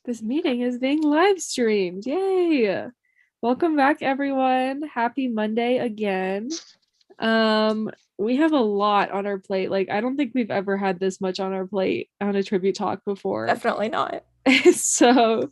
This meeting is being live streamed. Yay! Welcome back, everyone. Happy Monday again. We have a lot on our plate. Like, I don't think we've ever had this much on our plate on a tribute talk before. Definitely not. So,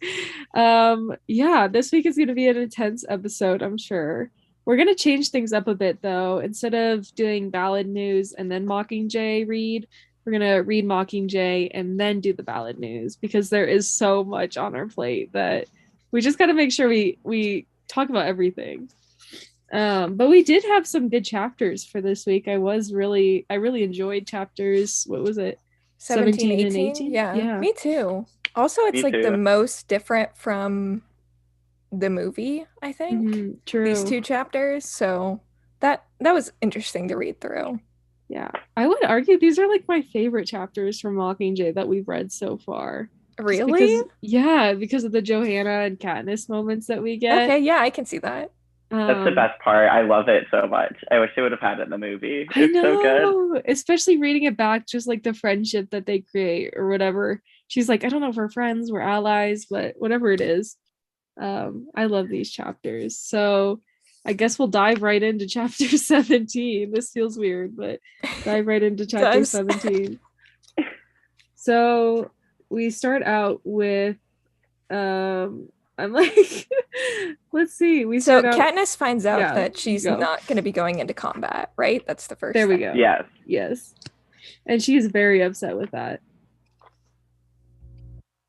yeah, this week is going to be an intense episode, I'm sure. We're going to change things up a bit, though. Instead of doing ballad news and then Mockingjay read, we're going to read Mockingjay and then do the ballad news because there is so much on our plate that we just got to make sure we talk about everything. But we did have some good chapters for this week. I really enjoyed chapters. What was it? 17, 17 and 18? 18? Yeah, me too. Also, it's Me like the too. most different from the movie, I think. Mhm, true. These two chapters. So that was interesting to read through. Yeah. I would argue these are like my favorite chapters from Mockingjay that we've read so far. Just Really? because of the Johanna and Katniss moments that we get. Okay, yeah, I can see that. That's the best part. I love it so much. I wish they would have had it in the movie. It's so good. Especially reading it back, just like the friendship that they create or whatever. She's like, I don't know if we're friends, we're allies, but whatever it is. I love these chapters. So I guess we'll dive right into chapter 17. This feels weird, but dive right into chapter 17. So we start out with I'm like let's see. Katniss finds out that she's not going to be going into combat, right? That's the first There we thing. go. Yes. And she's very upset with that.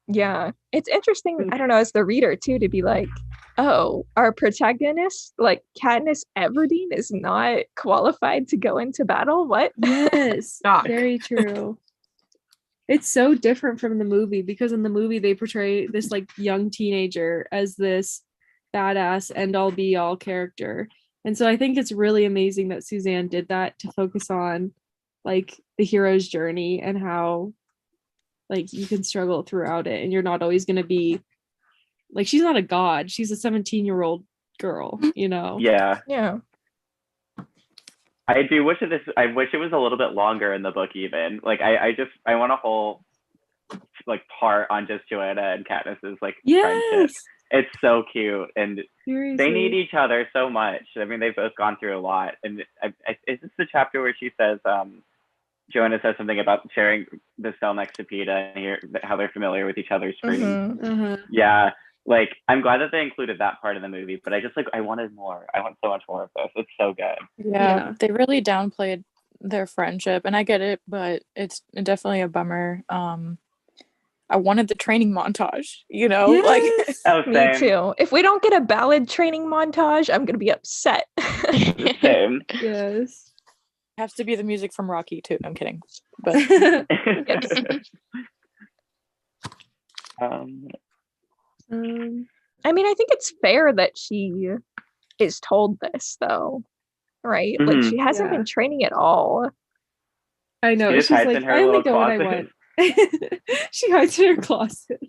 Yeah. It's interesting, I don't know, as the reader too, to be like, oh, our protagonist, like Katniss Everdeen, is not qualified to go into battle? What? Yes. Very true. It's so different from the movie because in the movie they portray this like young teenager as this badass end all be all character. And so I think it's really amazing that Suzanne did that to focus on like the hero's journey and how like you can struggle throughout it and you're not always going to be like, she's not a god, she's a 17-year-old girl, you know. Yeah. I do wish I wish it was a little bit longer in the book even. Like I want a whole like part on just Joanna and Katniss's like friendship. It's so cute and seriously, they need each other so much. I mean, they've both gone through a lot. And is this the chapter where she says Joanna says something about sharing the cell next to Peeta and how they're familiar with each other's dreams? Yeah. Like, I'm glad that they included that part of the movie, but I wanted more. I want so much more of this. It's so good. Yeah, they really downplayed their friendship, and I get it, but it's definitely a bummer. I wanted the training montage, you know? Like, me too. If we don't get a ballad training montage, I'm gonna be upset. Same. Yes. It has to be the music from Rocky too. I'm kidding. But I mean, I think it's fair that she is told this, though, right? Mm-hmm. Like, she hasn't been training at all. I know. She's like, I only go when I want. She hides in her closet.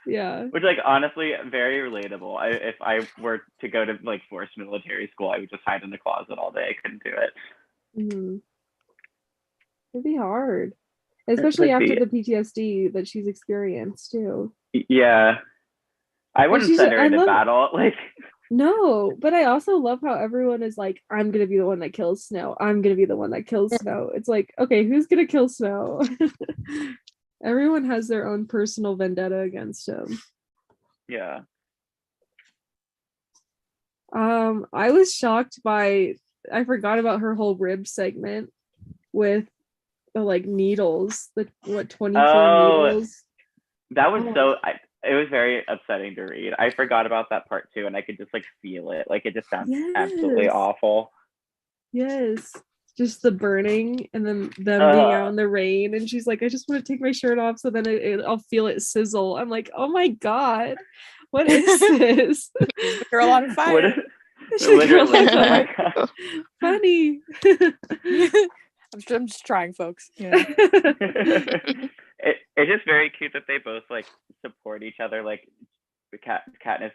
Yeah. Which, like, honestly, very relatable. If I were to go to like forced military school, I would just hide in the closet all day. I couldn't do it. Mm-hmm. It'd be hard, especially after the PTSD that she's experienced too. Yeah, I wouldn't send her into battle. Like, no, but I also love how everyone is like, I'm gonna be the one that kills Snow. I'm gonna be the one that kills Snow. It's like, okay, who's gonna kill Snow? Everyone has their own personal vendetta against him. Yeah. I was shocked by, I forgot about her whole rib segment with the like needles, the 24 needles. That was it was very upsetting to read. I forgot about that part too, and I could just like feel it. Like, it just sounds absolutely awful. Yes. Just the burning and then them being out in the rain, and she's like, I just want to take my shirt off so then I'll feel it sizzle. I'm like, oh my god, what is this? The girl on fire. Literally. Funny. I'm just trying, folks. Yeah. It's just very cute that they both like support each other. Like, Katniss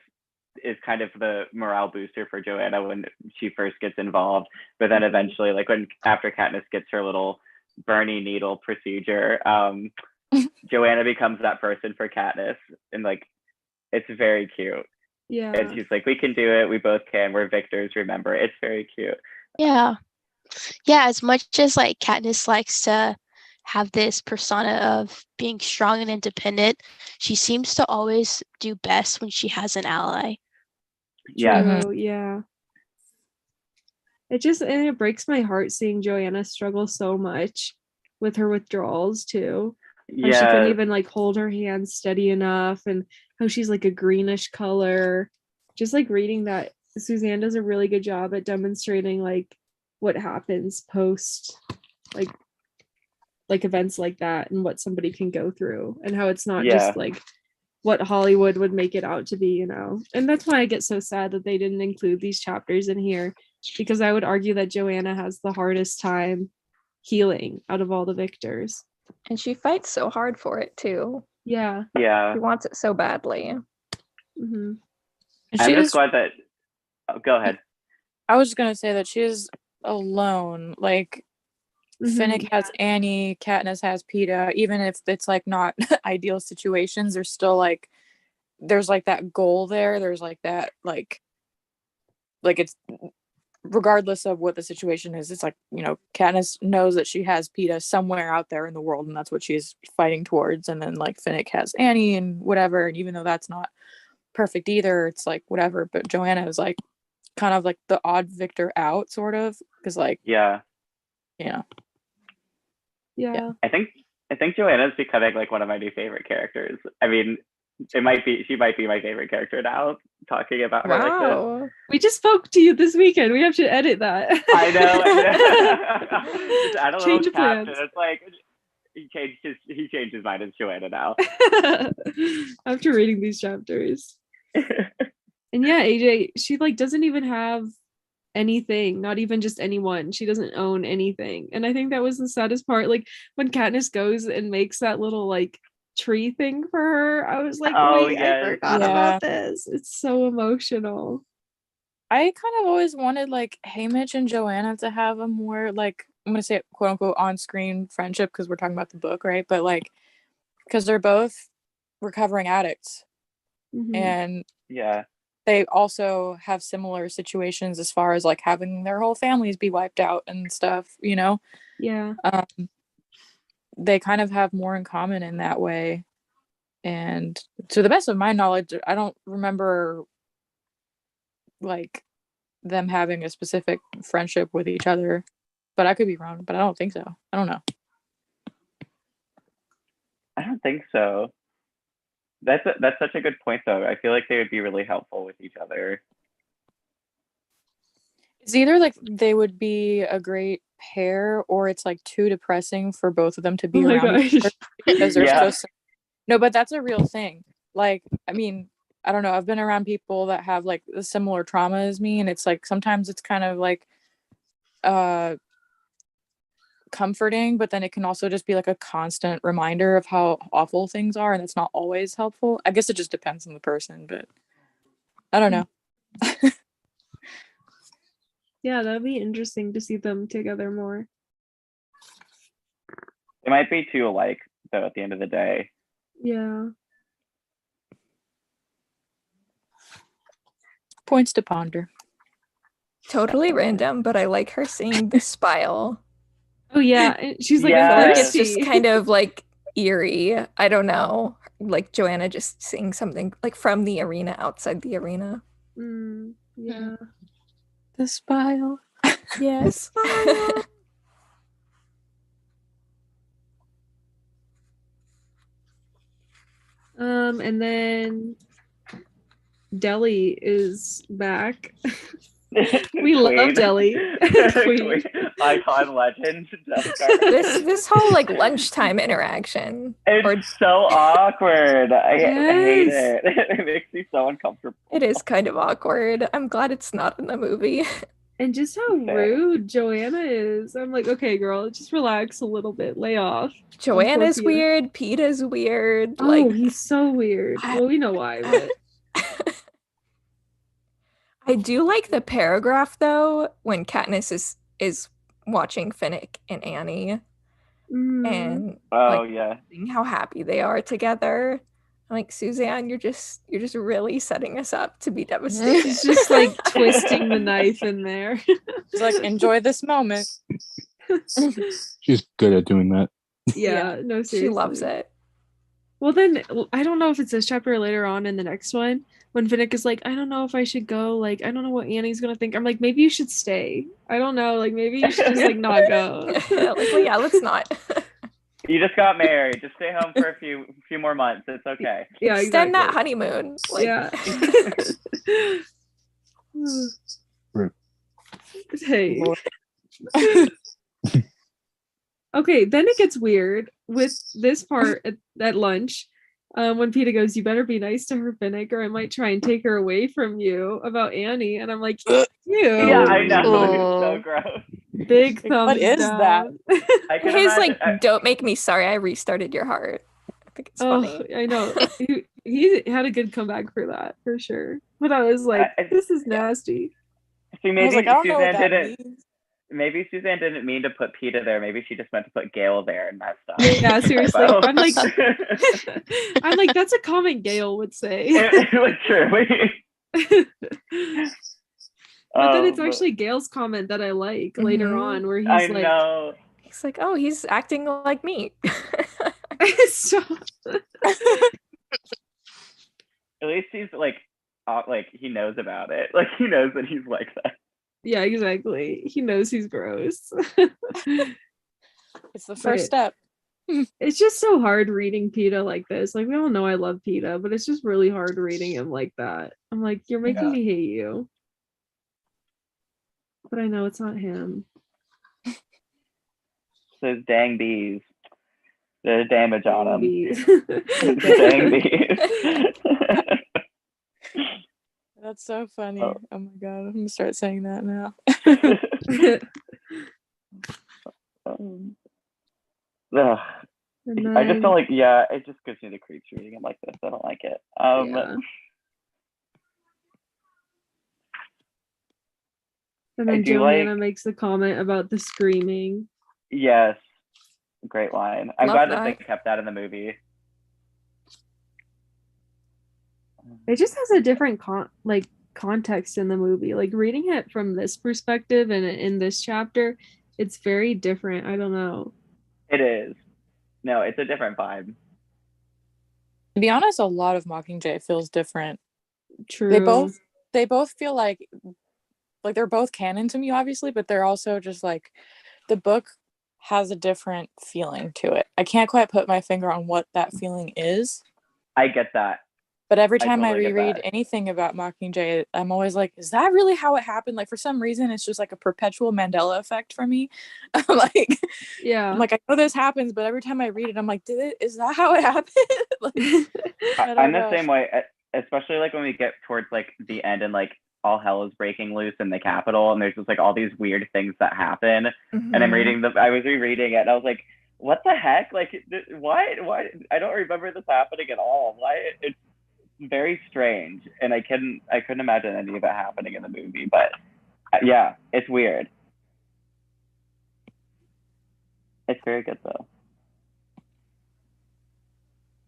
is kind of the morale booster for Joanna when she first gets involved, but then eventually, like after Katniss gets her little Bernie needle procedure, Joanna becomes that person for Katniss, and like it's very cute. Yeah. And she's like, we can do it. We both can. We're victors. Remember, it's very cute. Yeah. Yeah, as much as like Katniss likes to have this persona of being strong and independent, she seems to always do best when she has an ally. Yeah. True, yeah. It breaks my heart seeing Joanna struggle so much with her withdrawals too. How she couldn't even like hold her hand steady enough, and how she's like a greenish color. Just like reading that, Suzanne does a really good job at demonstrating like what happens post like events like that, and what somebody can go through, and how it's not just like what Hollywood would make it out to be, you know. And that's why I get so sad that they didn't include these chapters in here, because I would argue that Joanna has the hardest time healing out of all the victors. And she fights so hard for it too. Yeah. She wants it so badly. Mm-hmm. I'm just glad that. Oh, go ahead. I was just gonna say that she is alone. Like, Finnick has Annie, Katniss has Peeta. Even if it's like not ideal situations, there's still like there's like that goal there. There's like that like it's regardless of what the situation is, it's like, you know, Katniss knows that she has Peeta somewhere out there in the world, and that's what she's fighting towards. And then like Finnick has Annie and whatever, and even though that's not perfect either, it's like whatever. But Joanna is like kind of like the odd victor out, sort of, because like yeah. I think Joanna's becoming like one of my new favorite characters. I mean, she might be my favorite character now, talking about her like this. We just spoke to you this weekend. We have to edit that. I know. Just add a little Change of caption. plans. It's like he changed his mind. It's Joanna now. After reading these chapters. And yeah, AJ, she like doesn't even have anything, not even just anyone. She doesn't own anything. And I think that was the saddest part. Like when Katniss goes and makes that little like tree thing for her, I was like, wait, I forgot about this. It's so emotional. I kind of always wanted like Haymitch and Joanna to have a more like, I'm gonna say quote unquote on-screen friendship, because we're talking about the book, right? But like, because they're both recovering addicts, and they also have similar situations as far as like having their whole families be wiped out and stuff, you know. They kind of have more in common in that way. And to the best of my knowledge, I don't remember like them having a specific friendship with each other, but I could be wrong, but I don't think so. I don't know. I don't think so. That's such a good point though. I feel like they would be really helpful with each other. It's either like they would be a great pair, or it's like too depressing for both of them to be around each other because they're so no, but that's a real thing. Like, I mean, I don't know, I've been around people that have like a similar trauma as me, and it's like sometimes it's kind of like comforting, but then it can also just be like a constant reminder of how awful things are, and it's not always helpful. I guess it just depends on the person, but I don't know. Yeah, that'd be interesting to see them together more. It might be too alike though at the end of the day. Yeah. Points to ponder. Totally random, but I like her saying the spile. Oh yeah, she's like, it's just kind of like eerie. I don't know, like Joanna just saying something like from the arena, outside the arena. Yeah. The spile. Yes. And then Deli is back. We love Deli. Queen. Icon legend. This whole like lunchtime interaction. It's so awkward. I hate it. It makes me so uncomfortable. It is kind of awkward. I'm glad it's not in the movie. And just how rude Joanna is. I'm like, okay, girl, just relax a little bit. Lay off. Joanna's weird. Peeta's weird. Oh, like, he's so weird. Well, we know why, but I do like the paragraph though when Katniss is watching Finnick and Annie. Mhm. and Oh like yeah. seeing how happy they are together. I'm like, Suzanne, you're just really setting us up to be devastated. It's just like twisting the knife in there. She's like, enjoy this moment. She's good at doing that. Yeah, no, seriously. she loves it. Well, then I don't know if it's this chapter or later on in the next one when Finnick is like, I don't know if I should go. Like, I don't know what Annie's gonna think. I'm like, maybe you should stay. I don't know. Like, maybe you should just like not go. Like, well, yeah, let's not. You just got married. Just stay home for a few more months. It's okay. Yeah, Extend that exactly. honeymoon. Like, Yeah. Rip. Hey. Lord. Okay, then it gets weird with this part at lunch. When Peeta goes, you better be nice to her, Finnick, or I might try and take her away from you about Annie. And I'm like, ew. Yeah, I know. Oh. It's so gross. Big thumbs What is down. I can his imagine, like, don't make me sorry, I restarted your heart. I think it's Oh, funny. I know. He had a good comeback for that, for sure. But I was like, this is nasty. see, I was maybe like, I don't know what Suzanne that didn't. means. Maybe Suzanne didn't mean to put Peeta there. Maybe she just meant to put Gail there and messed up. Yeah, seriously. So- I'm like, that's a comment Gail would say. it was true. But then it's actually Gail's comment that I like later Mhm. on, where he's I like, know. He's like, oh, he's acting like me. so, At least he's like he knows about it. Like he knows that he's like that. yeah, exactly. He knows he's gross. It's the first But- step. It's just so hard reading Peeta like this. Like, we all know I love Peeta, but it's just really hard reading him like that. I'm like, you're making Yeah. me hate you. But I know it's not him. Those dang bees. There's damage on them. Bees. Dang bees. That's so funny. Oh. Oh my god, I'm gonna start saying that now. Ugh. And I just then- don't like. Yeah, it just gives me the creeps reading them like this. I don't like it. yeah. And I then do Johanna like- makes the comment about the screaming. Yes. Great line. I'm Love glad that they that. kept that in the movie. It just has a different context in the movie. Like reading it from this perspective and in this chapter, it's very different. I don't know. It is. No, it's a different vibe. To be honest, a lot of Mockingjay feels different. True. They both feel like they're both canon to me, obviously, but they're also just like the book has a different feeling to it. I can't quite put my finger on what that feeling is, I get that. but every I time I totally get reread that. anything about Mockingjay, I'm always like, is that really how it happened? Like for some reason, it's just like a perpetual Mandela effect for me. like, Yeah. I'm like, I know this happens, but every time I read it, I'm like, is that how it happened? Like, I don't I'm the know. same way, especially like when we get towards like the end and like all hell is breaking loose in the Capitol, and there's just like all these weird things that happen. And I'm reading I was rereading it, and I was like, what the heck? Like, why? I don't remember this happening at all. Why? It's very strange, and I couldn't imagine any of it happening in the movie. But yeah, it's weird. It's very good though.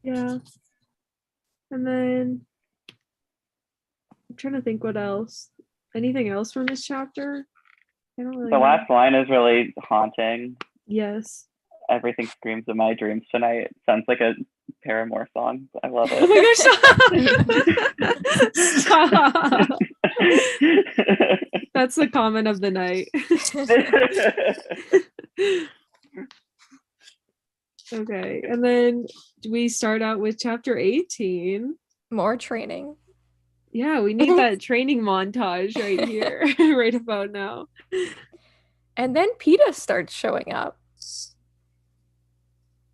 Yeah. And then I'm trying to think what else. Anything else from this chapter? I don't really The know. last line is really haunting. Yes. Everything screams in my dreams tonight. Sounds like a Paramore song. I love Oh it. my gosh. Stop. That's the comment of the night. Okay. And then we start out with chapter 18. More training. Yeah, we need that training montage right here, right about now. And then Peeta starts showing up.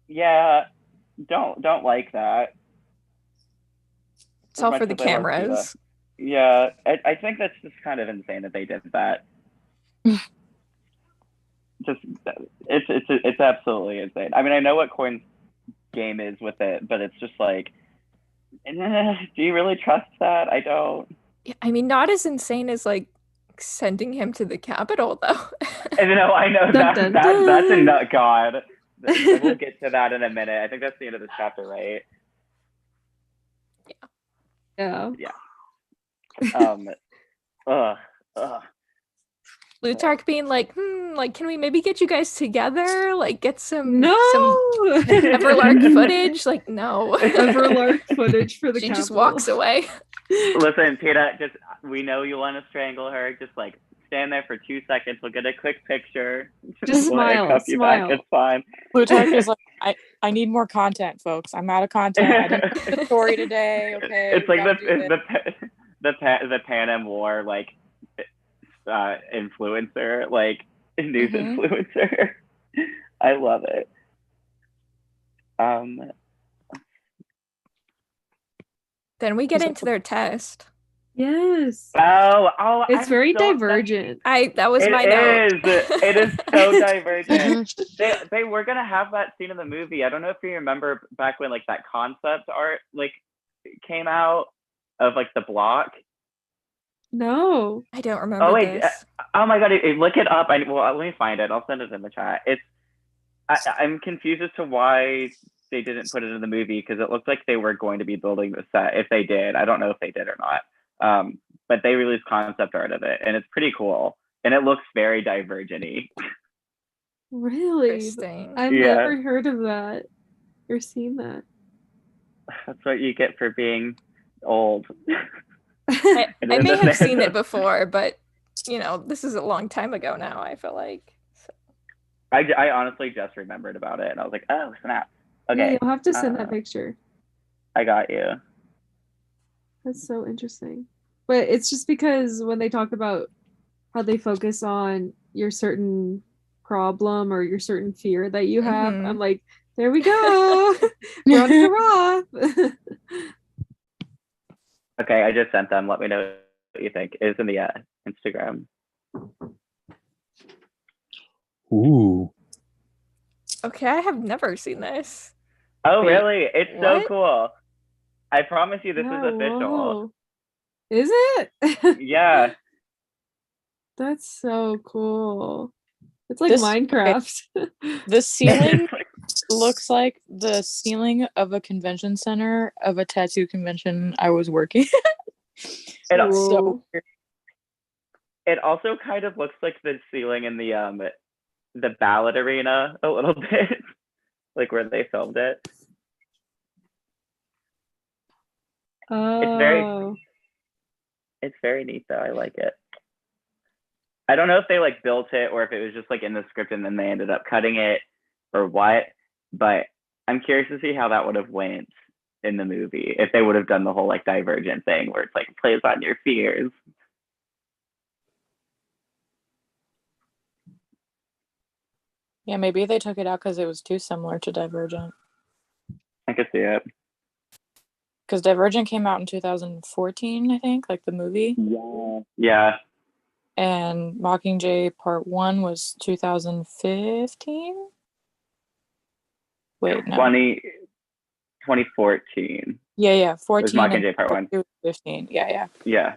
Yeah, don't like that. It's all much for the as I love cameras. Yeah, I think that's just kind of insane that they did that. Just it's absolutely insane. I mean, I know what Coin's game is with it, but it's just like, do you really trust that? I don't. Yeah, I mean, not as insane as like sending him to the Capitol, though. And I know Dun, dun, that's a dun. nut. God, We'll get to that in a minute. I think that's the end of this chapter, right? Yeah. Ugh. Plutarch being like, can we maybe get you guys together? Like, get some No. Everlark footage? Like, no. Everlark footage for the She capital. just walks away. Listen, Peeta, we know you want to strangle her. Just like stand there for 2 seconds. We'll get a quick picture. Just We'll smile, handcuff you smile. back. It's fine. Plutarch is like, I need more content, folks. I'm out of content. I didn't get the story today. Okay. It's we like gotta do this. the Panem War like influencer, like news influencer. I love it. Then we get into their test. Yes. Oh, It's very divergent. That was my note. It is so divergent. They were gonna have that scene in the movie. I don't know if you remember back when like that concept art like came out of like the block. No. I don't remember Oh wait! this. Oh my god! Look it up. Let me find it. I'll send it in the chat. I'm confused as to why they didn't put it in the movie because it looked like they were going to be building the set. If they did, I don't know if they did or not. But they released concept art of it, and it's pretty cool. And it looks very divergent-y. Really? Interesting. I've never heard of that or seen that. That's what you get for being old. I may have seen it before, but this is a long time ago now, I feel like. So. I honestly just remembered about it and I was like, oh snap. Okay. Yeah, you'll have to send that picture. I got you. That's so interesting. But it's just because when they talk about how they focus on your certain problem or your certain fear that you have, I'm like, there we go. Veronica Roth. Okay, I just sent them. Let me know what you think. It's in the Instagram. Ooh. Okay, I have never seen this. Oh, Wait, really? It's what? so cool. I promise you this Yeah, is official. whoa. Is it? Yeah. That's so cool. It's like This- Minecraft. The ceiling looks like the ceiling of a convention center of a tattoo convention I was working. It's so weird. It also kind of looks like the ceiling in the ballad arena a little bit, like where they filmed it. Oh. It's very neat though. I like it. I don't know if they like built it or if it was just like in the script and then they ended up cutting it or what, but I'm curious to see how that would have went in the movie if they would have done the whole like Divergent thing where it's like plays on your fears. Yeah, maybe they took it out because it was too similar to Divergent. I could see it. Because Divergent came out in 2014, I think, like the movie. Yeah. And Mockingjay Part 1 was 2015? Wait, no. 2014. Yeah, 14. Was Mockingjay Part 1. 15. Yeah. Yeah.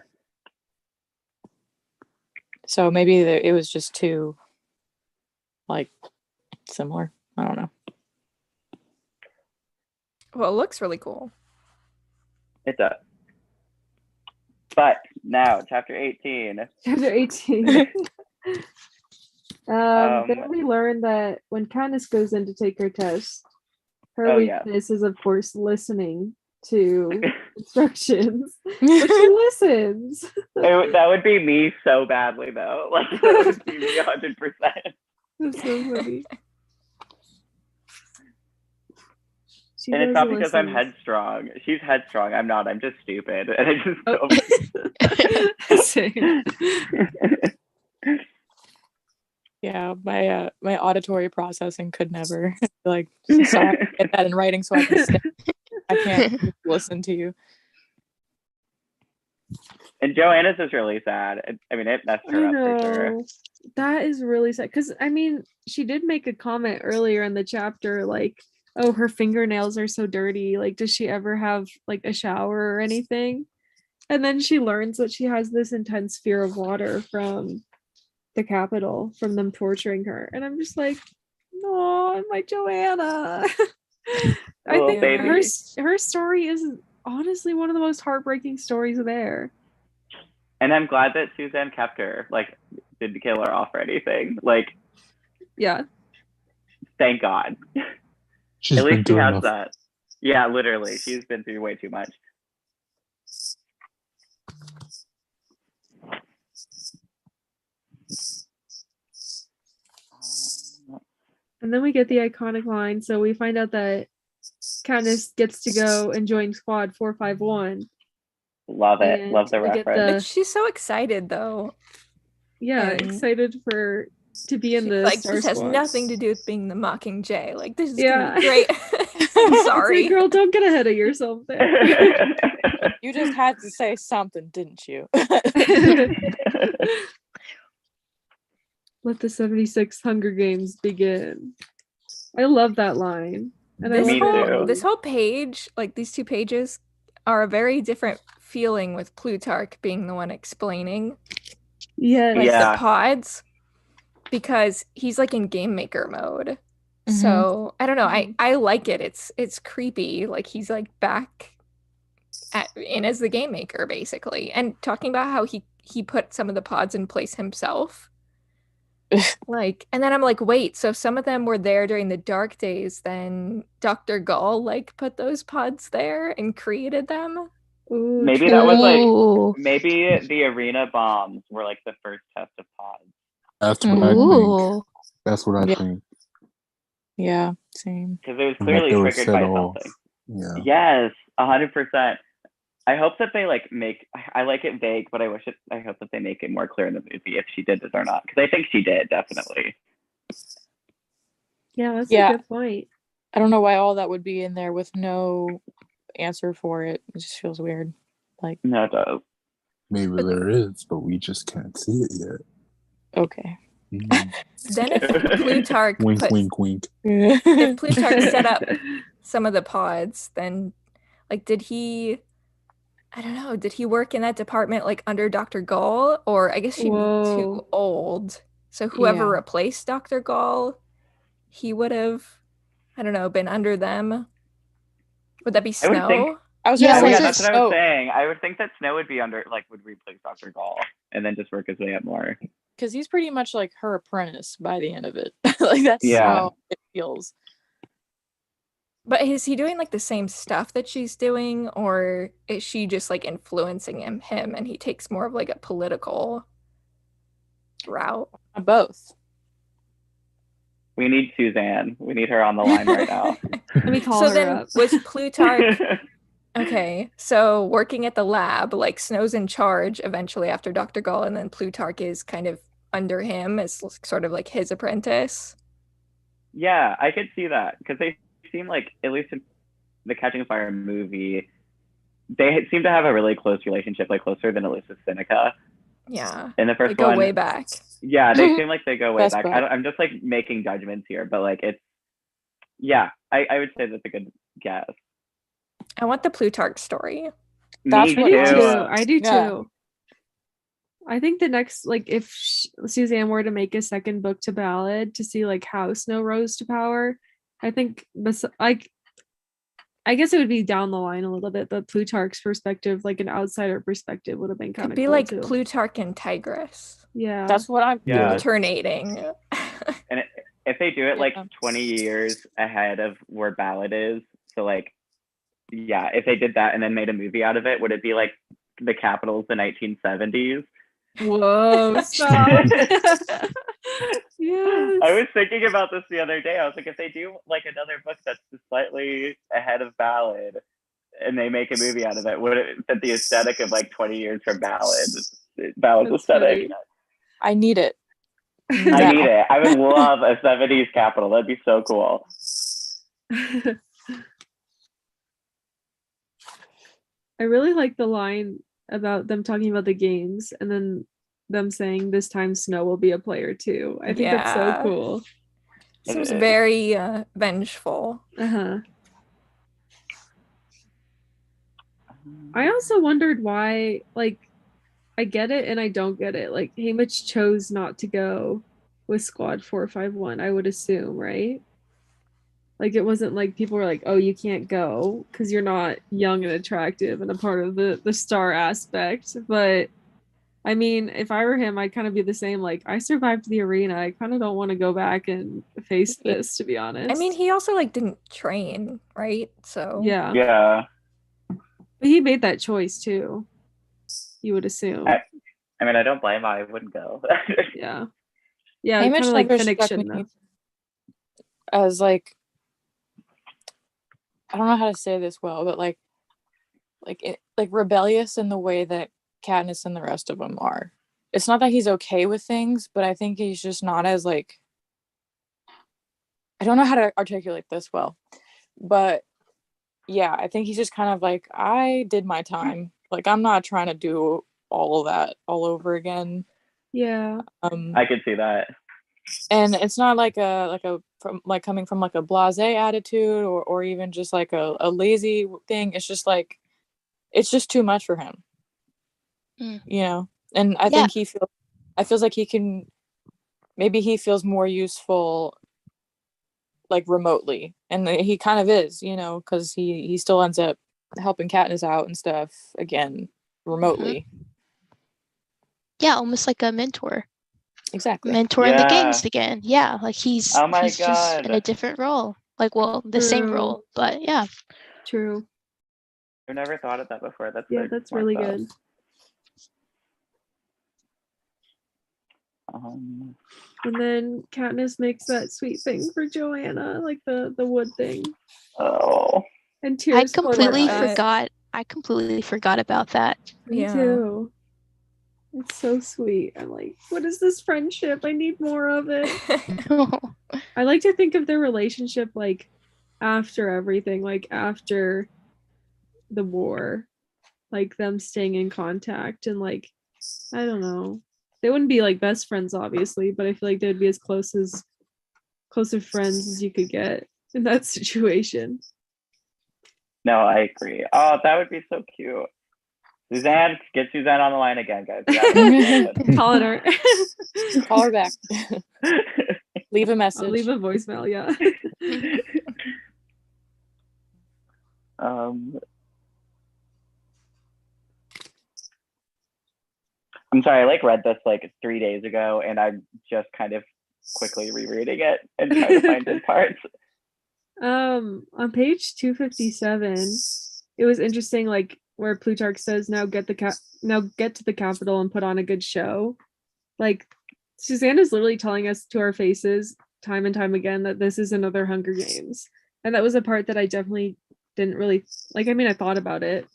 So maybe it was just too, like, similar. I don't know. Well, it looks really cool. It does. But now, chapter 18. Chapter 18. Then we learn that when Katniss goes in to take her test, her weakness is, of course, listening to instructions. But she listens. That would be me so badly, though. Like, that would be me 100%. That's so funny. And it's not because I'm headstrong. She's headstrong. I'm not. I'm just stupid. And I just Same. Yeah, my auditory processing could never like so I have to get that in writing so I can I can't listen to you. And Joanna's is really sad. I mean, it messed her up for sure. That is really sad. Because, I mean, she did make a comment earlier in the chapter, like, oh, her fingernails are so dirty. Like, does she ever have, like, a shower or anything? And then she learns that she has this intense fear of water from the Capitol, from them torturing her. And I'm just like, no, my Joanna. I Little think baby. her story is honestly one of the most heartbreaking stories there. And I'm glad that Suzanne kept her, like, didn't kill her off or anything. Like, Yeah. thank God. She's At been least she through has enough. that. Yeah, literally. She's been through way too much. And then we get the iconic line. So we find out that Katniss gets to go and join Squad 451. Love it. And Love the we get reference. But she's so excited though. Yeah, And excited to be in She's the like, Star this has Squad. nothing to do with being the Mockingjay. Like, this is Yeah. gonna be great. I'm It's sorry. like, girl, don't get ahead of yourself there. You just had to say something, didn't you? Let the 76 Hunger Games begin. I love that line. And This Me too. this whole page, like these two pages, are a very different feeling with Plutarch being the one explaining Yes. like Yeah. the pods, because he's like in game maker mode. Mhm. So I don't know. Mhm. I like it. It's creepy. Like he's like back in as the game maker basically, and talking about how he put some of the pods in place himself. Like, and then I'm like, wait, so if some of them were there during the dark days, then Dr. Gall like put those pods there and created them. Ooh, Maybe true. that was like, Ooh. maybe the arena bombs were like the first test of pods. That's what I think. Ooh. That's what I Yeah. think. Yeah, same. Because it was And that clearly they were triggered set by off. something. Yeah. Yes, 100%. I hope that they like make. I like it vague, but I hope that they make it more clear in the movie if she did this or not. Because I think she did, definitely. Yeah, that's Yeah. a good point. I don't know why all that would be in there with no answer for it. It just feels weird. Like, No, it does. Maybe there is, but we just can't see it yet. okay. Mm. Then if Plutarch Wink, put, wink, wink. if Plutarch set up some of the pods, then like did he, I don't know, did he work in that department like under Dr. Gall? Or I guess she'd be Whoa. too old. So whoever Yeah. replaced Dr. Gall, he would have, I don't know, been under them. Would that be I would Snow? think- I was Yeah, gonna say, was it that's what I was oh, saying. I would think that Snow would be under, like, would replace Dr. Gall and then just work his way up more. because he's pretty much like her apprentice by the end of it. Like that's Yeah. how it feels. But is he doing like the same stuff that she's doing, or is she just like influencing him and he takes more of like a political route? Both. We need Suzanne. We need her on the line right now. Let me call So her then up. was Plutarch okay, so working at the lab, like Snow's in charge eventually after Dr. Gall, and then Plutarch is kind of under him as sort of like his apprentice. Yeah, I could see that because they seem like, at least in the Catching Fire movie, they seem to have a really close relationship, like closer than at least with Seneca. Yeah, In the they first go one, way back. yeah, they seem like they go way Best back. bud. I'm just like making judgments here, but like it's, yeah, I would say that's a good guess. I want the Plutarch story. That's Me what I do too. too. I do Yeah. too. I think the next, like, if Suzanne were to make a second book to Ballad to see like how Snow rose to power, I think like, I guess it would be down the line a little bit, but Plutarch's perspective, like an outsider perspective, would have been kind Could of be cool like too. Plutarch and Tigress Yeah, That's what I'm. Yeah. alternating. And if they do it like Yeah. 20 years ahead of where Ballad is, so like, yeah, if they did that and then made a movie out of it, would it be like the Capitals, the 1970s? Whoa, stop. Yes. I was thinking about this the other day. I was like, if they do like another book that's just slightly ahead of Ballad and they make a movie out of it, would it fit the aesthetic of like 20 years from Ballad's That's aesthetic? I need it. I need it. I would love a 70s Capitol. That'd be so cool. I really like the line about them talking about the games and then them saying this time Snow will be a player too. I think that's so Yeah. cool. Seems very vengeful. Uh-huh. I also wondered why, like, I get it and I don't get it. Like, Haymitch chose not to go with Squad 451, I would assume, right? Like it wasn't like people were like, "Oh, you can't go because you're not young and attractive and a part of the star aspect." But I mean, if I were him, I'd kind of be the same. Like, I survived the arena. I kind of don't want to go back and face Yeah. this, to be honest. I mean, he also like didn't train, right? So yeah, Yeah. but he made that choice too. You would assume. I mean, I don't blame him. I wouldn't go. Yeah, yeah, Image kind of like never Finnick struck shouldn't me have. as like, I don't know how to say this well, but like rebellious in the way that Katniss and the rest of them are. It's not that he's okay with things, but I think he's just not as like, I don't know how to articulate this well, but yeah, I think he's just kind of like, I did my time. Like, I'm not trying to do all of that all over again. Yeah, I could see that. And it's not like from like coming from like a blasé attitude or even just like a lazy thing. It's just like, it's just too much for him. You know? And I think I feels like he can, maybe he feels more useful like remotely, and he kind of is, you know, because he still ends up helping Katniss out and stuff again remotely. Yeah, almost like a mentor. Exactly. Mentoring the gangs again. Yeah, like he's Oh my just in a God. different role. Like, well, the same True. role, but yeah. true. I've never thought of that before. That's Yeah, very that's smart, really though. good. And then Katniss makes that sweet thing for Joanna, like the wood thing. Oh. And I tears flow completely down her eyes. forgot. I completely forgot about that. Me too. It's so sweet. I'm like, what is this friendship? I need more of it. I like to think of their relationship like after everything, like after the war, like them staying in contact and like, I don't know. They wouldn't be like best friends, obviously, but I feel like they'd be as close of friends as you could get in that situation. No, I agree. Oh, that would be so cute. Suzanne, get Suzanne on the line again, guys. Calling her. Call her back. Leave a message. I'll leave a voicemail, yeah. I'm sorry, I like read this like 3 days ago, and I'm just kind of quickly rereading it and trying to find good parts. On page 257, it was interesting, like where Plutarch says, now get to the capital and put on a good show. Like Suzanne is literally telling us to our faces time and time again that this is another Hunger Games. And that was a part that I definitely didn't really like. I mean, I thought about it,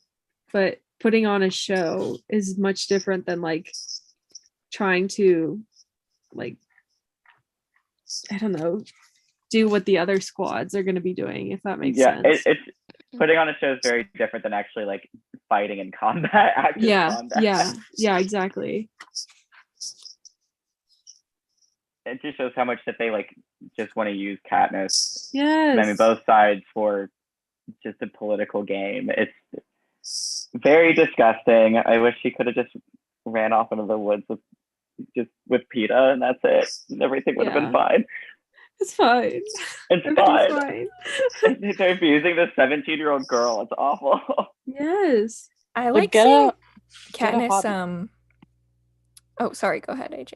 but putting on a show is much different than like trying to, like, I don't know, do what the other squads are going to be doing, if that makes sense. It's putting on a show is very different than actually like fighting in combat. Yeah, exactly. It just shows how much that they like just want to use Katniss. Yes. I mean, both sides for just a political game. It's very disgusting. I wish she could have just ran off into the woods with Peeta, and that's it. Everything would have been fine. It's fine. It's fine. They're abusing this 17-year-old girl. It's awful. Yes. I like seeing Katniss. Oh, sorry. Go ahead, AJ.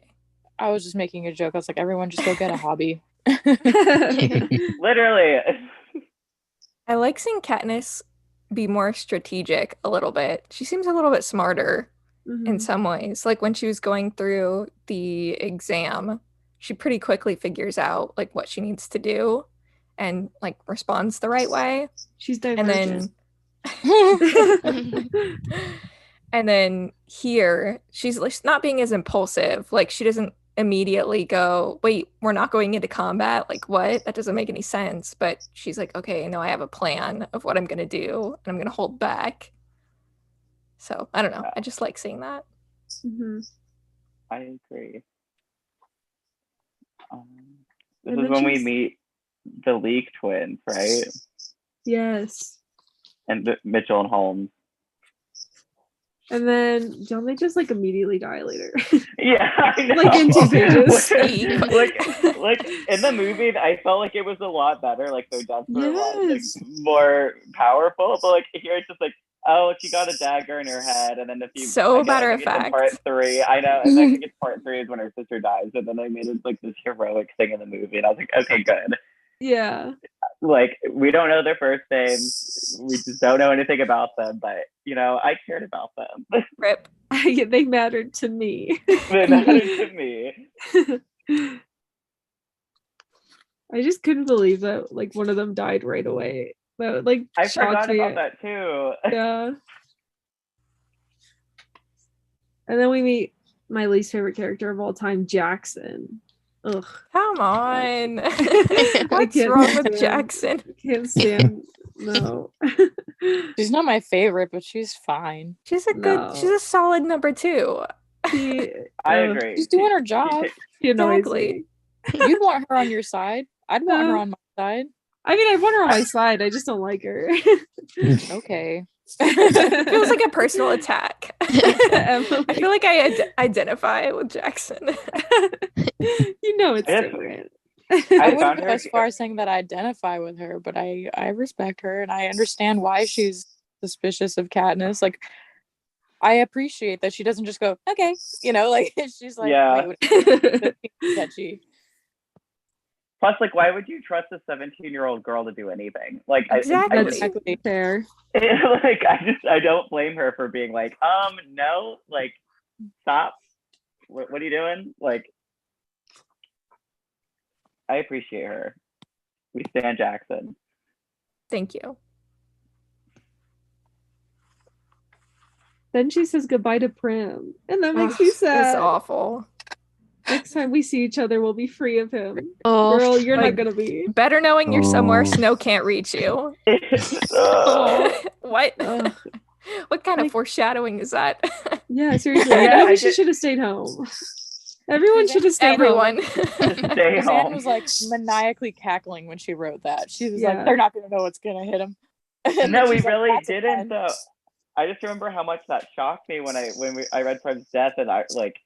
I was just making a joke. I was like, everyone just go get a hobby. Literally. I like seeing Katniss be more strategic a little bit. She seems a little bit smarter in some ways. Like when she was going through the exam, she pretty quickly figures out like what she needs to do and like responds the right way. She's divergent. And then here, she's not being as impulsive. Like she doesn't immediately go, wait, we're not going into combat. Like what? That doesn't make any sense. But she's like, okay, no, I have a plan of what I'm going to do and I'm going to hold back. So I don't know. I just like seeing that. I agree. This is when we meet the Leak twins, right? Yes. And Mitchell and Holmes. And then don't they just like immediately die later? Yeah, I know. Like in 2 pages. like in the movie, I felt like it was a lot better. Like their deaths were a lot like, Yes. more powerful. But like here, it's just like, oh, she got a dagger in her head, and then if you So matter I of think it's in fact. part 3, I know, and I think it's part 3 is when her sister dies, and then they made it like this heroic thing in the movie, and I was like, okay, good. Yeah. Like we don't know their first names, we just don't know anything about them, but you know, I cared about them. Rip. They mattered to me. They mattered to me. I just couldn't believe that like one of them died right away. That like I shocked forgot me. about that too. Yeah. And then we meet my least favorite character of all time, Jackson. Ugh. Come on. I What's can't wrong stand- with Jackson? Can't stand. No. She's not my favorite, but she's fine. She's a solid number 2. She, I ugh, agree. She's doing her job. She annoys Exactly. me. You'd want her on your side. I'd want her on my side. I mean, I want her on my side. I just don't like her. Okay. Feels like a personal attack. Emily. I feel like I identify with Jackson. You know it's Yes. different. I I wouldn't found go her- as far as saying that I identify with her, but I respect her and I understand why she's suspicious of Katniss. Like, I appreciate that she doesn't just go, okay, you know, like she's like, Yeah. wait, this seems sketchy. Plus, like, why would you trust a 17-year-old girl to do anything? Like, Exactly. That's fair. like, I don't blame her for being like, no, like, stop. What are you doing? Like, I appreciate her. We stand Jackson. Thank you. Then she says goodbye to Prim, and that makes Ugh, me It's sad. awful. Next time we see each other, we'll be free of him. Oh, Girl, you're like- not gonna be. Better knowing you're somewhere Oh. Snow can't reach you. What? Ugh. What kind of Like- foreshadowing is that? Yeah, seriously. Yeah, Maybe I she did- should have stayed home. Everyone should have stayed Everyone. Stay Suzanne home. was like maniacally cackling when she wrote that. She was Yeah. like, they're not gonna know what's gonna hit him. And No, then we she's like, really "That's didn't. fine." Though. I just remember how much that shocked me when I read Prim's death, and I like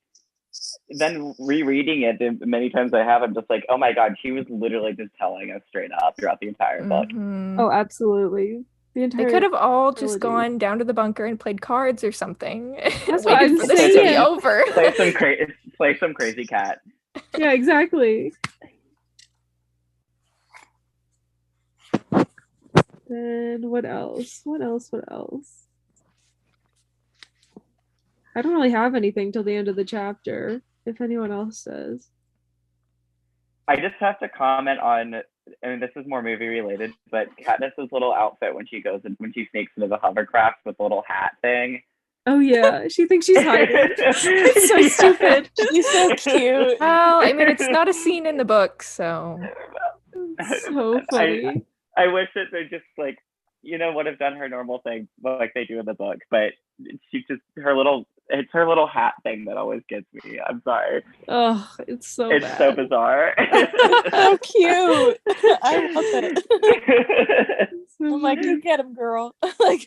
then rereading it the many times I have. I'm just like, oh my god, she was literally just telling us straight up throughout the entire book. Mhm. Oh, absolutely. The entire. They could have all just trilogy. gone down to the bunker and played cards or something. That's what Waited I'm for this to be saying. over. Play some crazy cat. Yeah, exactly. Then what else? What else? I don't really have anything till the end of the chapter. If anyone else does. I just have to comment on. I mean, this is more movie related, but Katniss's little outfit when she sneaks into the hovercraft with the little hat thing. Oh yeah, she thinks she's hiding. It's so stupid. She's so cute. Well, I mean, it's not a scene in the book, so So funny. I wish that they just like, would have done her normal thing like they do in the book, but it's her little hat thing that always gets me. I'm sorry. Oh, it's so It's bad. so bizarre. So cute. I love it. So I'm like, funny. you get him, girl. Like,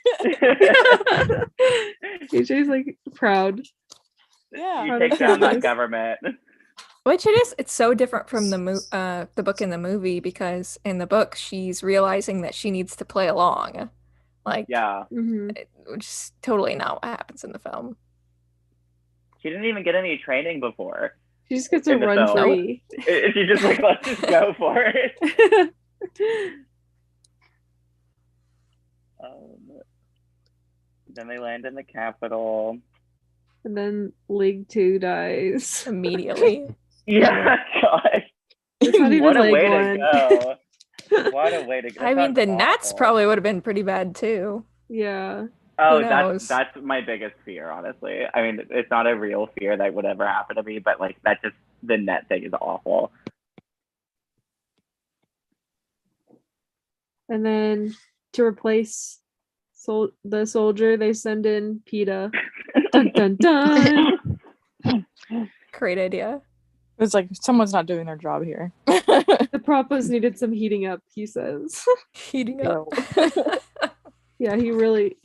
AJ's like proud. yeah. You take down that government. which it's so different from the book and the movie, because in the book she's realizing that she needs to play along, like Yeah. Mhm. which is totally not what happens in the film. She didn't even get any training before. She just gets to In the run film. free. She just like, let's just go for it. Then they land in the capital. And then League 2 dies. Immediately. Yeah, God. It's not even What a League way 1. to go. What a way to go. I mean, That the sounds Nats awful. probably would have been pretty bad too. Yeah. Oh, Who knows? that's my biggest fear, honestly. I mean, it's not a real fear that would ever happen to me, but like the net thing is awful. And then to replace the soldier, they send in PETA. Dun dun dun. Great idea. It's like someone's not doing their job here. The Propos needed some heating up, he says. Heating up. Yeah, he's really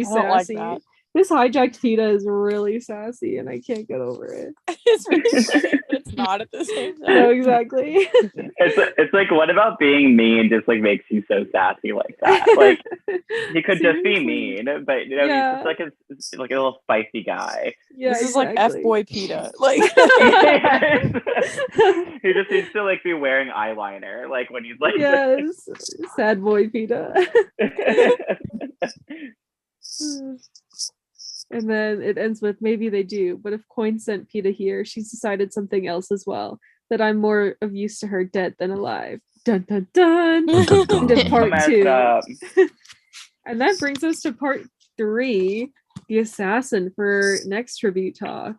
I don't like sassy. that. This hijacked PETA is really sassy, and I can't get over it. It's really funny, but it's not at the same time. No, exactly. It's like, what about being mean just like makes you so sassy like that? Like he could just be Seriously. mean, but you know, Yeah. he's just like a little spicy guy. Yeah, This is like exactly. F-boy PETA. Like He just needs to like be wearing eyeliner, like when he's like Yes, sad boy PETA. And then it ends with maybe they do, but if Coin sent PETA here, she's decided something else as well. That I'm more of use to her dead than alive. Dun dun dun. Dun, dun, dun. End of part messed 2. up. And that brings us to part 3, the assassin for next tribute talk.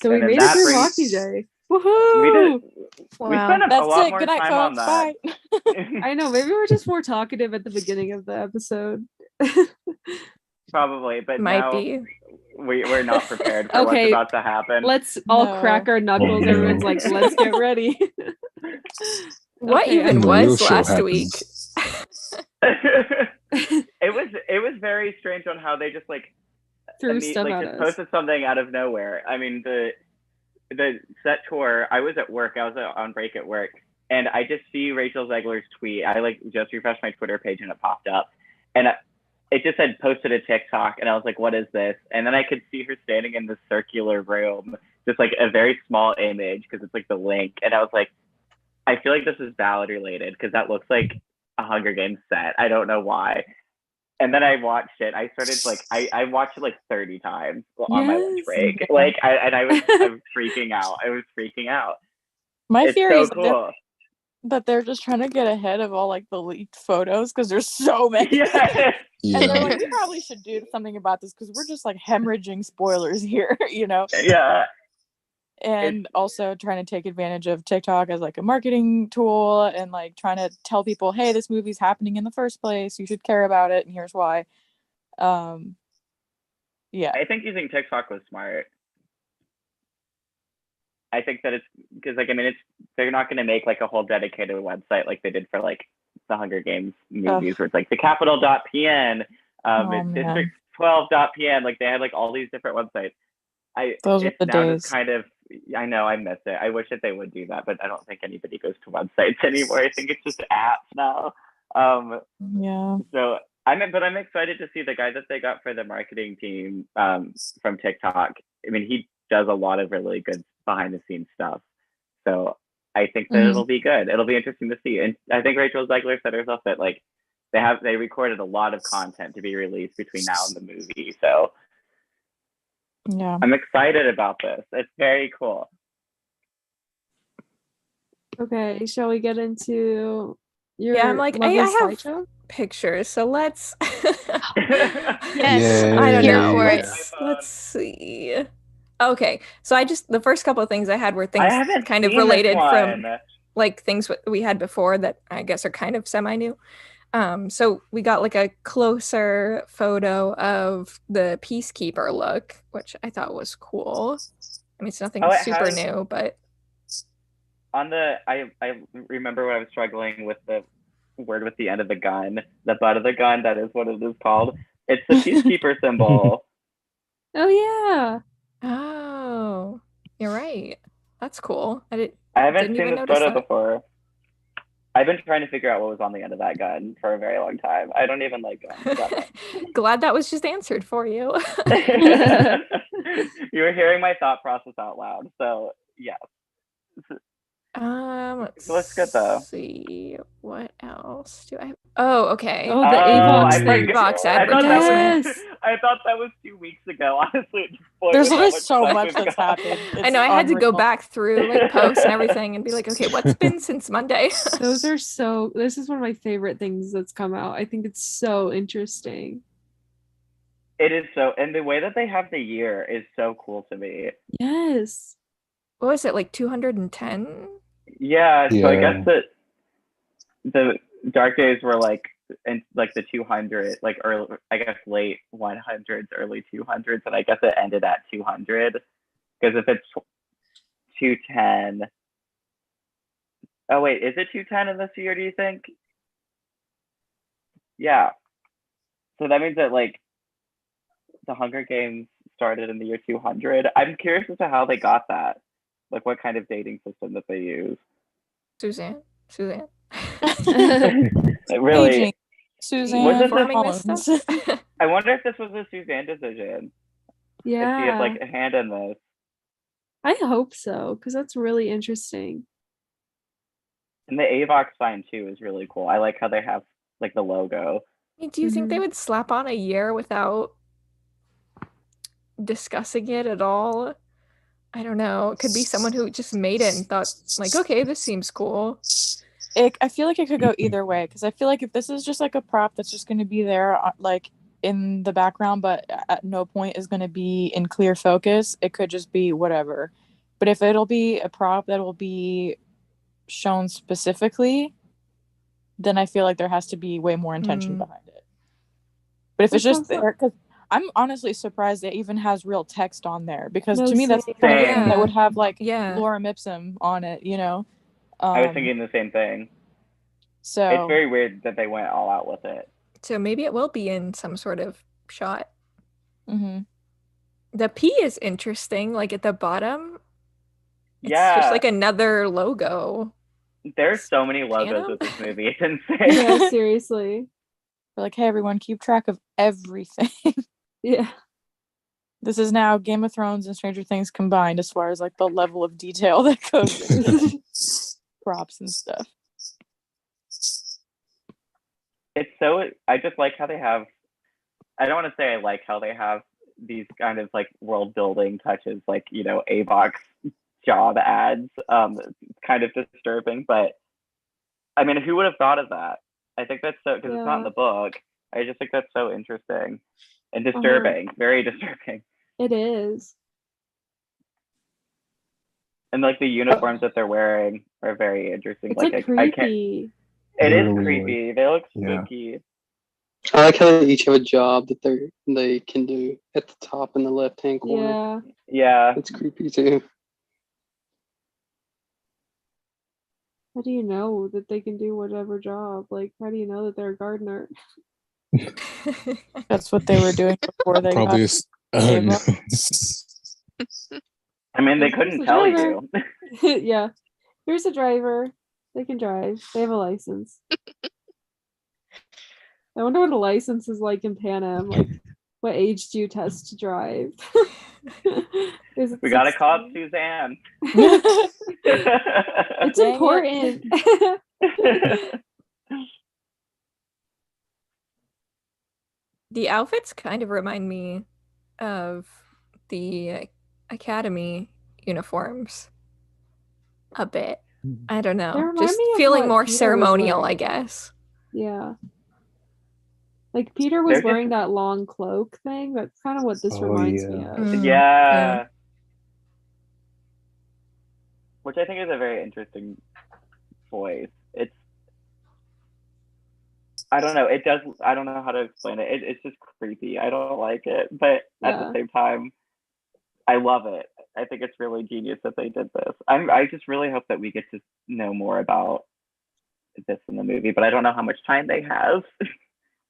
So we And then made it that through brings- Mockingjay. We Woohoo! We spent a that's lot it. more Good night, time on folks. that. Bye. I know, maybe we're just more talkative at the beginning of the episode. Probably, but Might now be. we're not prepared for Okay. what's about to happen. Let's all No. crack our knuckles. Oh, Everyone's no. like, let's get ready. What Okay, even And the real was show last week? happens. it was very strange on how they just like Threw stuff like at just us. posted something out of nowhere. I mean the set tour. I was at work. I was on break at work, and I just see Rachel Zegler's tweet. I like just refreshed my Twitter page and it popped up, and it just said posted a TikTok, and I was like, what is this? And then I could see her standing in this circular room, just like a very small image because it's like the link, and I was like, I feel like this is ballad related because that looks like a Hunger Games set. I don't know why. And then I watched it. I started like I watched it like 30 times on my lunch Yes. break. Like I was freaking out. I was freaking out. My It's theory so is cool. that they're just trying to get ahead of all like the leaked photos because there's so many. Yeah. And they're Yeah. like, we probably should do something about this because we're just like hemorrhaging spoilers here, you know? Yeah. And also trying to take advantage of TikTok as like a marketing tool and like trying to tell people, hey, this movie's happening in the first place. You should care about it, and here's why. Yeah. I think using TikTok was smart. I think that it's because like I mean they're not gonna make like a whole dedicated website like they did for like the Hunger Games movies where it's like the capital.pn, man. district 12.pn, like they had like all these different websites. Those were it's the now days. just kind of I know I miss it. I wish that they would do that, but I don't think anybody goes to websites anymore. I think it's just apps now. Yeah. So I'm excited to see the guy that they got for the marketing team from TikTok. I mean, he does a lot of really good behind the scenes stuff. So I think that it'll be good. It'll be interesting to see. And I think Rachel Zegler said herself that like they recorded a lot of content to be released between now and the movie. So Yeah. I'm excited about this. It's very cool. Okay, shall we get into your Yeah, I'm like, I lovely have slideshow? pictures, so let's. Yes, I don't here know. for it. Let's see. Okay, so the first couple of things I had were I things haven't kind of seen this related from one. like things we had before that I guess are kind of semi-new. So we got like a closer photo of the Peacekeeper look, which I thought was cool. I mean, it's nothing Oh, it super has- new, but On the I remember when I was struggling with the word with the end of the gun, the butt of the gun. That is what it is called. It's the peacekeeper symbol. Oh yeah. oh, you're right. That's cool. I haven't Didn't seen even this notice photo that. before. I've been trying to figure out what was on the end of that gun for a very long time. I don't even like guns that much. Glad that was just answered for you. You were hearing my thought process out loud. So yeah. Let's Looks good, though. see. What else do I have? Oh, okay. Oh, the I Avox thing. forgot- Avox I thought that was- advertisement. I thought that was 2 weeks ago. Honestly, it just blew There's with how like much so time much we've that's got. happened. I know I had to go unreal. back through like posts and everything and be like, okay, what's been since Monday? Those are this is one of my favorite things that's come out. I think it's so interesting. It is so, and the way that they have the year is so cool to me. Yes. What was it, like 210? Yeah, so I Yeah. guess that the Dark Days were like in like the 200, like early, I guess late 100s, early 200s, and I guess it ended at 200 because if it's 210, oh wait, is it 210 in this year? Do you think? Yeah. So that means that like the Hunger Games started in the year 200. I'm curious as to how they got that. Like what kind of dating system that they use. Suzanne. Really, Aging. Suzanne Was this Forming this Collins. stuff. I wonder if this was a Suzanne decision. If she had Yeah, like a hand in this. I hope so, because that's really interesting. And the Avox sign too is really cool. I like how they have like the logo. I mean, do you think they Mhm. would slap on a year without discussing it at all? I don't know. It could be someone who just made it and thought, like, okay, this seems cool. I feel like it could go either way, because I feel like if this is just like a prop that's just going to be there like in the background but at no point is going to be in clear focus, it could just be whatever. But if it'll be a prop that will be shown specifically, then I feel like there has to be way more intention behind it. But if it's Which just one's that? there, because I'm honestly surprised it even has real text on there, because No, to me that's the same. kind of Same. thing that would have like Yeah. Lorem Ipsum on it, you know. I was thinking the same thing. So It's very weird that they went all out with it. So maybe it will be in some sort of shot. mhm. The P is interesting, like at the bottom. It's Yeah, just like another logo. there's so many logos Panem? with this movie. It's insane. Yeah, seriously. We're like, hey everyone, keep track of everything. Yeah. This is now Game of Thrones and Stranger Things combined as far as like the level of detail that goes into props and stuff. It's so, I just like how they have, I don't want to say I like how they have these kind of like world building touches, like, you know, Avox job ads. It's kind of disturbing, but I mean, who would have thought of that? I think that's so, because it's not in Yeah. the book. I just think that's so interesting and disturbing, very disturbing. It is. And like the uniforms that they're wearing are very interesting. It's like I can't, creepy. it is Really, creepy. They look yeah. spooky. I like how they each have a job that they can do at the top in the left-hand corner. Yeah. Yeah. It's creepy too. How do you know that they can do whatever job? Like, how do you know that they're a gardener? That's what they were doing before they Probably got is. Oh, no. I mean, they Here's couldn't the tell driver. you. Yeah. Here's a driver. They can drive. They have a license. I wonder what a license is like in Pan Am. Like, what age do you test to drive? Is it We gotta call up 16? Suzanne. It's Dang it. important. The outfits kind of remind me of the Academy uniforms a bit. I don't They know. remind Just me of feeling what more Peter was ceremonial, I wearing. guess. Yeah. Like Peter was They're wearing just- that long cloak thing. That's kind of what this Oh, reminds me yeah. of. Mm, Yeah. Which I think is a very interesting voice. It's, I don't know. It does. I don't know how to explain it. It's just creepy. I don't like it, but at the Yeah. same time, I love it. I think it's really genius that they did this. I just really hope that we get to know more about this in the movie, but I don't know how much time they have.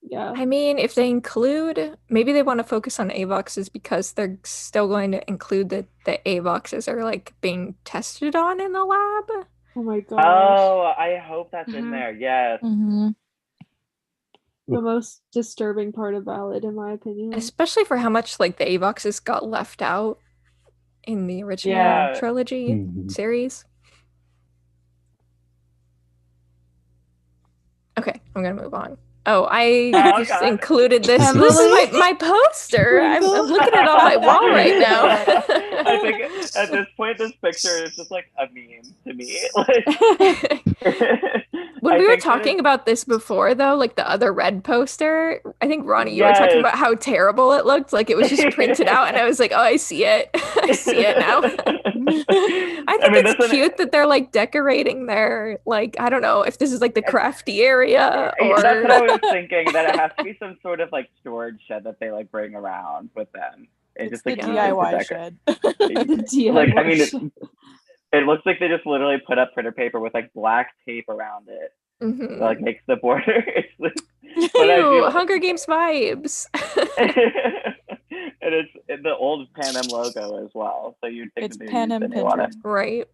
Yeah. I mean, if they include, maybe they want to focus on AVOXs because they're still going to include that the AVOXs are like being tested on in the lab. Oh my gosh. Oh, I hope that's in Mhm. there. Yes. Mm-hmm. The most disturbing part of Ballad, in my opinion. Especially for how much like the AVOXs got left out in the original Yeah. trilogy Mhm. series. Okay, I'm gonna move on. Oh, I Oh, just God. included this. This Emily? is my poster. I'm looking at it on my wall right now. I think at this point, this picture is just like a meme to me. Like, When I we were think that talking it- about this before, though, like the other red poster, I think Ronnie, you were talking Yes. about how terrible it looked. Like it was just printed out, and I was like, oh, I see it. I see it now. I think mean, it's that's an- cute that they're like decorating their, like, I don't know if this is like the crafty area Yeah, or. that's what I was thinking. That it has to be some sort of like storage shed that they like bring around with them. It's just the like DIY decor- shed. The DIY Like, I mean, shit. it looks like they just literally put up printer paper with like black tape around it. Mhm. That, like makes the border. But I Ew, feel- Hunger Games vibes. the old Pan Am logo as well. So you'd think It's that Pan Am Pinterest. Right.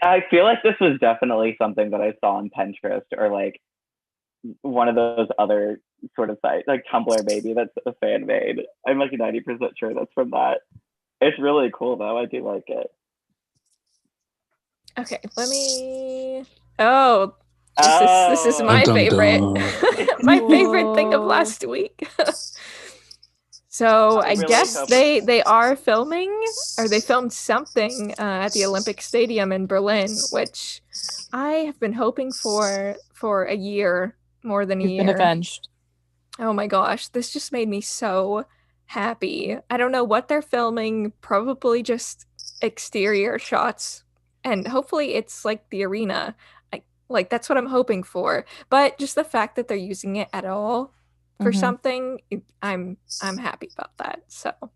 I feel like this was definitely something that I saw on Pinterest or like one of those other sort of sites, like Tumblr maybe, that's a fan made. I'm like 90% sure that's from that. It's really cool though. I do like it. Okay, let me. Oh, this is my Dun, dun, favorite. dun. My favorite thing of Whoa. last week. So I I really guess hope- they are filming, or they filmed something at the Olympic Stadium in Berlin, which I have been hoping for a year, more than a You've been year. avenged. Oh my gosh, this just made me so happy. I don't know what they're filming, probably just exterior shots, and hopefully it's like the arena. Like that's what I'm hoping for. But just the fact that they're using it at all for Mhm. something, I'm happy about that. So I'm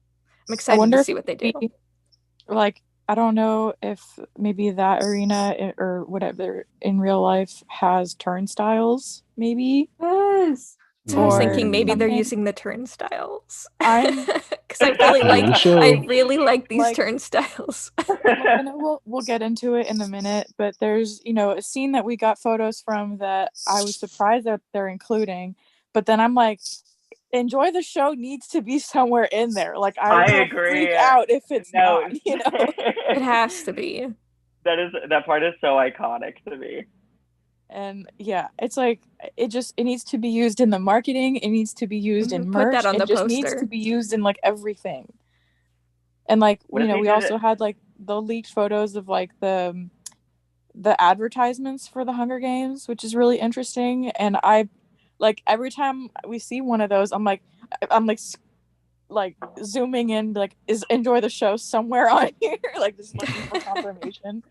I excited wonder to if see what they do. maybe, like, I don't know if maybe that arena or whatever in real life has turnstiles, maybe. Yes. So I was Or thinking maybe they're something. using the turnstiles. I'm- because I really After the show. like these Like- turnstiles. I know we'll get into it in a minute, but there's, a scene that we got photos from that I was surprised that they're including, but then I'm like, Enjoy the Show needs to be somewhere in there. Like I will agree. freak out if it's No, not, It has to be. that part is so iconic to me. And yeah, it's like it needs to be used in the marketing, it needs to be used in Mhm, merch, put that on it the just needs poster. to be used in like everything. And like, What if they we did also it- had like the leaked photos of like the advertisements for the Hunger Games, which is really interesting. And I like every time we see one of those, I'm like zooming in, like, is Enjoy the Show somewhere on here? Like just looking for confirmation.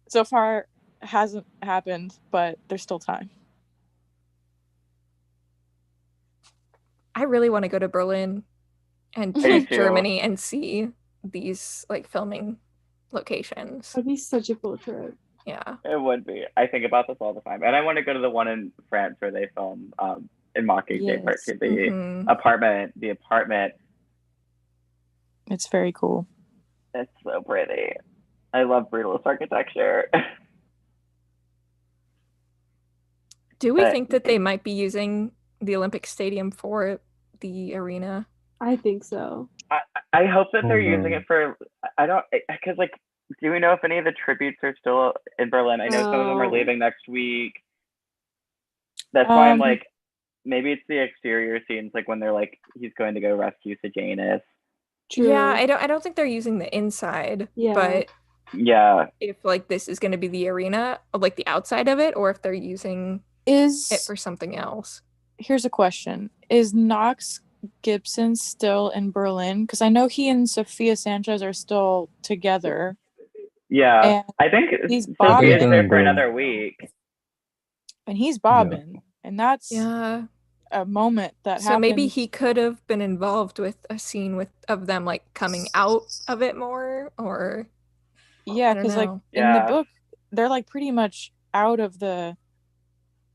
So far hasn't happened, but there's still time. I really want to go to Berlin and Me like too. Germany and see these like filming locations. That'd be such a cool trip. Yeah. It would be. I think about this all the time, and I want to go to the one in France where they film in Mockingjay Part Yes. 2, the Mhm. apartment. The apartment. It's very cool. It's so pretty. I love brutalist architecture. Do we But- think that they might be using the Olympic Stadium for the arena? I think so. I hope that they're Oh, using no. it for. I don't, because like, do we know if any of the tributes are still in Berlin? I know some of them are No. leaving next week. That's why I'm Um, like, maybe it's the exterior scenes, like when they're like, he's going to go rescue Sejanus. True. Yeah, I don't think they're using the inside. Yeah. But Yeah, if like this is going to be the arena, like the outside of it, or if they're using Is it for something else. Here's a question: is Knox Gibson still in Berlin? Because I know he and Sophia Sanchez are still together, yeah. and I think he's Sophia's bobbing. there for another week. he's bobbing, and that's Yeah. a moment that So maybe happened. he could have been involved with a scene of them like coming out of it more, or Yeah, I don't because like know. in the Yeah. book, they're like pretty much out of the.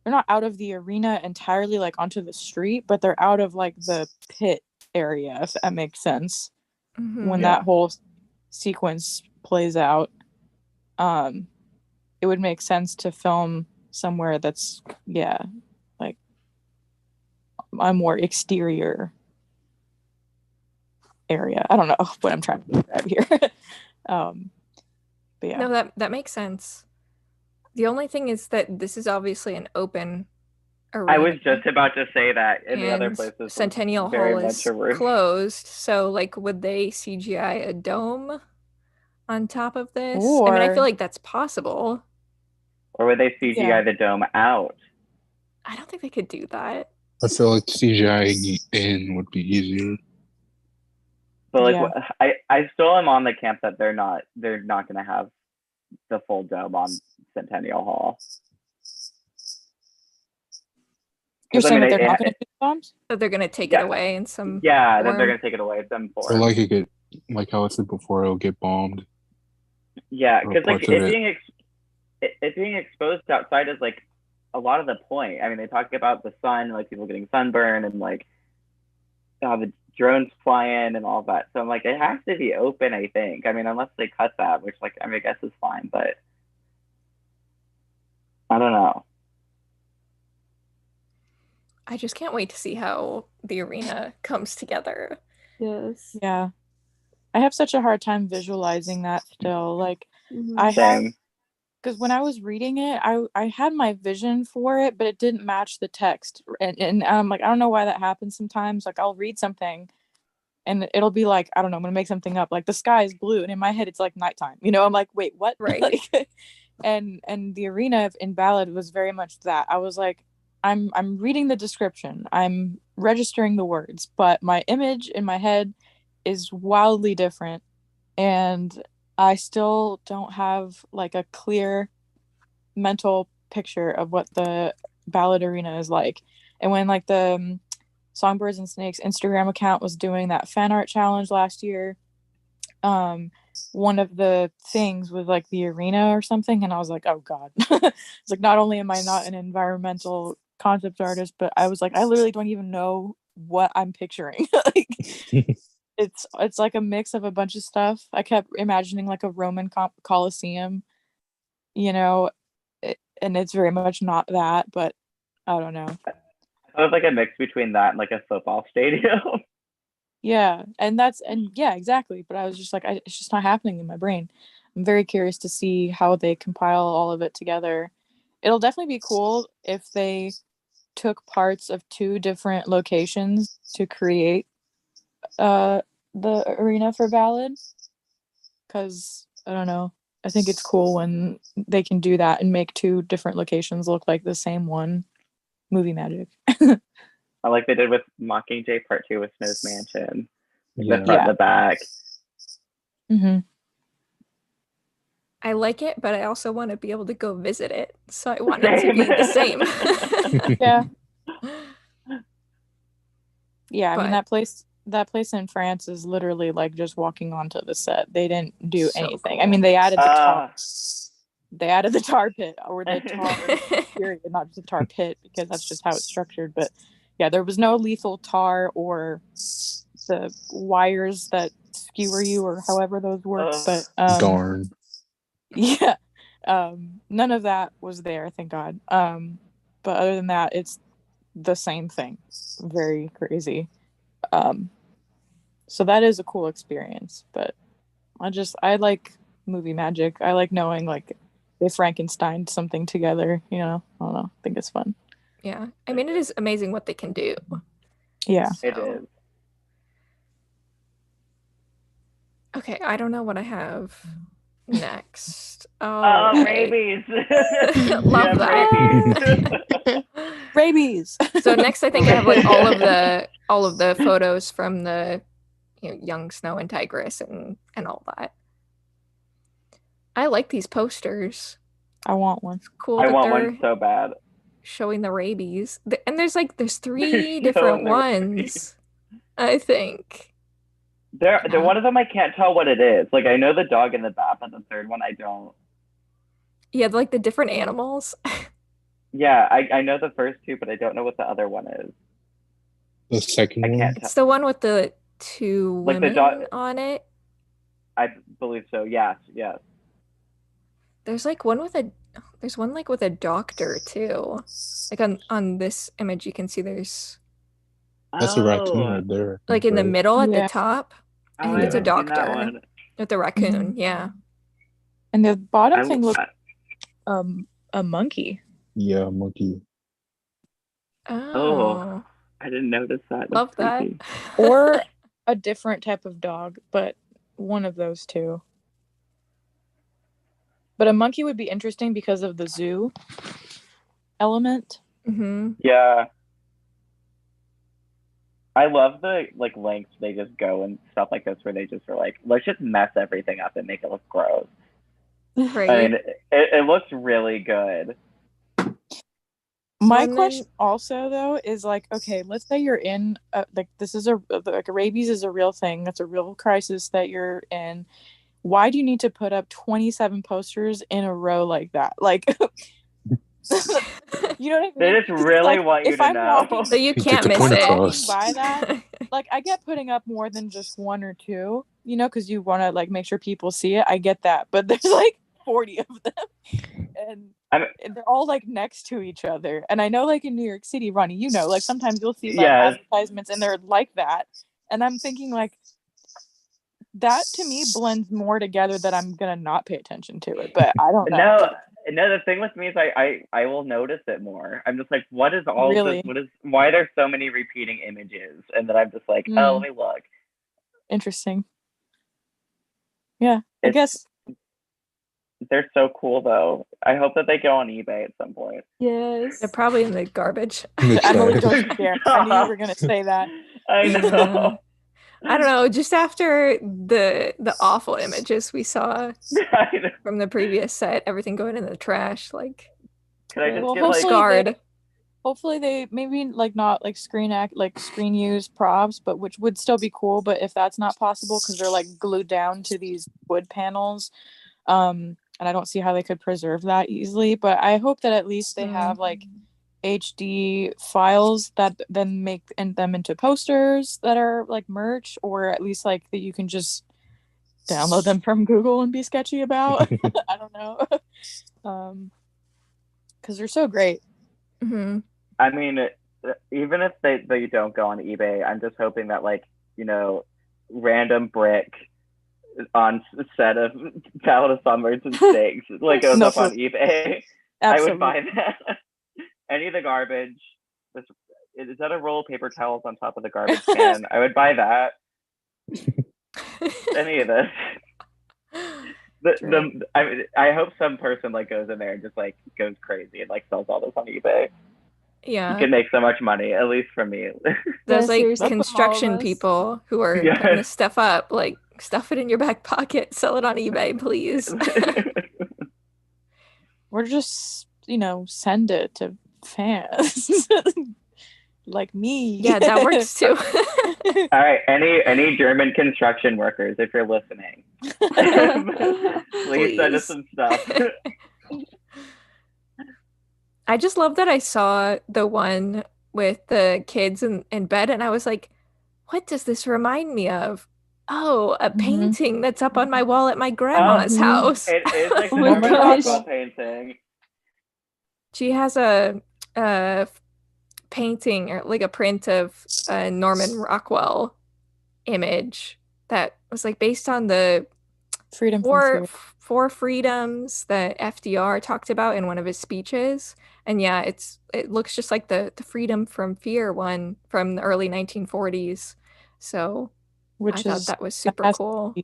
They're not out of the arena entirely, like onto the street, but they're out of like the pit area, if that makes sense. Mhm. When Yeah. that whole sequence plays out, it would make sense to film somewhere that's like a more exterior area. I don't know what I'm trying to describe here. But yeah. No, that makes sense. The only thing is that this is obviously an open arena. I was just about to say that in the other and places. it's Centennial very Hall much is a roof. closed. So like would they CGI a dome on top of this? I mean, I Or- feel like that's possible. Or would they CGI Yeah. the dome out? I don't think they could do that. I feel like CGI in would be easier. But like, Yeah. I still am on the camp that they're not going to have the full dome on Centennial Hall. You're 'Cause, I saying mean, that they're it- not going to do bombs? That they're gonna take Yeah. it away in some Yeah, that they're form. going to take it away some Or form. like it get, like how I said before, it'll get bombed. Yeah, or because like parts of it. it being exposed outside is like a lot of the point. I mean, they talk about the sun, like people getting sunburn, and like the drones flying and all that. So I'm like, it has to be open, I think. I mean, unless they cut that, which like, I mean, I guess is fine, but I don't know. I just can't wait to see how the arena comes together. Yes. Yeah. I have such a hard time visualizing that still. Like, Mhm. I have, Same. because when I was reading it, I had my vision for it, but it didn't match the text. And I'm like, I don't know why that happens sometimes. Like, I'll read something and it'll be like, I don't know, I'm gonna make something up. Like, the sky is blue, and in my head it's like nighttime. You know, I'm like, wait, what? Right. Like, and the arena in Ballad was very much that. I was like, I'm reading the description, I'm registering the words, but my image in my head is wildly different, and I still don't have like a clear mental picture of what the Ballad arena is like. And when like the Songbirds and Snakes Instagram account was doing that fan art challenge last year, one of the things was like the arena or something, and I was like, oh god. It's like, not only am I not an environmental concept artist, but I was like, I literally don't even know what I'm picturing. Like, it's like a mix of a bunch of stuff. I kept imagining like a Roman Colosseum, you know, and it's very much not that, but I don't know. It was like a mix between that and like a football stadium. Yeah, and yeah, exactly. But I was just like, it's just not happening in my brain. I'm very curious to see how they compile all of it together. It'll definitely be cool if they took parts of 2 different locations to create the arena for Ballad, because I don't know, I think it's cool when they can do that and make 2 different locations look like the same one. Movie magic. Like they did with Mockingjay Part 2 with Snow's Mansion. The Yeah. front and the back. Mm-hmm. I like it, but I also want to be able to go visit it. So I want it to be the same. Yeah. Yeah, I mean, But- that place in France is literally like just walking onto the set. They didn't do So anything. I cool. mean, they added the tar. Ah. They added the tar pit, or the tar period, not just the tar pit, because that's just how it's structured. But yeah, there was no lethal tar or the wires that skewer you, or however those work. Ugh. But Darn. yeah, none of that was there, thank God. But other than that, it's the same thing. Very crazy. So that is a cool experience. But I like movie magic. I like knowing like they Frankenstein something together, you know. I don't know. I think it's fun. Yeah. I mean, it is amazing what they can do. Yeah. It So- is. Okay, I don't know what I have next. Oh, Rabies. Love that. Rabies. Rabies. So next, I think I have like all of the photos from the young Snow and Tigress and all that. I like these posters. I want one. It's cool I that want they're one so bad. showing the rabies. And there's 3 They're different showing the ones, rabies. I think. The Yeah. one of them I can't tell what it is. Like I know the dog in the bath, and the third one I don't. Yeah, like the different animals. Yeah, I know the first 2, but I don't know what the other one is. The second I one. can't It's tell. the one with the 2 Like the women dog- on it. I believe so. Yes, yes. There's one like with a doctor too. Like on this image you can see there's That's a raccoon right there. I like think, in the right? middle at Yeah. the top Oh, think I it's a haven't seen that doctor. one. with the raccoon. Yeah. And the bottom I- thing looks I- a monkey. Yeah, monkey. Oh, I didn't notice that. That's love that. creepy. Or a different type of dog, but one of those 2. But a monkey would be interesting because of the zoo element. hmm Yeah. I love the like lengths they just go and stuff like this, where they just are like, let's just mess everything up and make it look gross. Right. I mean, it looks really good. My and then- question also though is like, okay, let's say you're in like this is like rabies is a real thing. That's a real crisis that you're in. Why do you need to put up 27 posters in a row like that? Like You know what I mean? They just 'Cause it's really like, want you if to I'm know. walking- So you Get can't the miss point it. across. By that, like I get putting up more than just one or two, you know, because you want to like make sure people see it. I get that, but there's like 40 of them, and they're all like next to each other. And I know, like in New York City, Ronnie, you know, like sometimes you'll see like Yes. advertisements and they're like that, and I'm thinking like that to me blends more together that I'm gonna not pay attention to it. But I don't know. No, the thing with me is I will notice it more. I'm just like, what is all Really? this? Why are there so many repeating images? And then I'm just like, oh, let me look. Interesting. Yeah, I It's- guess. They're so cool though. I hope that they go on eBay at some point. Yes. They're probably in the garbage. The Emily, trash. don't you dare! I knew you were gonna say that. I know. I don't know. Just after the awful images we saw I know. from the previous set, everything going in the trash, like Can I just Well, get like hopefully scarred. Hopefully they maybe like not like screen use props, but which would still be cool. But if that's not possible because they're like glued down to these wood panels, and I don't see how they could preserve that easily. But I hope that at least they have like HD files that then make them into posters that are like merch, or at least like that you can just download them from Google and be sketchy about. I don't know. Because they're so great. Mhm. I mean, even if they don't go on eBay, I'm just hoping that like, you know, random brick on set of Ballad of Songbirds and Snakes like goes up on eBay. I would buy that. Any of the garbage. Is that a roll of paper towels on top of the garbage can? I would buy that. Any of this. I hope some person like goes in there and just like goes crazy and like sells all this on eBay. Yeah. You can make so much money, at least from me. Those like seriously. construction All of us. people who are Yes. putting this stuff up, like stuff it in your back pocket, sell it on eBay, please. Or just, you know, send it to fans like me. Yeah, that works too. All right, any German construction workers, if you're listening, please send us some stuff. I just love that I saw the one with the kids in bed, and I was like, what does this remind me of? Oh, a painting that's up on my wall at my grandma's house. It is like Oh the my Norman gosh. Rockwell painting. She has a painting or like a print of a Norman Rockwell image that was like based on the Freedom from fear. four freedoms that FDR talked about in one of his speeches. And yeah, it looks just like the freedom from fear one from the early 1940s. So Which I thought that was super has to cool.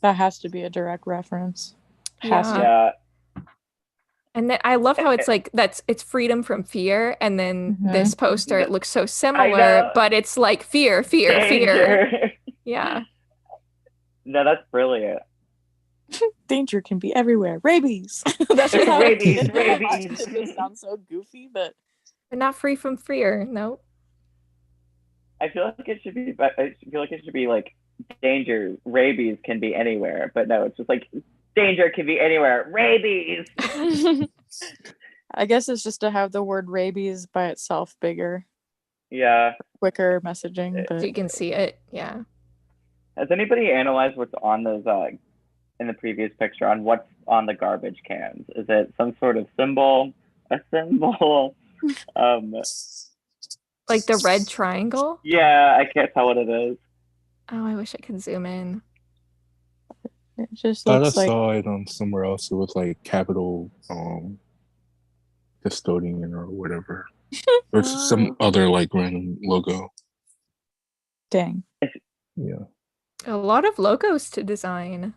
That has to be a direct reference. Has to. Yeah. And then I love how it's like it's freedom from fear, and then this poster it looks so similar, but it's like fear. Danger. Yeah. No, that's brilliant. Danger can be everywhere. Rabies. That's just how Rabies, it rabies. just sounds so goofy, but But not free from fear. No. I feel like it should be like danger, rabies can be anywhere, but no, it's just like danger can be anywhere, rabies. I guess it's just to have the word rabies by itself bigger, Yeah. quicker messaging. So But you can see it. Yeah. Has anybody analyzed what's on those in the previous picture on what's on the garbage cans? Is it some sort of symbol? A symbol? Like the red triangle. Yeah, I can't tell what it is. Oh, I wish I could zoom in. it just I looks just like saw it on somewhere else. It was like Capital Custodian or whatever. Or some other like random logo. dang. Yeah. A lot of logos to design.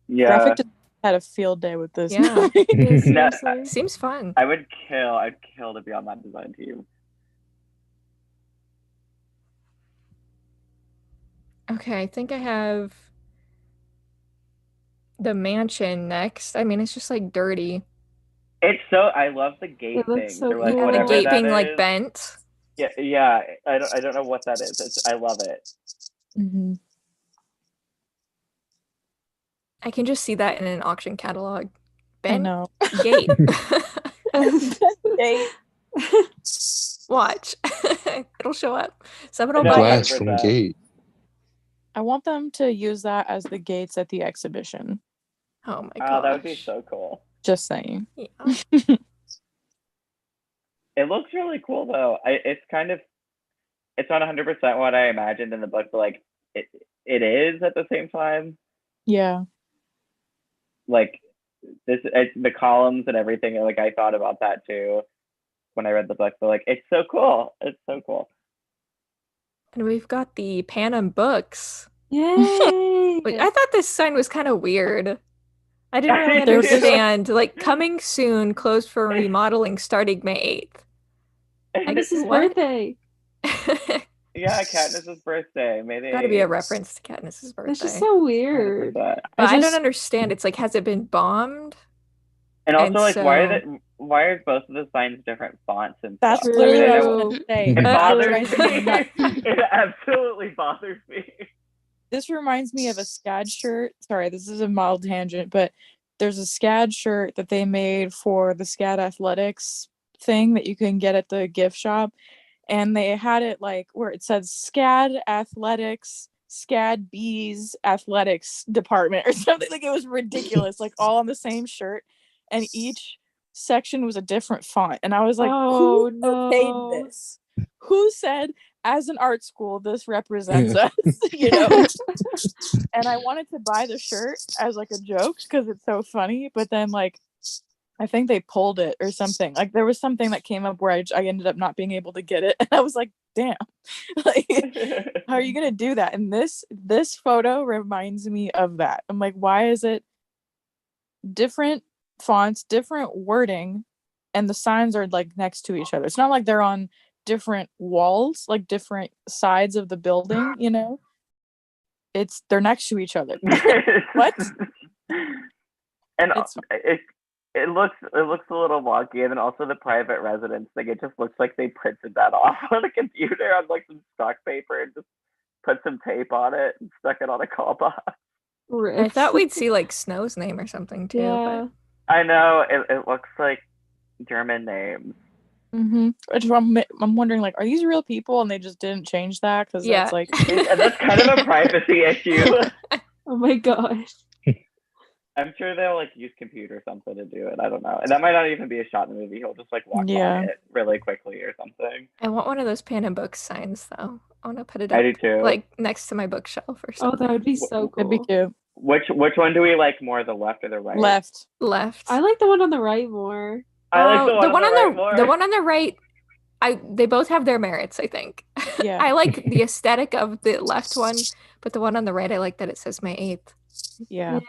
Yeah. Graphic design had a field day with this. Yeah. No, Seems fun. I'd kill to be on that design team. Okay, I think I have the mansion next. I mean, it's just like dirty. It's so I love the gate It looks things so or like cool. And the whatever gate that being like is. bent. Yeah. I don't know what that is. I love it. Mhm. I can just see that in an auction catalog. I Bent know. gate. Gate. Watch. It'll show up. Someone will No, buy it. Blast from 100%. gate. I want them to use that as the gates at the exhibition. Oh my Oh, gosh. that would be so cool. Just saying. Yeah. It looks really cool though. It's not 100% what I imagined in the book, but like it is at the same time. Yeah. Like the columns and everything. Like I thought about that too when I read the book. But like it's so cool. It's so cool. And we've got the Panem books. Yay! But I thought this sign was kind of weird. I didn't really They were just- understand. Like, coming soon, closed for remodeling starting May Agnes's What? birthday. 8th. Yeah, Katniss's birthday. May they Gotta be a reference to Katniss's birthday. That's just so weird. 100%. But I just- don't understand. It's like, has it been bombed? And also, And like, so- why are both of the signs different fonts and That's stuff? literally what I True. was gonna say. It That's bothers literally me. nuts. It absolutely bothers me. This reminds me of a SCAD shirt. Sorry, this is a mild tangent, but there's a SCAD shirt that they made for the SCAD athletics thing that you can get at the gift shop. And they had it like where it says SCAD athletics, SCAD Bees athletics department or something. Like, it was ridiculous, like all on the same shirt. And each section was a different font. And I was like, Oh, who no. okayed this? Who said, as an art school, this represents us? You know? And I wanted to buy the shirt as like a joke because it's so funny, but then like I think they pulled it or something. Like, there was something that came up where I ended up not being able to get it, and I was like, damn, like, how are you gonna do that? And this photo reminds me of that. I'm like, why is it different fonts, different wording, and the signs are like next to each other? It's not like they're on different walls, like different sides of the building, you know? They're next to each other. What? And It's- it looks a little wonky, and then also the private residence thing. It just looks like they printed that off on a computer on like some stock paper and just put some tape on it and stuck it on a call box. I thought we'd see like Snow's name or something too. Yeah. I know it looks like German names. Mm-hmm. I'm wondering, like, are these real people and they just didn't change that? Because Yeah. that's like, And that's kind of a privacy issue. Oh my gosh. I'm sure they'll like use computer or something to do it. I don't know. And that might not even be a shot in the movie. He'll just like walk Yeah. by it really quickly or something. I want one of those Panem Books signs though. I want to put it up I do too. like next to my bookshelf or Oh, something. that would be so it'd be cool. cute. Which one do we like more, the left or the right? Left. Left. I like the one on the right more. I like Oh, the one on the right more. the one on the right. They both have their merits, I think. Yeah. I like the aesthetic of the left one, but the one on the right, I like that it says May 8th. Yeah.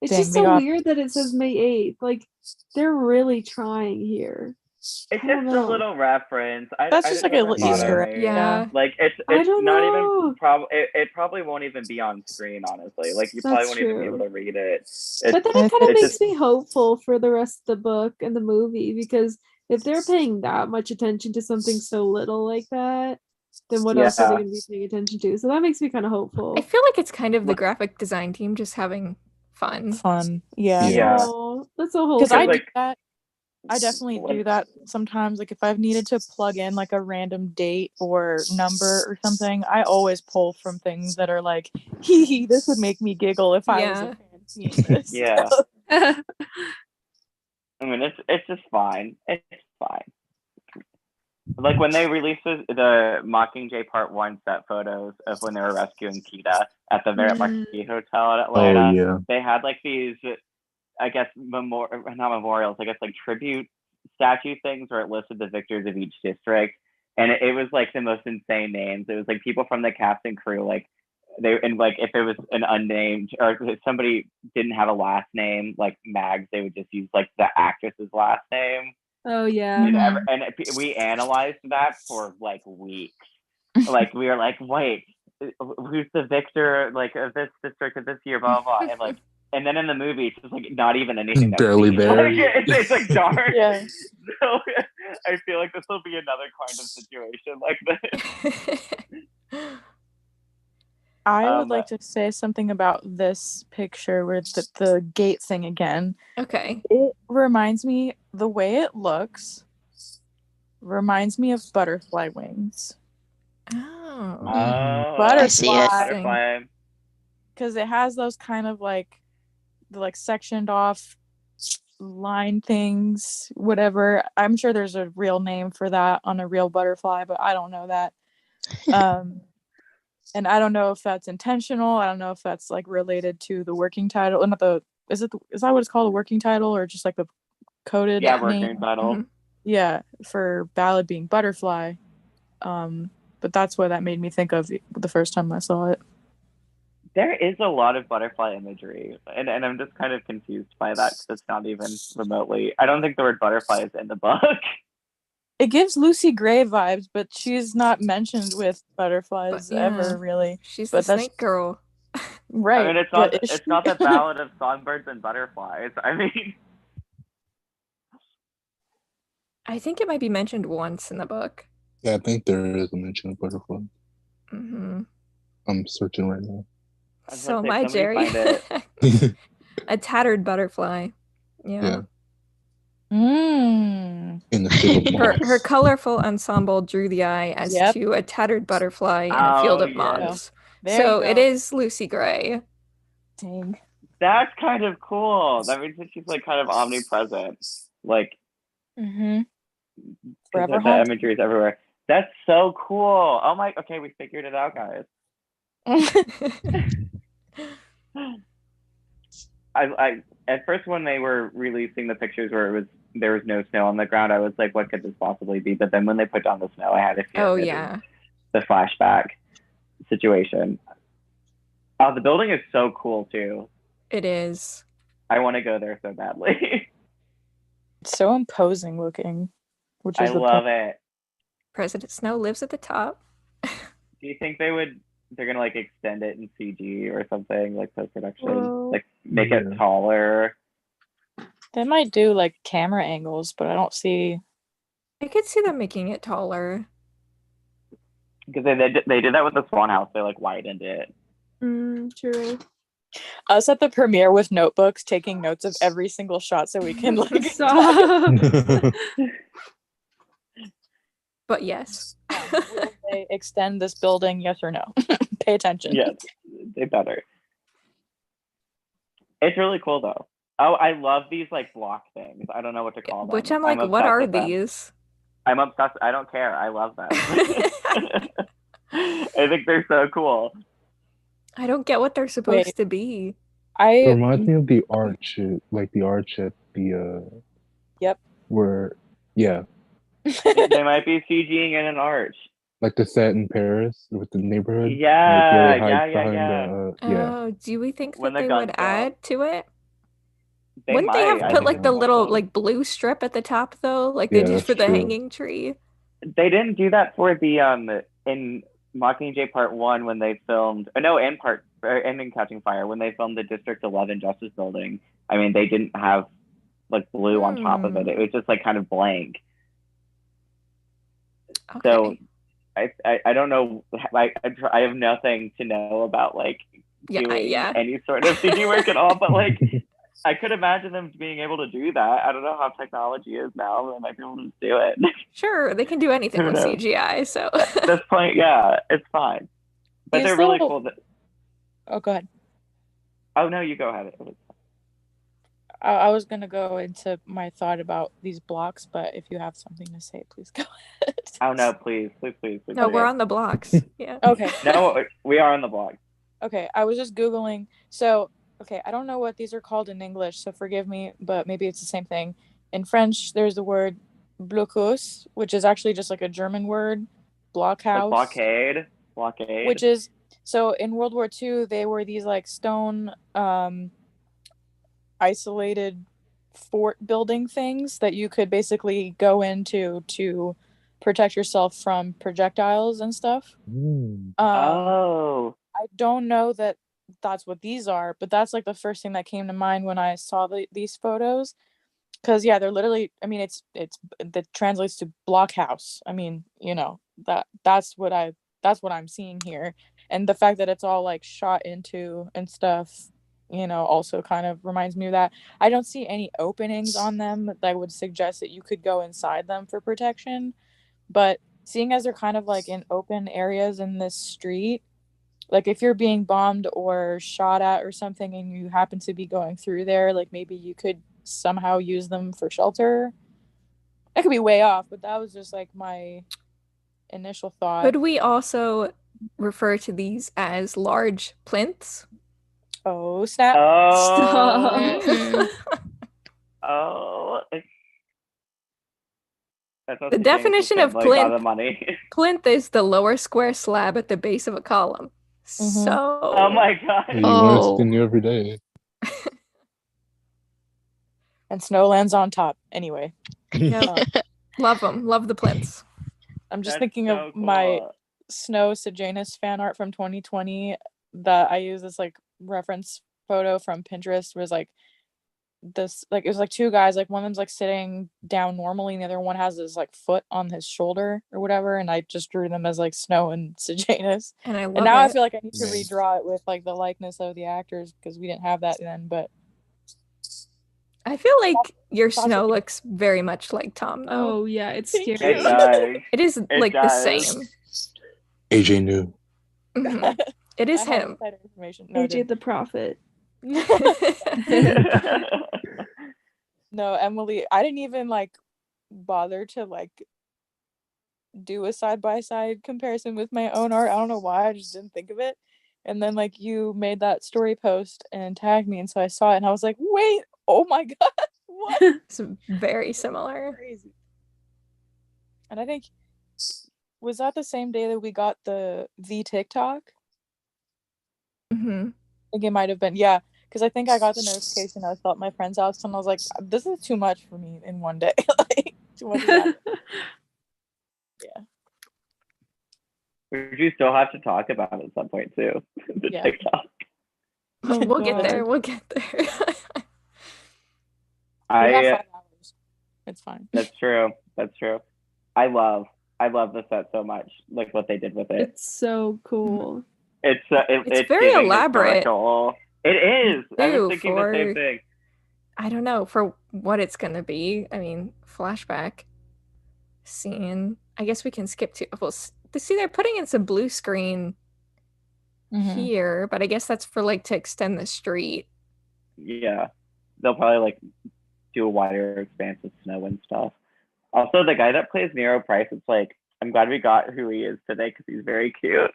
It's Dang, just they so got- weird that it says May 8th. Like, they're really trying here. It's I just don't a know. little reference. That's just like a doesn't bother Easter me. egg. Yeah. Like it's I don't not know. even it probably won't even be on screen, honestly. Like you probably That's won't even be true. able to read it. But then I it kind of it's makes just- me hopeful for the rest of the book and the movie, because if they're paying that much attention to something so little like that, then what else are they Yeah. going to be paying attention to? So that makes me kind of hopeful. I feel like it's kind of the graphic design team just having fun. Fun. Yeah. Yeah. Aw, that's so Because wholesome. I do like- that. I definitely do that sometimes. Like, if I've needed to plug in like a random date or number or something, I always pull from things that are like, hee hee, this would make me giggle if I was Yeah. a fan seeing this. Yeah. I mean, it's just fine. It's fine. Like when they released the Mockingjay Part 1 set photos of when they were rescuing Peeta at the Marriott Marquis Hotel in Atlanta, Oh yeah. they had like these, I guess, not memorials, I guess like tribute statue things where it listed the victors of each district. And it was like the most insane names. It was like people from the cast and crew, like and like if it was an unnamed or if somebody didn't have a last name like Mags, they would just use like the actress's last name. Oh yeah. And we analyzed that for like weeks. Like we were like, wait, who's the victor like of this district of this year, blah blah blah. And like, and then in the movie, it's just like not even anything. that Barely we- there. Like, it's like dark. Yeah. So I feel like this will be another kind of situation like this. I would like to say something about this picture where the gate thing again. Okay. It reminds me, the way it looks reminds me of butterfly wings. Oh. Oh, I see it. butterfly. Because it has those kind of like the like sectioned off line things, whatever. I'm sure there's a real name for that on a real butterfly, but I don't know that. And I don't know if that's intentional. I don't know if that's like related to the working title. Not the is that what it's called, a working title, or just like the coded Working name? title. Mhm. Yeah, for Ballad being butterfly. But that's what that made me think of the first time I saw it. There is a lot of butterfly imagery, and I'm just kind of confused by that because it's not even remotely. I don't think the word butterfly is in the book. It gives Lucy Gray vibes, but she's not mentioned with butterflies But, yeah. ever, really. She's But the that's snake girl. right. I mean, it's but not is it's she? not the Ballad of Songbirds and Butterflies. I mean, I think it might be mentioned once in the book. Yeah, I think there is a mention of butterfly. Hmm. I'm searching right now. I was So about to say, my somebody Jerry, find it. a tattered butterfly. Yeah. Mm. In the field of Her moths. colorful ensemble drew the eye as Yep. to a tattered butterfly in a field Oh, of yes. moths. There So you it go. is Lucy Gray. Dang. That's kind of cool. That means that she's like kind of omnipresent. Like, Mm-hmm. because Forever the haunted. imagery is everywhere. That's so cool. Oh my, okay, we figured it out, guys. I at first when they were releasing the pictures where there was no snow on the ground, I was like, what could this possibly be? But then when they put down the snow, I had a feeling Oh, it was yeah. the flashback situation. Oh, the building is so cool too. It is. I want to go there so badly. So imposing looking. Which I is the love point. it. President Snow lives at the top. Do you think they're gonna like extend it in CG or something, like post production, Well, like make yeah. it taller? They might do like camera angles, but I don't see. I could see them making it taller. Because they did that with the Swan House. They like widened it. True. Us at the premiere with notebooks taking notes of every single shot so we can like Stop. But yes. will they extend this building, yes or no? Pay attention. Yes, they better. It's really cool though. Oh, I love these like block things. I don't know what to call them. Which I'm like, what obsessed are with them. these? I'm obsessed. I don't care. I love them. I think they're so cool. I don't get what they're supposed to be. It reminds me of the arch, like the arch at the Yep. Where, yeah, They might be CGing in an arch. like the set in Paris with the neighborhood. Yeah, like, where they hide yeah. behind yeah. Oh, do we think When that the they guns would go up. add to it? might. Wouldn't they have I put think like it's the little awesome. like blue strip at the top though, like they Yeah, did that's for the true. hanging tree? They didn't do that for the in Mockingjay Part 1 when they filmed. No, in in Catching Fire when they filmed the District 11 Justice Building. I mean, they didn't have like blue on top of it. It was just like kind of blank. Okay. So I don't know. I have nothing to know about like doing any sort of CG work at all. But like, I could imagine them being able to do that. I don't know how technology is now. They might be able to do it. Sure, they can do anything Who with knows? CGI. So At this point, yeah, it's fine. But These they're really little- cool. Oh, go ahead. Oh no, you go ahead. I was gonna go into my thought about these blocks, but if you have something to say, please go ahead. Oh no, please. no, we're on the blocks. Yeah. Okay. No, we are on the blog. Okay, I was just Googling. So, okay, I don't know what these are called in English, so forgive me, but maybe it's the same thing. In French, there's the word blockhaus, which is actually just like a German word, blockhouse. Like blockade. Which is, so in World War II, they were these like stone isolated fort building things that you could basically go into to protect yourself from projectiles and stuff. Oh. I don't know that that's what these are, but that's like the first thing that came to mind when I saw these photos. Because yeah, they're literally. I mean, it's that translates to blockhouse. I mean, you know that's what I that's what I'm seeing here. And the fact that it's all like shot into and stuff, also kind of reminds me of that. I don't see any openings on them that would suggest that you could go inside them for protection. But seeing as they're kind of like in open areas in this street, like if you're being bombed or shot at or something and you happen to be going through there, like maybe you could somehow use them for shelter. I could be way off, but that was just like my initial thought. Could we also refer to these as large plinths? Oh, snap. Oh. Mm. Oh. That's what The definition of spend, like, all the plinth money. plinth is the lower square slab at the base of a column. Mhm. So Oh my god. You learn Oh. something new every day. And snow lands on top. Anyway, yeah, love them. Love the plinths. I'm just That's thinking so of my cool. Snow Sejanus fan art from 2020 that I use as like reference photo from Pinterest. Was like this, like it was like two guys, like one of them's like sitting down normally and the other one has his like foot on his shoulder or whatever, and I just drew them as like Snow and Sejanus. And I love And now I it. feel like I need to Nice. redraw it with like the likeness of the actors because we didn't have that then. But I feel like your That's snow okay. looks very much like Tom though. Oh yeah, it's Thank scary. It does. It is like the does. same. AJ knew. Mhm. It is I have him. insider information. AJ the Prophet. No, Emily, I didn't even like bother to like do a side by side comparison with my own art. I don't know why, I just didn't think of it. And then like you made that story post and tagged me, and so I saw it and I was like, wait, oh my god, what? It's very similar. Crazy. And I think, was that the same day that we got the TikTok? Hmm. I think it might have been, yeah, because I think I got the notification. I was at my friend's house and I was like, this is too much for me in one day. Like, too much. Of that. We still have to talk about it at some point too. The Yeah. TikTok. Oh, We'll get there. God. We'll get there. We have I 5 hours. It's fine. That's true. That's true. I love the set so much. Like what they did with it. It's so cool. It's very giving elaborate. historical. It is. I Too, was thinking the same thing. I don't know for what it's gonna be. I mean, flashback scene. I guess we can skip to. Well, see, they're putting in some blue screen Mhm. here, but I guess that's for like to extend the street. Yeah, they'll probably like do a wider expanse of snow and stuff. Also, the guy that plays Nero Price, it's like I'm glad we got who he is today because he's very cute.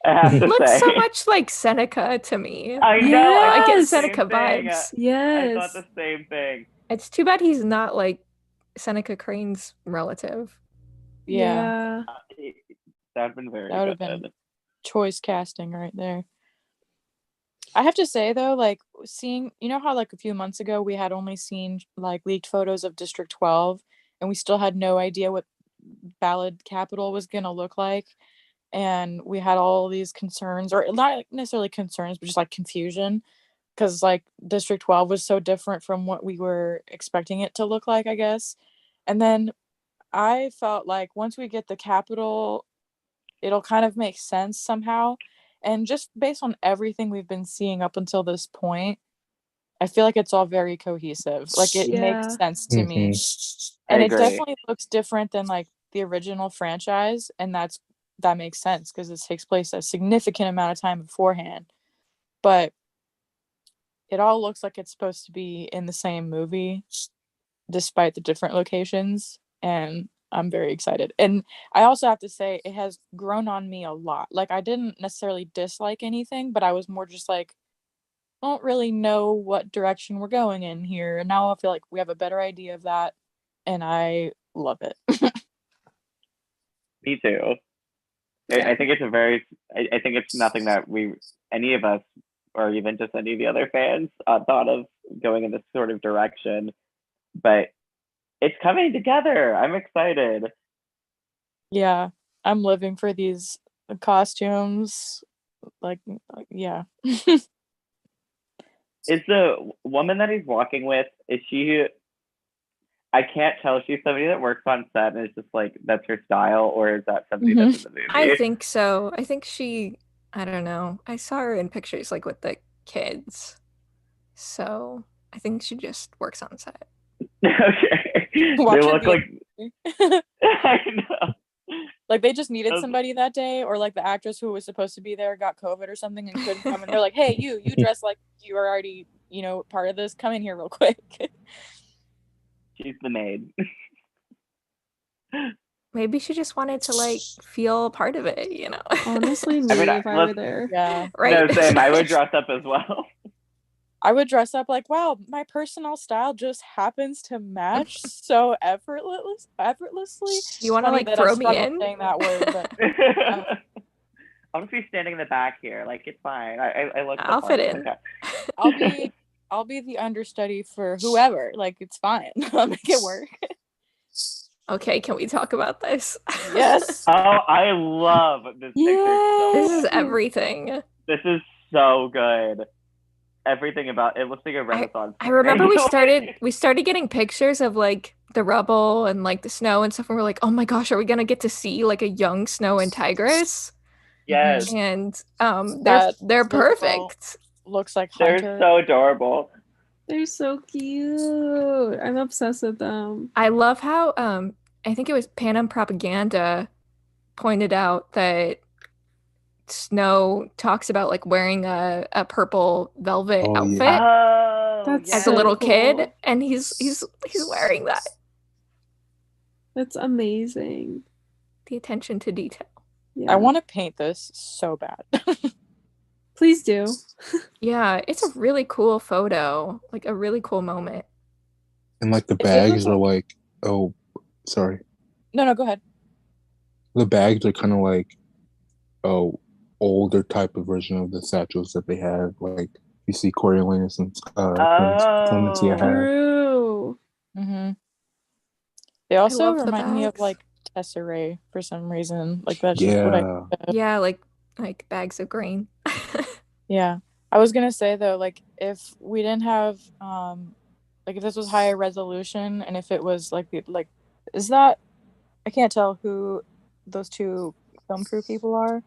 I have He to looks say. so much like Seneca to me. I know. I get Yes. Seneca vibes. I Yes. thought the same thing. It's too bad he's not like Seneca Crane's relative. Yeah. That would have been very That would good. have been choice casting right there. I have to say though, like seeing, how like a few months ago we had only seen like leaked photos of District 12 and we still had no idea what Ballad Capital was gonna look like. And we had all these concerns, or not necessarily concerns, but just like confusion. Because like District 12 was so different from what we were expecting it to look like, I guess. And then I felt like once we get the capital, it'll kind of make sense somehow. And just based on everything we've been seeing up until this point, I feel like it's all very cohesive. Like it Yeah. makes sense to me. I And it agree. definitely looks different than like the original franchise. And that makes sense because this takes place a significant amount of time beforehand. But it all looks like it's supposed to be in the same movie despite the different locations, and I'm very excited. And I also have to say it has grown on me a lot. Like I didn't necessarily dislike anything, but I was more just like, I don't really know what direction we're going in here. And now I feel like we have a better idea of that, and I love it. Me too. Yeah. I think it's I think it's nothing that any of us, or even just any of the other fans, thought of going in this sort of direction. But it's coming together. I'm excited. Yeah, I'm living for these costumes. Like, yeah. Is the woman that he's walking with, is she I can't tell if she's somebody that works on set and it's just like that's her style, or is that somebody Mhm. that's in the movie? I think so. I think I don't know. I saw her in pictures like with the kids. So I think she just works on set. Okay. Watch They her look be like I know. like they just needed Okay. somebody that day, or like the actress who was supposed to be there got COVID or something and couldn't come, and they're like, "Hey, you dress like you are already, part of this. Come in here real quick." She's the maid. Maybe she just wanted to like feel part of it, Honestly, me I mean, if I were let's- there. Yeah, right? No, same. I would dress up as well. I would dress up like, wow, my personal style just happens to match so effortlessly. You want to Funny like that I throw me struggle in? saying that word, but I'll just be standing in the back here. Like it's fine. I look. the I'll fit part. in. Okay. I'll be the understudy for whoever. Like it's fine. I'll make it work. Okay, can we talk about this? Yes. Oh, I love this picture. So This is much. everything. This is so good. Everything about it looks like a Renaissance. I remember we painting. started getting pictures of like the rubble and like the snow and stuff, and we're like, oh my gosh, are we gonna get to see like a young Snow and Tigress? Yes, And That they're little perfect. Looks like they're Hunter. so adorable. They're so cute. I'm obsessed with them. I love how I think it was Panem Propaganda pointed out that Snow talks about like wearing a purple velvet Oh, outfit yeah. Oh, That's yes. as a little so kid, cool. and he's wearing that. That's amazing. The attention to detail. Yeah. I want to paint this so bad. Please do. Yeah, it's a really cool photo, like a really cool moment. And like the It did look bags are like, oh, sorry. No, go ahead. The bags are kind of like, oh, older type of version of the satchels that they have. Like you see Coriolanus and Clementia have. True. Mm-hmm. They also love the remind me of bags. like Tesserae for some reason. Like that's just what I. Yeah. Yeah, like bags of grain. Yeah, I was gonna say though, like if we didn't have, like if this was higher resolution and if it was is that, I can't tell who those two film crew people are,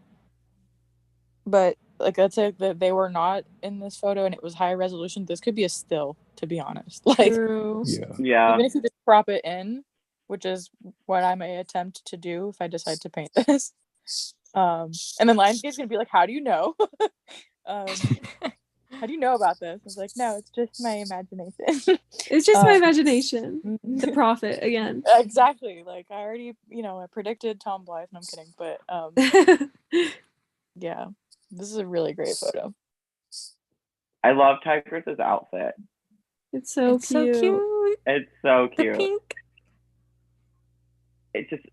but like let's say that they were not in this photo and it was high resolution, this could be a still, to be honest. Like True. Yeah. Yeah. even if you just crop it in, which is what I may attempt to do if I decide to paint this. And then Lionsgate's gonna be like, how do you know? How do you know about this? I was like, no, it's just my imagination. It's just my imagination. The The prophet again. exactly. Like I already, I predicted Tom Blythe. No, I'm kidding. But yeah, this is a really great photo. I love Tigress's outfit. It's so It's cute. so cute. It's so The cute. pink. It just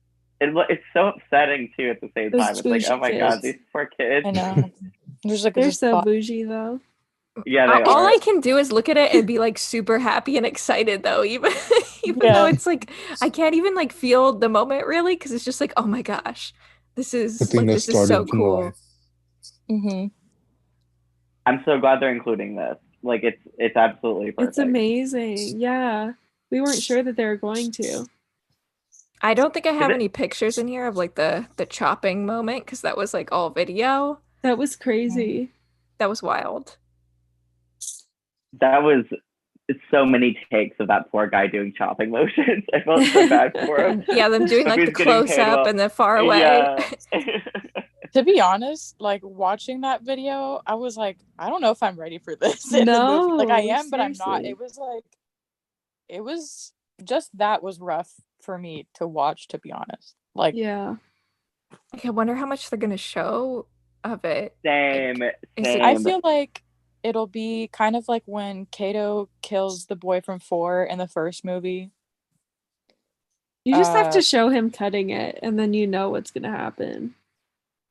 it's so upsetting too at the same Those time. It's like, oh my bougie god, kids. these poor kids. I know. There's like They're this so thought- bougie though. Yeah, they All are. I can do is look at it and be like super happy and excited though, even Yeah. though it's like I can't even like feel the moment really, because it's just like, oh my gosh, this is The thing like that this is so started from cool. life. Mhm. I'm so glad they're including this. Like it's absolutely perfect. It's amazing. Yeah. We weren't sure that they were going to. I don't think I have it- any pictures in here of like the chopping moment, because that was like all video. That was crazy. That was wild. That was so many takes of that poor guy doing chopping motions. I felt so bad for him. Yeah, them doing Hope like the he's getting paid close up well. and the far away. Yeah. To be honest, like watching that video, I was like, I don't know if I'm ready for this in the movie. Like I No, am, but I'm not. seriously. It was just that was rough for me to watch, to be honest. Like Yeah. Like, I wonder how much they're gonna show of it. Same. is it- Same. I feel like it'll be kind of like when Kato kills the boy from 4 in the first movie. You just have Uh, to show him cutting it and then you know what's gonna happen.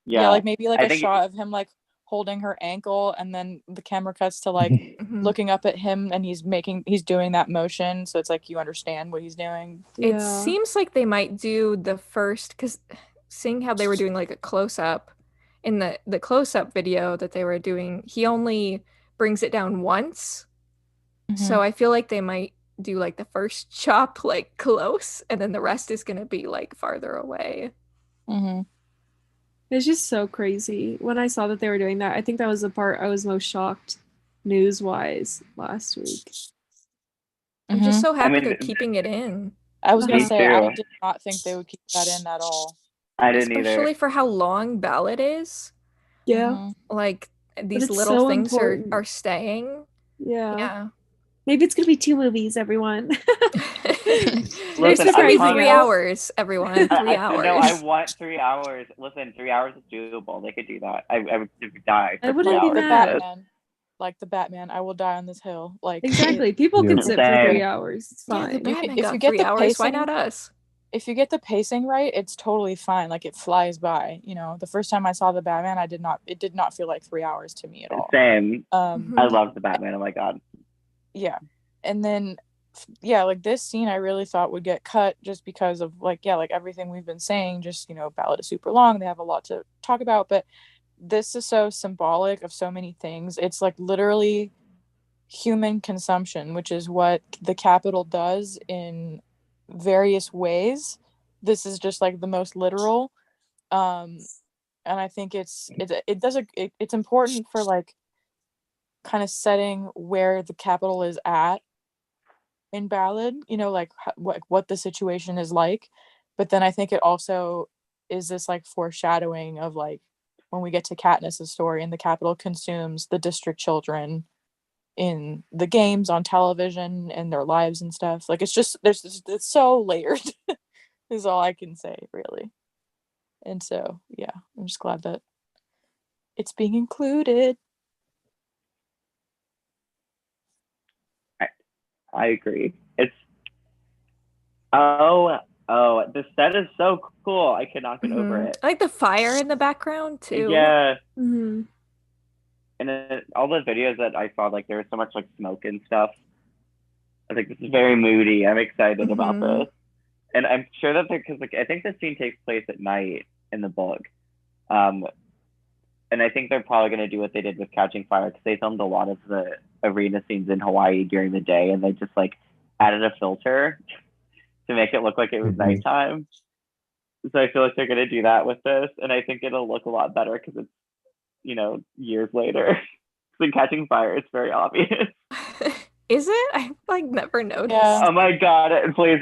yeah. Like maybe like I a think- shot of him like holding her ankle, and then the camera cuts to like Mhm. looking up at him, and he's doing that motion, so it's like you understand what he's doing. It Yeah. seems like they might do the first, because seeing how they were doing like a close up in the close up video that they were doing, he only brings it down once. Mm-hmm. So I feel like they might do like the first chop like close, and then the rest is gonna be like farther away. Mm-hmm. It's just so crazy. When I saw that they were doing that, I think that was the part I was most shocked news-wise last week. I'm just so happy mean, they're keeping it in. I was gonna Me say I too. did not think they would keep that in at all. I didn't Especially either. for how long Ballad is. Yeah. Mhm. Like these it's little so things important. are staying. Yeah. Yeah. Maybe it's gonna be 2 movies, everyone. There's Listen, gonna be everything 3 else. hours, everyone. 3 hours. No, I want 3 hours. Listen, 3 hours is doable. They could do that. I would die I for 3 wouldn't be hours. The mad. of this. Batman, like the Batman, I will die on this hill. Like Exactly. People Yeah. can sit for Same. 3 hours. It's Yeah, the fine. Batman if got you get 3 the hours. Why pacing- not us? if you get the pacing right, it's totally fine. Like it flies by. You know, the first time I saw the Batman, it did not feel like 3 hours to me at all. Same. Mhm. I love the Batman. Oh my god. Yeah, and then like this scene I really thought would get cut just because of like everything we've been saying. Just Ballad is super long. They have a lot to talk about, but this is so symbolic of so many things. It's like literally human consumption, which is what the Capitol does in various ways. This is just like the most literal, and I think it's important for like kind of setting where the Capitol is at in Ballad, like what the situation is like. But then I think it also is this like foreshadowing of like when we get to Katniss's story and the Capitol consumes the district children in the games on television and their lives and stuff. Like it's so layered is all I can say, really. And so yeah, I'm just glad that it's being included. I agree. It's the set is so cool. I cannot get over Mhm. it. I like the fire in the background too. Yeah. Mhm. And all the videos that I saw, like there was so much like smoke and stuff. I think this is very moody. I'm excited about Mhm. this, and I'm sure that because like I think the scene takes place at night in the book, and I think they're probably going to do what they did with Catching Fire because they filmed a lot of the arena scenes in Hawaii during the day, and they just like added a filter to make it look like it was nighttime. So I feel like they're going to do that with this, and I think it'll look a lot better because it's years later. In Catching Fire, it's very obvious. Is it? I've like never noticed. Yeah. Oh my god! Please,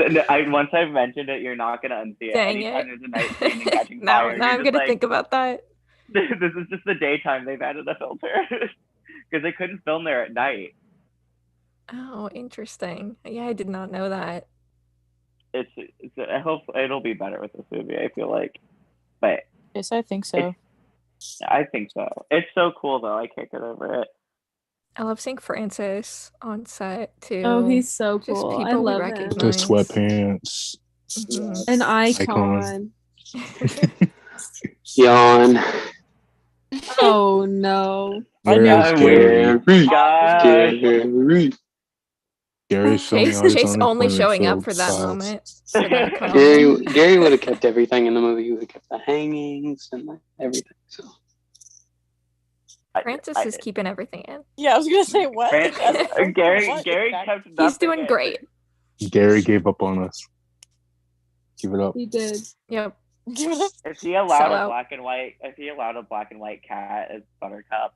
once I've mentioned it, you're not gonna unsee it. Dang Anytime it. there's a night scene in Catching now Fire, I'm you're gonna just think about that. this is just the daytime. They've added a filter because they couldn't film there at night. Oh, interesting. Yeah, I did not know that. I hope it'll be better with this movie. I feel like, but Yes, I think so. I think so. It's so cool though. I can't get over it. I love seeing Francis on set too. Oh, he's so Just cool. people I we love him. recognize. The sweatpants. Mhm. An Icon. Yawn. Oh no. Where's Gary? Guys, Gary. Gary's filming all his Chase only unemployment showing up field for that files. moment. For that comment. Gary would have kept everything in the movie. He would have kept the hangings and everything. So Francis is keeping everything in. Yeah, I was gonna say what? Gary What? kept nothing. He's doing in. great. Gary gave up on us. Give it up. He did. Yep. If he allowed Sell a out. black and white cat as Buttercup,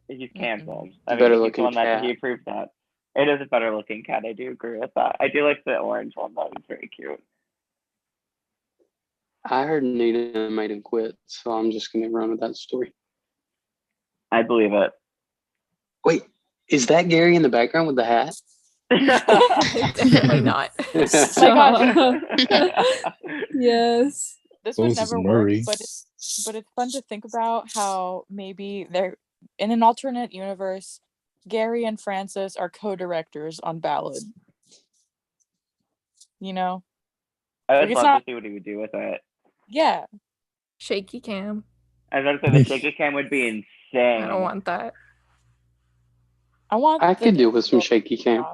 he's canceled. I mean, Better he's the looking one that cat. he approved that. It is a better looking cat. I do agree with that. I do like the orange one though. It's very cute. I heard Nina made him quit, so I'm just gonna run with that story. I believe it. Wait, is that Gary in the background with the hat? Definitely not. Yes. This Oh, would this is never work, Murray. but it's fun to think about how maybe they're in an alternate universe. Gary and Francis are co-directors on Ballad. You know? I Like, would it's love not- to see what he would do with it. Yeah. Shaky cam. I was going to say the shaky cam would be insane. I don't want that. I could do with some shaky cam.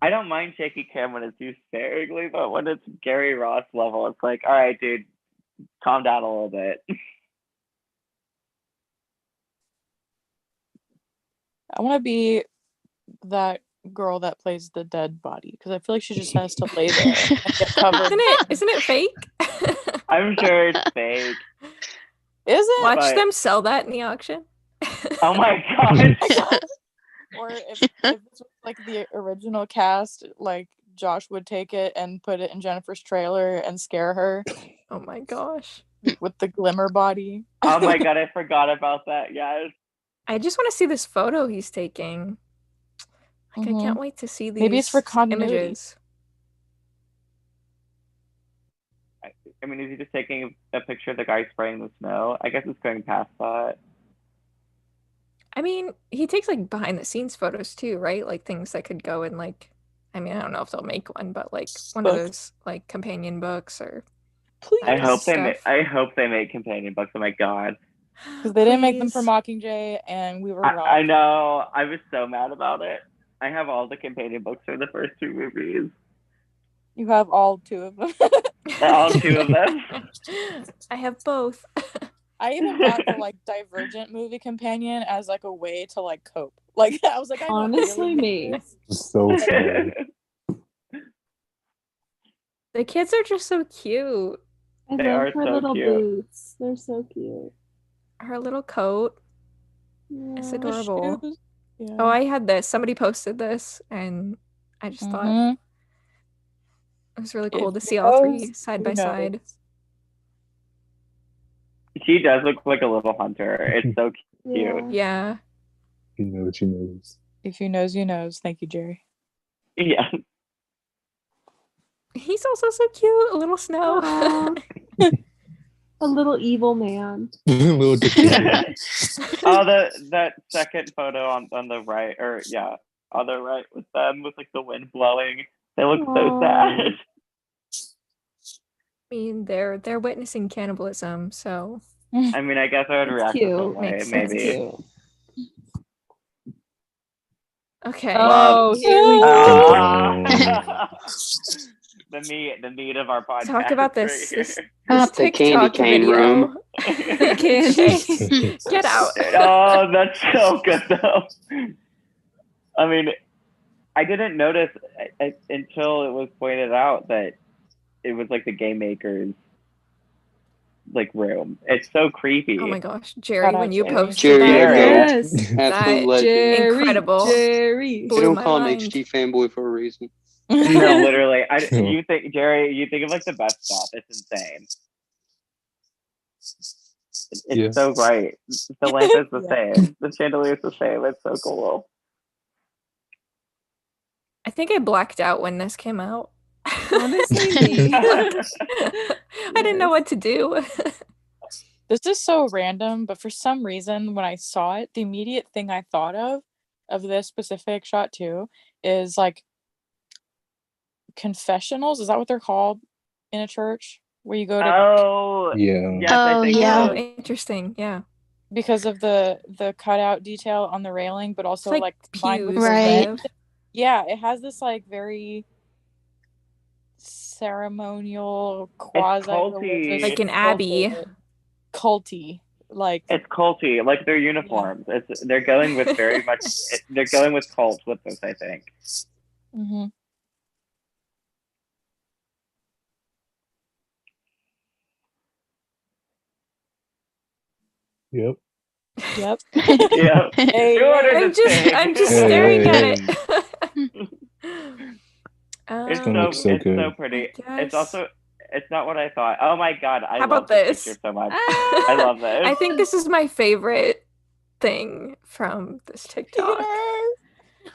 I don't mind shaky cam when it's used sparingly, but when it's Gary Ross level, it's like, all right, dude, calm down a little bit. I want to be that girl that plays the dead body because I feel like she just has to lay there and get covered. Isn't it fake? I'm sure it's fake. Is it? Watch But- them sell that in the auction. Oh my god. Or if this was like the original cast, like Josh would take it and put it in Jennifer's trailer and scare her Oh my gosh. with the glimmer body. Oh my god, I forgot about that. Yes. I just want to see this photo he's taking. Like, I can't Mhm. wait to see these Maybe it's for continuity. images. I mean, is he just taking a picture of the guy spraying the snow? I guess it's going past that. I mean, he takes like behind the scenes photos too, right? Like things that could go in like, I mean, I don't know if they'll make one, but like one of Book. those like companion books or Please. I hope they stuff. I hope they make companion books. Oh my god. Because they didn't make them for Please. Mockingjay, and we were wrong. I know. I was so mad about it. I have all the companion books for the first 2 movies. You have all 2 of them. All 2 of them. I have both. I even bought the like Divergent movie companion as like a way to like cope. Like I was like, I don't Honestly, really me. need this. So sad. The kids are just so cute. I They love are her so little cute. boots. They're so cute. Her little coat. Yeah. It's The adorable. shoes. Yeah. Oh, I had this. Somebody posted this, and I just thought Mhm. it was really If cool to who see all 3 knows, side who by knows? side. She does look like a little hunter. It's so cute. Yeah. Yeah. He knows, she knows. If you knows, you knows. Thank you, Jerry. Yeah. He's also so cute. A little snow. Aw. A little evil man. Little dictator. Oh, that second photo on the right, or yeah, on the right with them with like the wind blowing. They look so Aw. sad. I mean, they're witnessing cannibalism, so I mean, I guess I would It's react the cute. same way, Makes It's maybe. cute. okay. Oh, here we go. Ah. the meat of our podcast. Talk about right this. here. This Not the candy TikTok cane video. room. Candy. Get out. Oh, that's so good though. I mean, I didn't notice until it was pointed out that it was like the game maker's like room. It's so creepy. Oh my gosh, Jerry, Shout out when you Jerry. posted Jerry, that, Yes. Absolute That legend. Jerry. Incredible. Jerry. They blew don't my call him mind. HT fanboy for a reason. No, literally. You think, Jerry, you think of like the best stuff. It's insane. It's Yeah. so bright. The lamp is the Yeah. same. The chandelier is the same. It's so cool. I think I blacked out when this came out. Honestly, me. I didn't know what to do. This is so random, but for some reason, when I saw it, the immediate thing I thought of this specific shot too, is like confessionals. Is that what they're called in a church where you go to Oh, Yeah. yes, I Oh, think yeah. Oh, so. interesting. Yeah. because of the cutout detail on the railing, but also It's like like combined with pews, the Right. kind of. yeah, it has this like very ceremonial quasi religious culty. Like an abbey. culty like It's culty, like their uniforms. They're going with very much. They're going with cult with this, I think. mhm. Yep. Yep. Yeah. Hey, You ordered I'm this just thing. I'm just staring at it. It's gonna so look so it's good. so pretty. I It's guess. also it's not what I thought. Oh my god, I How love about this this? picture so much. Ah. I love this. I think this is my favorite thing from this TikTok.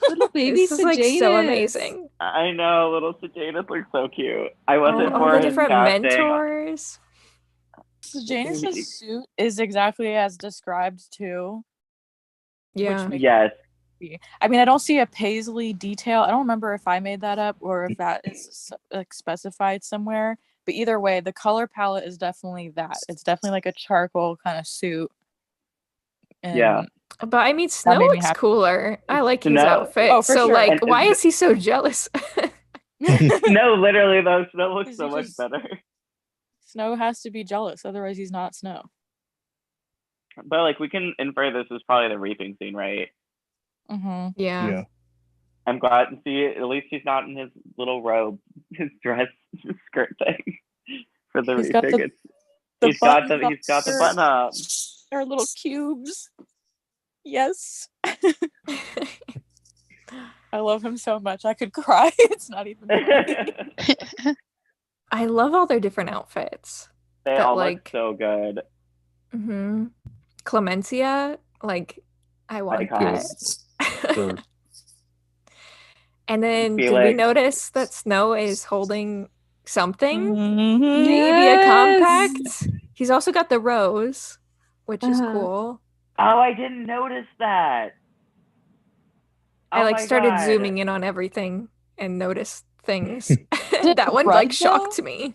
Little baby This is like so Sejanus. amazing. I know, little Sejanus looks so cute. I wasn't Oh, All for the his different casting. mentors. So Janus's suit is exactly as described too. Yeah. makes Yes. I mean, I don't see a paisley detail. I don't remember if I made that up or if that is like specified somewhere. But either way, the color palette is definitely that. It's definitely like a charcoal kind of suit. And Yeah. But I mean, Snow made me looks happy. cooler. I like his Snow- outfit. Oh, for so sure. like, And- why is he so jealous? No, literally though, Snow looks Is so he much just- better. Snow has to be jealous, otherwise he's not Snow. But like we can infer this is probably the reaping scene, right? Mm-hmm. yeah. Yeah. I'm glad to see it. At least he's not in his little robe, his dress skirt thing for the He's got reaping. the buttons on He's got the shirt. button up. Our little cubes. Yes. I love him so much. I could cry. It's not even funny. I love all their different outfits. They That, all like- look so good. Clemencia, like, I want Iconic. that. Sure. And then, did we Felix. notice that Snow is holding something? Mhm. Maybe a Yes. compact. He's also got the rose, which is Uh-huh. cool. Oh, I didn't notice that. I Oh like my started God. zooming in on everything and noticed things. it That one red, like though? shocked me.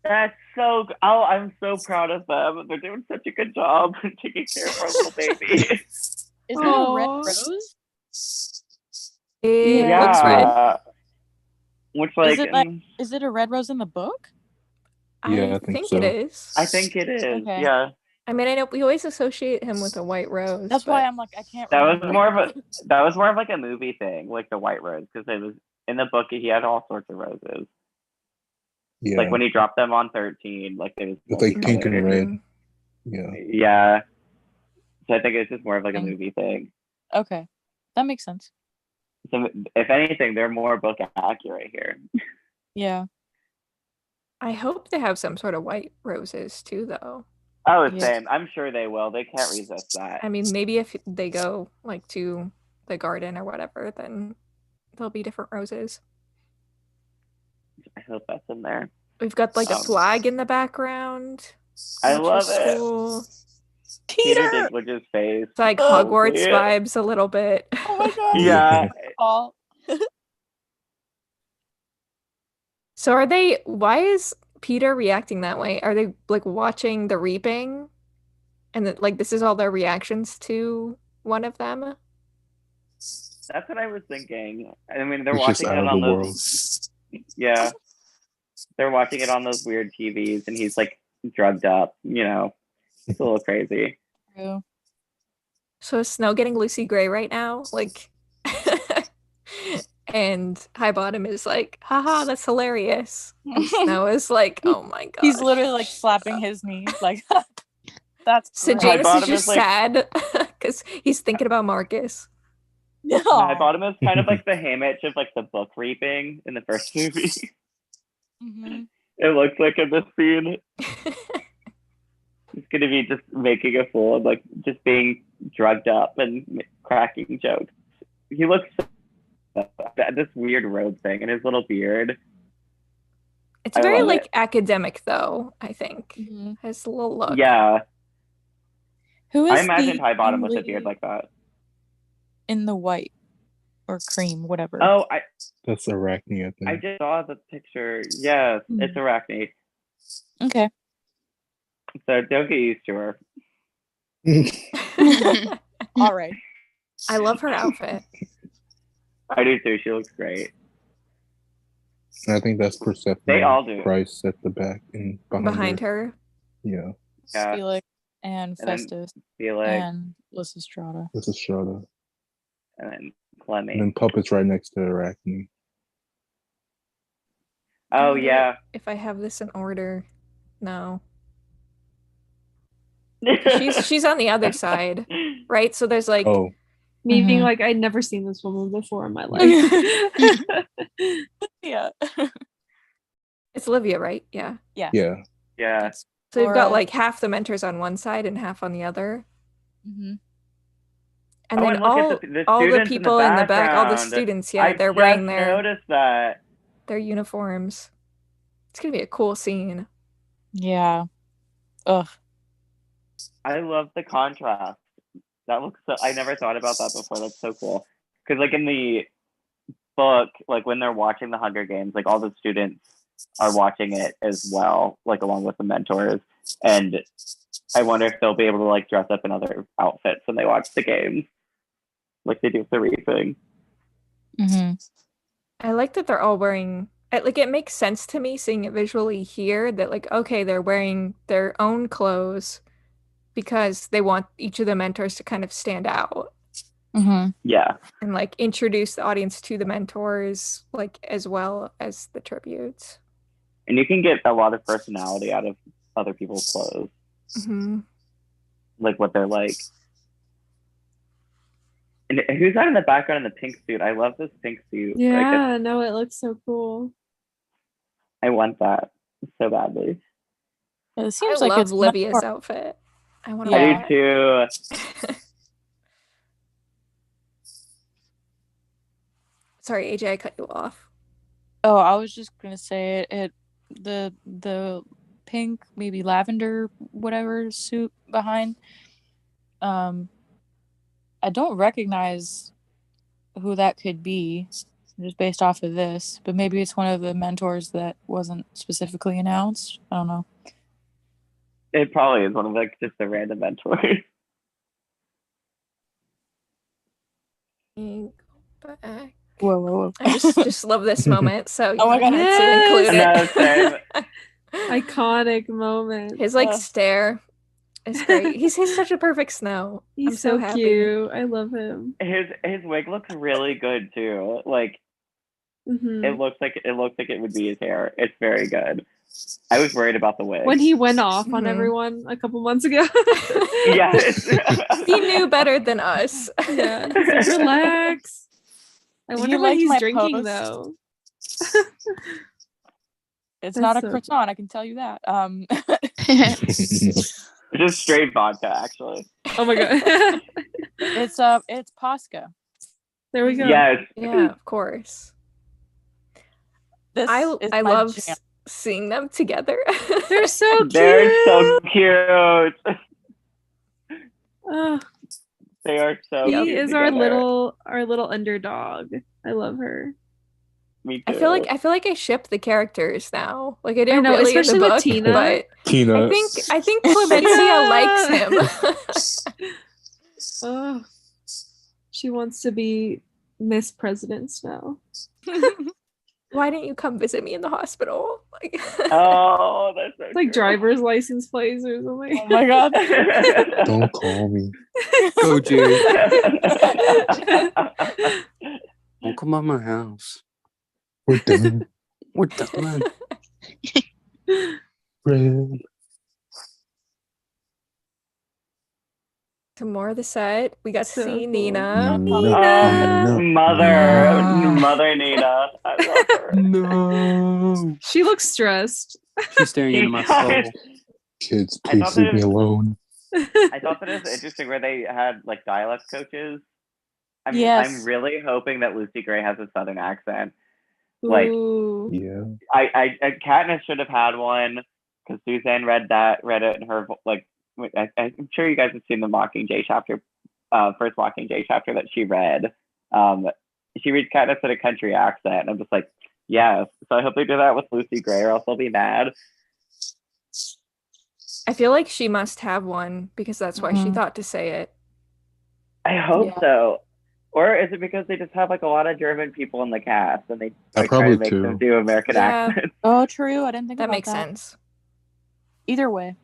That's so. Oh, I'm so proud of them. They're doing such a good job taking care of our little baby. Is that a red Aw. rose? It Yeah. looks red. Which like, Is it a red rose in the book? Yeah, I I think think so. it is. I think it is. Okay. Yeah, I mean, I know we always associate him with a white rose. That's but why I'm like, I can't that was remember. more of like a movie thing, like the white rose, because it was in the book. He had all sorts of roses. Yeah. Like when he dropped them on 13, like they was With, like, pink and multicolored. red. Yeah. Yeah. So I think it's just more of like a Okay. movie thing. Okay. That makes sense. So if anything, they're more book accurate here. Yeah. I hope they have some sort of white roses too, though. Oh, Yeah. same. I'm sure they will. They can't resist that. I mean, maybe if they go like to the garden or whatever, then there'll be different roses. I hope that's in there. We've got like a Um, flag in the background. I which love is it. Cool. Peter did with his face. It's like Oh, Hogwarts yeah. vibes a little bit. Oh my god. Yeah. Oh. So are they? Why is Peter reacting that way? Are they like watching the reaping, and like this is all their reactions to one of them? That's what I was thinking. I mean, they're It's just watching out it of on the those. Yeah. They're watching it on those weird TVs, and he's like drugged up. You know, it's a little crazy. True. So is Snow getting Lucy Gray right now? Like, and High Bottom is like, haha, that's hilarious. And Snow is like, oh my god. He's literally like slapping his knees, like that's So great. High James is Bottom just is like- sad because he's thinking about Marcus. My bottom is kind of like the Haymitch of like the book reaping in the first movie. Mhm. It looks like in this scene. He's gonna be just making a fool of like just being drugged up and cracking jokes. He looks this weird robe thing and his little beard. It's I very love like it. academic though, I think. Mhm. Has a little look. Yeah, Who is I imagined the High Bottom with a lady beard like that. in the white or cream, whatever? Oh, That's Arachne, I I think. just saw the picture. Yes, it's Arachne. Okay. So don't get used to her. All right. I love her outfit. I do too. She looks great. I think that's Persephone. They all do. Christ at the back and Behind her. Yeah, Yeah, Felix and And then Festus Felix and Lysistrata. this is Strata. and then And Clemmy. then Puppet's right next to Arachne. Oh wonder yeah. If I have this in order. No. she's She's on the other side, right? So there's like Oh, Me being Mhm. like, I'd never seen this woman before in my life. Yeah. it's Olivia, right? Yeah. yeah. Yeah. So we've got Laura. like half the mentors on one side and half on the other. hmm And Oh, then and look all at the all the students people in the back, all the background. students, yeah, I they're just wearing their noticed that. uniforms. It's gonna be a cool scene. Yeah. Ugh. I love the contrast. That looks so. I never thought about that before. That's so cool. Because like in the book, like when they're watching the Hunger Games, like all the students are watching it as well, like along with the mentors. And I wonder if they'll be able to like dress up in other outfits when they watch the games, like they do with the reaping. hmm I like that they're all wearing like it makes sense to me seeing it visually here that like okay, they're wearing their own clothes because they want each of the mentors to kind of stand out. Mm-hmm. Yeah. and like introduce the audience to the mentors, like as well as the tributes. And you can get a lot of personality out of other people's clothes, Mm-hmm. like what they're like. And who's that in the background in the pink suit? I love this pink suit. Like, Yeah, no, it looks so cool. I want that so badly. It I seems like love it's Livia's outfit. I want to Yeah. I do too. Sorry, AJ, I cut you off. Oh, I was just gonna say the pink, maybe lavender, whatever suit behind. I don't recognize who that could be just based off of this, but maybe it's one of the mentors that wasn't specifically announced. I don't know. It probably is one of like just the random mentors. Go back. Whoa, whoa, whoa. I just love this moment. So Oh my God. I had to include Yes! it. Iconic moment. His like Ugh. stare is great. He's such a perfect Snow. He's I'm so happy. cute. I love him. His wig looks really good too. Like Mhm. it looks like it would be his hair. It's very good. I was worried about the wig. When he went off on Mhm. everyone a couple months ago. Yes. He knew better than us. Yeah. He's like, relax. I Did wonder you what like he's my drinking post? though. It's That's not a so croissant, I can tell you that. Just straight vodka, actually. Oh my god. It's Posca. There we go. Yes. Yeah, of course. This I is I my love jam. seeing them together. They're so cute. They're so cute. Oh, They are so he cute is our together. little underdog. I love her. Me too. I feel like I ship the characters now. Like I didn't know, really in especially the with book, Tina. but Tina. I think Clemencia likes him. Oh, she wants to be Miss President now. Why didn't you come visit me in the hospital? Like, Oh, that's so It's like true. driver's license plates or something. Oh my God. Don't call me. Go, Jay. Don't come by my house. We're done. We're done. Red. some more of the set. We got to So see cool. Nina. No. Mother Nina. I love her. No. She looks stressed. She's staring into my soul. Kids, I please thought leave that me it- alone. I thought that it was interesting where they had like dialect coaches. I'm Yes. really hoping that Lucy Gray has a southern accent. Like- Ooh. Yeah. Katniss should have had one because Suzanne read it in her like. I'm sure you guys have seen the Mockingjay chapter, first Mockingjay chapter that she read. She reads Katniss in a country accent. And I'm just like, yes. So I hope they do that with Lucy Gray, or else I'll be mad. I feel like she must have one because that's why she Mhm. thought to say it. I hope Yeah. so. Or is it because they just have like a lot of German people in the cast and they like, try probably to make too. them do American Yeah. accents? Oh, true. I didn't think That about makes that. sense. Either way.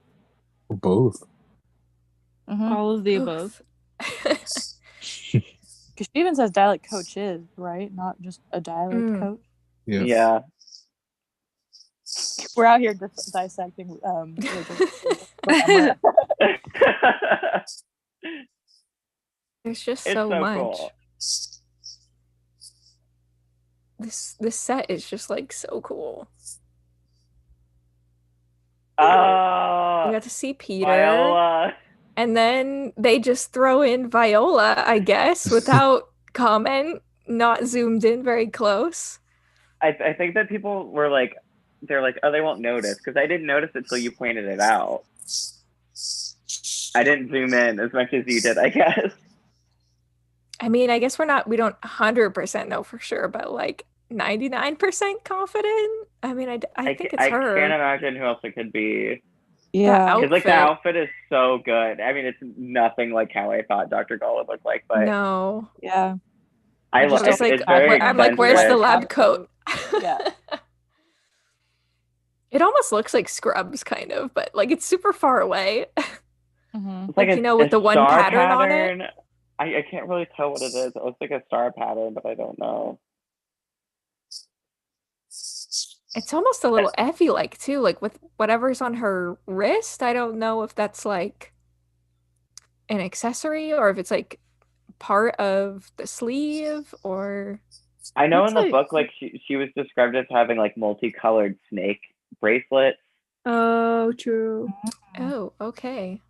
Or both. Mhm. All of the above. Because she even says dialect coach is, right? Not just a dialect Mm. coach. Yes. Yeah. We're out here dissecting religion. But I'm There's just It's so so much. cool. This set is just like so cool. We Oh, got to see Peter, Viola. and then they just throw in Viola, I guess, without comment, not zoomed in very close. I think that people were like, they're like, oh, they won't notice, because I didn't notice it till you pointed it out. I didn't zoom in as much as you did, I guess. I mean, I guess we don't 100% know for sure, but like 99% confident. I mean, I think it's her. I can't imagine who else it could be. yeah. Because like the Outfit. outfit is so good. I mean, it's nothing like how I thought Dr. Gall would look like, but No. Yeah. I love Just it. like, It's very I'm like, where's the expensive. lab coat? Yeah. It almost looks like Scrubs, kind of, but like it's super far away. Mhm. It's like like, you know, with the one star pattern on it? I can't really tell what it is. It looks like a star pattern, but I don't know. It's almost a little Effie-like too, like with whatever's on her wrist. I don't know if that's like an accessory or if it's like part of the sleeve or. I know Looks in the like- book, like she was described as having like multicolored snake bracelets. Oh, true. Oh, okay.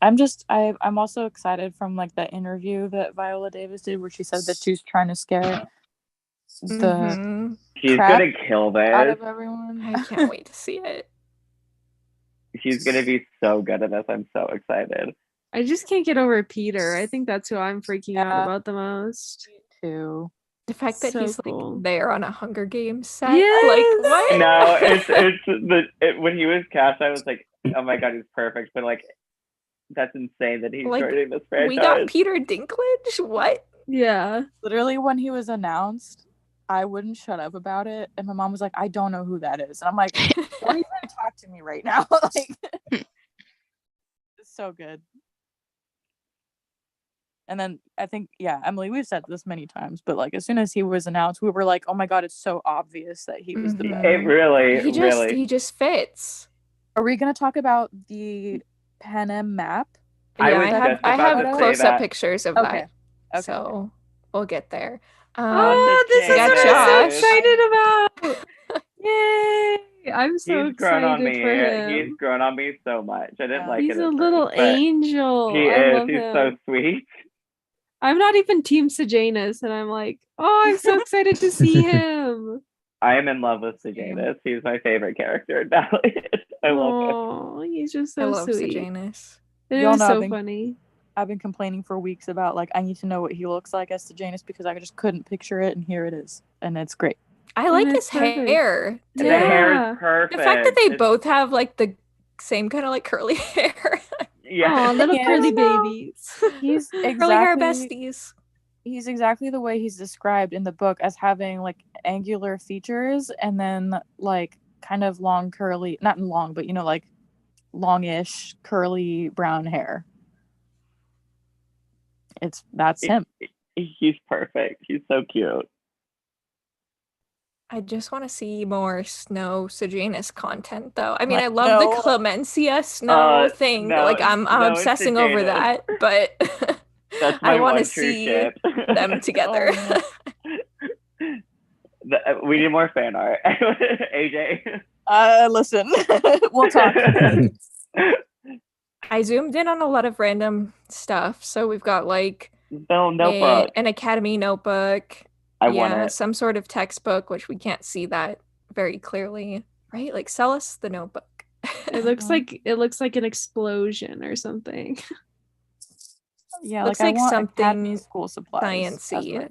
I'm also excited from like the interview that Viola Davis did where she said that she's trying to scare the Mhm. She's crap gonna kill out this. of everyone. I can't wait to see it. She's gonna be so good at this. I'm so excited. I just can't get over Peter. I think that's who I'm freaking out Yeah. about the most. Too. The fact that So he's cool. like there on a Hunger Games set. Yes! Like what? No, when he was cast, I was like, oh my god, he's perfect. But like, that's insane that he's Like, joining this franchise. We got Peter Dinklage? What? Yeah. Literally when he was announced, I wouldn't shut up about it. And my mom was like, I don't know who that is. And I'm like, why are you trying to talk to me right now? Like it's so good. And then I think, yeah, Emily, we've said this many times, but like as soon as he was announced, we were like, oh my god, it's so obvious that he was the Mhm. best. It really, He just fits. Are we gonna talk about the Panem map? I Yeah, was I just have about to say close-up that. pictures of Okay. that. So we'll get there. Oh, this is got what I'm Josh. so excited about. Yay! I'm so He's grown on excited me. for him. He's grown on me so much. I didn't Yeah. like He's it. a at little first, but angel. He I is. love He's him. so sweet. I'm not even Team Sejanus, and I'm like, oh, I'm so excited to see him. I am in love with Sejanus. He's my favorite character in Valiant. I love him. Oh, he's just I so love sweet. Sejanus. And it Y'all was know so I've been- funny. I've been complaining for weeks about like I need to know what he looks like as Sejanus because I just couldn't picture it, and here it is, and it's great. I like it's his perfect. hair. The hair Yeah. is perfect. The fact that they It's- both have like the same kind of like curly hair. yeah. Oh, little Yeah. curly I know. babies. He's Curly hair exactly besties. he's exactly the way he's described in the book as having like angular features and then like kind of long curly, not long, but you know like longish curly brown hair. That's him. He's perfect. He's so cute. I just want to see more Snow Sejanus content, though. I mean, Like, I love no. the Clemencia Snow thing. no, like, I'm no, it's obsessing over Sejanus. that, but That's my I want one to true see ship. them together. We need more fan art. AJ. Listen, we'll talk. I zoomed in on a lot of random stuff. So we've got like No notebook. an Academy notebook. I want it. Some sort of textbook, which we can't see that very clearly, right? Like, sell us the notebook. It looks like an explosion or something. Yeah, Looks like I like want something Academy school supplies. as sciencey. my-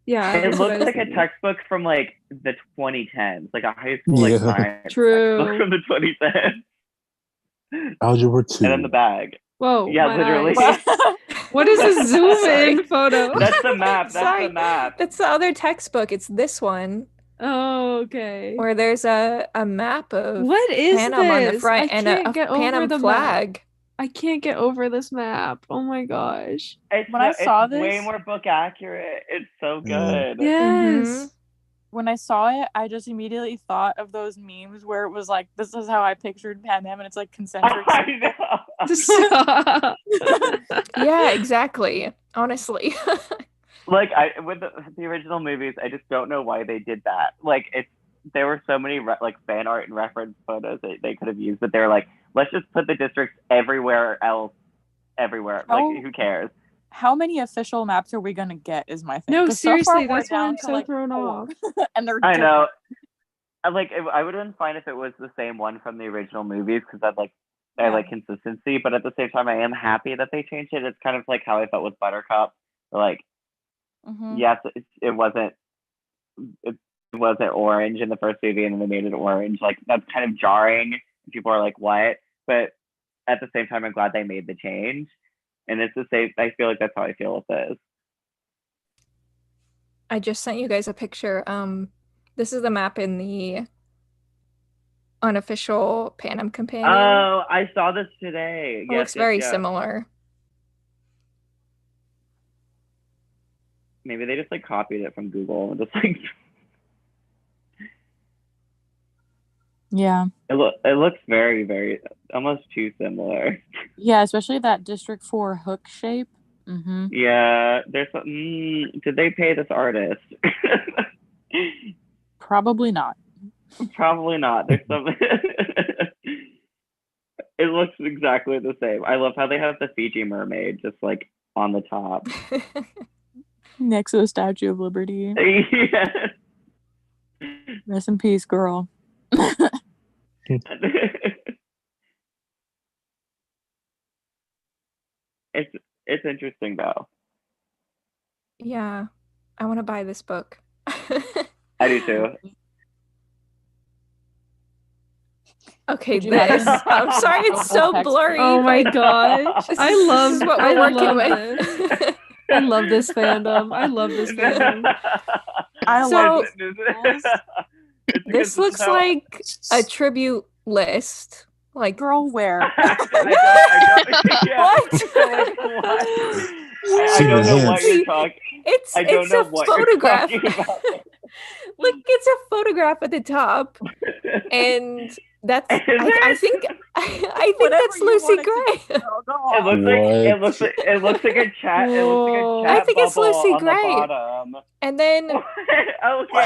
Yeah. It that's what I looks was like a thinking. textbook from like the 2010s, like a high school like Yeah. science True. textbook from the 2010s. Algebra 2. And then the bag. Whoa. Yeah, my literally. eyes. What is a zoom Sorry. in photo? That's the map. That's Sorry. the map. That's the other textbook. It's this one Oh, okay. where there's a map of What is Panem on the this? front I and can't a get over Panem the flag. map. I can't get over this map. Oh my gosh. When I saw it's way this- more book accurate. It's so Yeah. good. Yes. Mhm. When I saw it, I just immediately thought of those memes where it was like, "This is how I pictured Panem," and it's like concentric. I know. Stop. Yeah, exactly. Honestly. Like with the original movies, I just don't know why they did that. Like there were so many like fan art and reference photos that they could have used, but they're like, let's just put the districts everywhere else, everywhere. Oh. Like who cares? How many official maps are we gonna get? Is my thing. No, 'Cause so far seriously, we're that's why down I'm to, so like, thrown 4, off. and they're I different. know. I would have been fine if it was the same one from the original movies because I like consistency, but at the same time, I am happy that they changed it. It's kind of like how I felt with Buttercup. Like, Mhm. yes, it wasn't orange in the first movie, and then they made it orange. Like that's kind of jarring. People are like, "What?" But at the same time, I'm glad they made the change. And it's the same. I feel like that's how I feel with this. I just sent you guys a picture. This is the map in the unofficial Panem Companion. Oh, I saw this today. It looks very similar. maybe they just like copied it from Google and just like Yeah. it looks very, very almost too similar. Yeah, especially that District 4 hook shape. Mm-hmm. Yeah, there's some, did they pay this artist? Probably not. Probably not. There's some it looks exactly the same. I love how they have the Fiji mermaid just like on the top. Next to the Statue of Liberty. Yeah. Rest in peace, girl. It's interesting though. Yeah, I want to buy this book. I do too. Okay, Would you this. rather- I'm sorry, it's so Text- blurry. Oh my but gosh. this I is love what I we're working love with. this. I love this fandom. I love this fandom. I So- love This looks like a tribute list. Like, girl where? I don't, yeah. What? Like, what? I See don't the know what hints. you're talking. it's I don't know a what photograph. you're talking about. Look, it's a photograph at the top, and that's. I think Whatever that's you Lucy want it to Gray. Girl, go It on. looks like it looks like a chat. It looks like a Whoa. chat I think it's bubble Lucy on Gray. the bottom. And then Okay,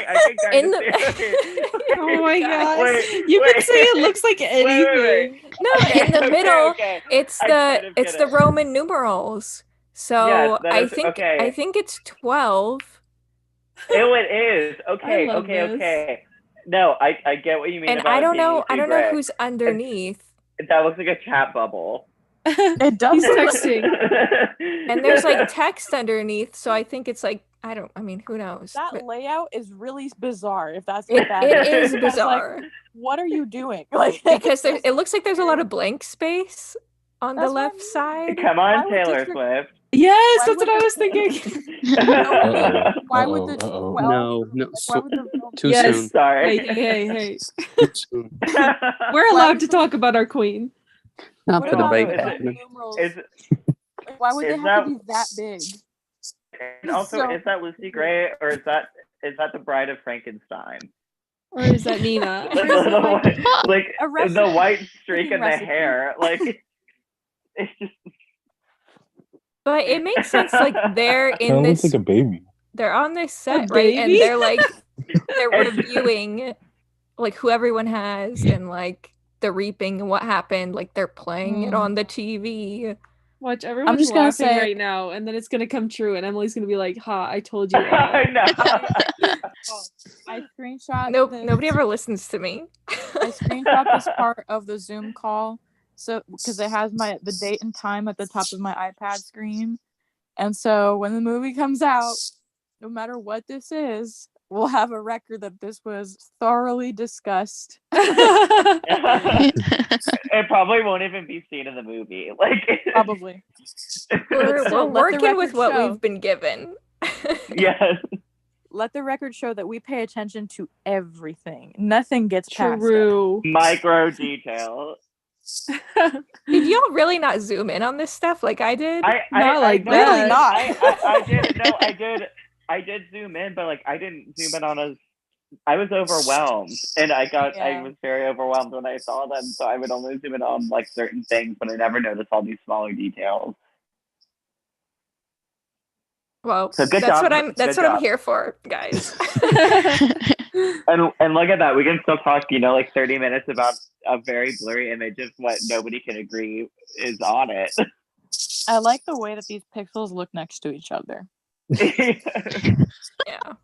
I think I in understand. Oh my gosh. Wait, You wait. can say it looks like anything. no, in the middle, Okay. it's I the kind of it's get the it. Roman numerals. So Yes, that I is- think okay. I think it's 12. Oh, it is. Okay, I love okay, this. okay. No, I get what you mean. And about I don't being know Lucy Gray. who's underneath. That looks like a chat bubble. It does. He's texting. And there's like text underneath, so I think it's like who knows? That But layout is really bizarre. If that's it, what that it is. is It's like, bizarre what are you doing? Like because it looks like there's a lot of blank space on That's the what I left mean. side. Come Why on, would Taylor District- Swift. Yes, Why that's would what I was the- thinking. Why would the Uh-oh. 12 No, why so, would the film too Yes. soon. Sorry. Hey. Too soon. We're allowed to talk about our queen. Not What the about debate the is it- happening. numerals? Is Like, why would they is have to that- be that big? and also So- is that Lucy Gray or is that the Bride of Frankenstein? Or is that Nina? Like A recipe. the white streak Freaking in the recipe. hair, like it's just But it makes sense. Like they're Kind in of looks this. like a baby. They're on this set, A right? And baby? they're like they're reviewing like who everyone has and like the reaping and what happened. Like they're playing it on the TV. Watch, everyone's just gonna laughing say- right now, and then it's gonna come true, and Emily's gonna be like, "Ha! I told you all." I know. I screenshot. Nope, this- nobody ever listens to me. I screenshot this part of the Zoom call, so because it has the date and time at the top of my iPad screen, and so when the movie comes out, no matter what this is, we'll have a record that this was thoroughly discussed. It probably won't even be seen in the movie. Like Probably. We're So let the working with record what show. we've been given. yes. Let the record show that we pay attention to everything. Nothing gets past us. True. Micro detail. Did y'all really not zoom in on this stuff like I did? Not like no, that. Really not. I did. No, I did zoom in, but like I didn't zoom in on us. I was overwhelmed, and I Yeah. was very overwhelmed when I saw them. So I would only zoom in on like certain things, but I never noticed all these smaller details. Well, So good that's job. what I'm Good I'm job. here for, guys. And look at that, we can still talk, like 30 minutes about a very blurry image of what nobody can agree is on it. I like the way that these pixels look next to each other. Yeah.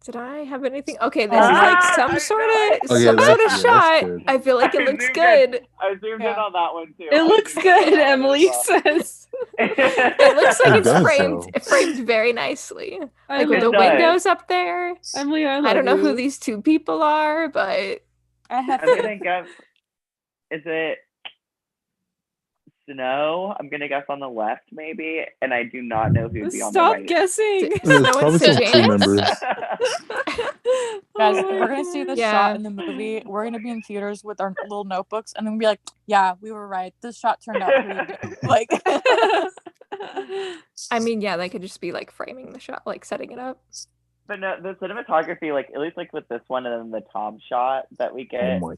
Did I have anything? Okay, this is Ah, like some I sort know. of Oh, yeah, that's shot. good. I feel like it I looks zoomed good. I zoomed in Yeah. on that one too. It looks good, Emily says. It looks like It it's does, framed very nicely. I Like with It the does. windows up there. Emily, I I don't know love who you. these two people are, but I have I'm gonna guess. Is it Snow? I'm gonna guess on the left, maybe, and I do not know who'd be on the Stop right. guessing. It's Snow probably and some crew Sejanus? members. Guys, Oh my we're gonna see God. this Yeah. shot in the movie. We're gonna be in theaters with our little notebooks, and then be like, "Yeah, we were right. This shot turned out pretty good." Like, I mean, yeah, they could just be like framing the shot, like setting it up. But no, the cinematography, like at least like with this one and then the Tom shot that we Oh get, my.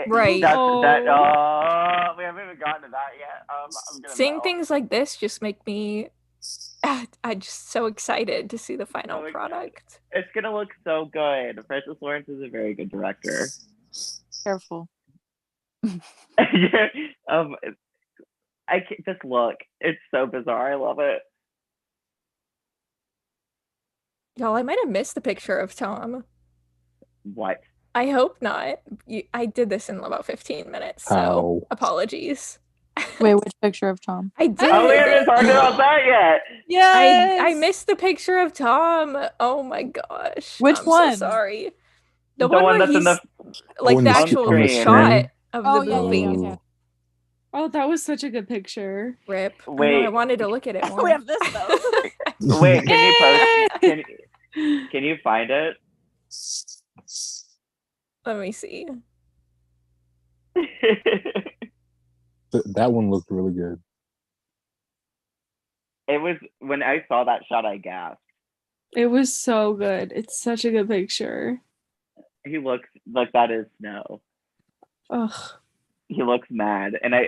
Right. That Oh. we haven't even gotten to that yet. I'm gonna Seeing melt. things like this just make me I'm just so excited to see the final So excited. product. It's gonna look so good. Francis Lawrence is a very good director. Careful. Yeah, I can't, just look. It's so bizarre. I love it. Y'all, I might have missed the picture of Tom. What? I hope not. I did this in about 15 minutes, so How? apologies. Wait, which picture of Tom? I did. Oh, we haven't talked about that yet. Yes. I missed the picture of Tom. Oh my gosh. Which I'm one? So sorry. The one one where that's in he's the like on the the actual screen. shot of Oh, the yeah, movie. yeah, yeah. Oh, that was such a good picture. Rip. I know, Wait. I wanted to look at it more. We have this though. Wait, can you post? Can you find it? Let me see. That one looked really good. It was when I saw that shot, I gasped. It was so good. It's such a good picture. He looks like that is Snow. Ugh. He looks mad, and I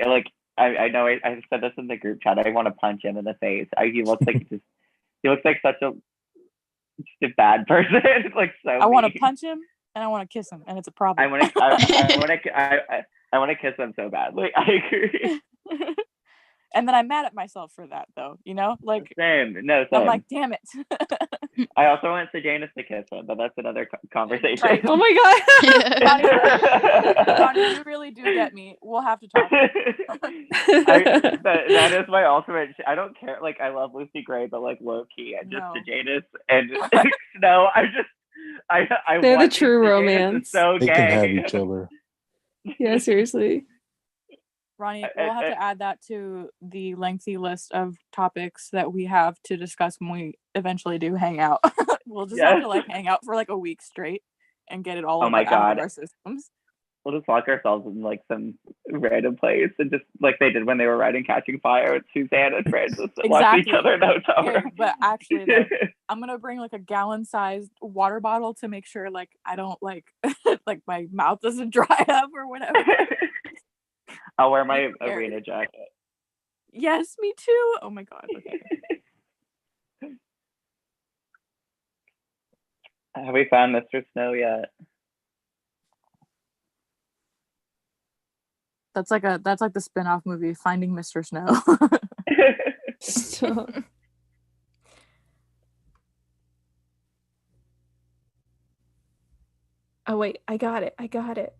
know I said this in the group chat. I want to punch him in the face. He looks like he looks like such a bad person. Like so. I want to mean. punch him and I want to kiss him, and it's a problem. I want to kiss him so badly. I agree. And then I'm mad at myself for that, though. You know, like Same. I'm like, damn it. I also want Sejanus to kiss him, but that's another conversation. Right. Oh my god. Ronnie, you really do get me. We'll have to talk. That is my ultimate. I don't care. Like I love Lucy Gray, but like low key, and just No. Sejanus and no, I They're the want true Sejanus romance. is so They gay. can have each other. Yeah, seriously. Ronnie, we'll have to add that to the lengthy list of topics that we have to discuss when we eventually do hang out. We'll just have to like hang out for like a week straight and get it all Oh my out God. of our systems. We'll just lock ourselves in like some random place and just like they did when they were writing Catching Fire with Suzanne and Francis and watch each other no summer. Okay, but actually though, I'm gonna bring like a gallon-sized water bottle to make sure like I don't like like my mouth doesn't dry up or whatever. I'll wear my arena jacket. Yes, me too. Oh my god. Okay. Have we found Mr. Snow yet? That's like the spin-off movie, Finding Mr. Snow. Stop. Oh wait, I got it.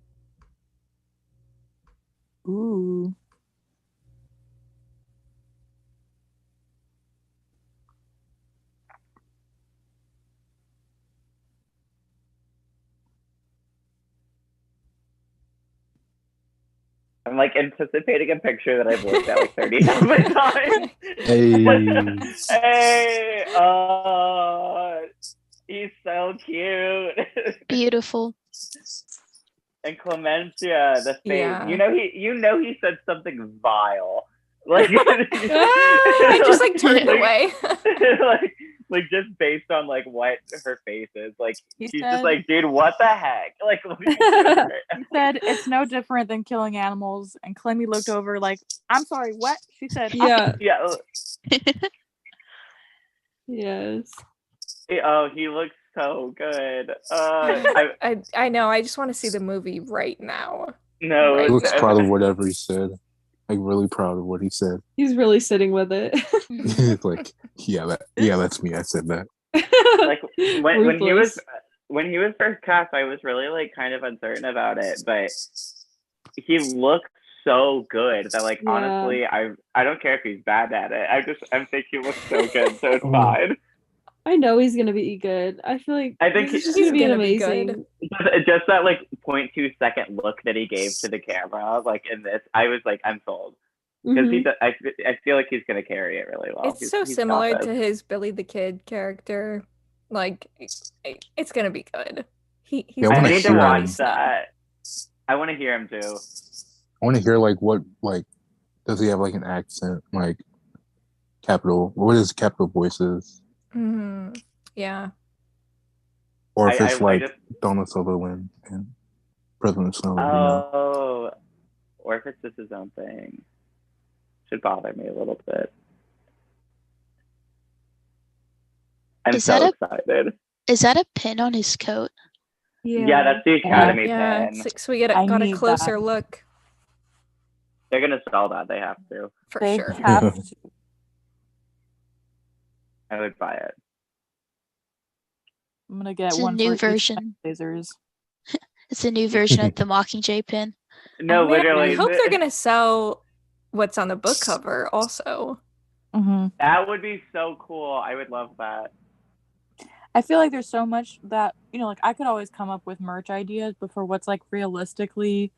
Ooh. I'm like anticipating a picture that I've looked at like 30,000 times. Hey. Hey, he's so cute. Beautiful. And Clemencia, the face. Yeah. You know he said something vile. Like I just like turned away. like just based on like what her face is. Like He she's said- just like, dude, what the heck? Like He said it's no different than killing animals, and Clemmy looked over like, I'm sorry, what? She said, Yeah. yeah. Yes. Oh, he looks so good. I know. I just want to see the movie right now. No, He looks proud of whatever he said. Like really proud of what he said. He's really sitting with it. He's like, that's me. I said that. like when he was Ruthless. first cast, I was really like kind of uncertain about it, but he looked so good that like Yeah. honestly, I don't care if he's bad at it. I think he looks so good, so it's fine. I know he's gonna be good. I feel like I think he's just he's gonna be gonna be amazing. Just that like 0.2 second look that he gave to the camera, like in this, I was like, I'm sold because Mhm. I feel like he's gonna carry it really well. It's so He's similar got to this. his Billy the Kid character. Like, it's gonna be good. He's Yeah, I I wanna need to hear watch him. that. I want to hear him too. I want to hear like what like does he have like an accent? Like Capital. What is Capital Voices? Yeah. Or if I it's like just, Donald Sutherland and President Snow. oh, or if it's just his own thing. Should bother me a little bit. I'm Is so that excited. Is that a pin on his coat? Yeah, that's the Academy Yeah, pin. so we got I a need closer that. look They're gonna sell that. They have to. for They sure. have to. I would buy it. I'm gonna get It's a one new for each of version. my lasers. It's a new version of the Mockingjay pin. No, Oh, man, literally. I hope they're gonna sell what's on the book cover also. Mm-hmm. That would be so cool. I would love that. I feel like there's so much that, like I could always come up with merch ideas, but for what's like realistically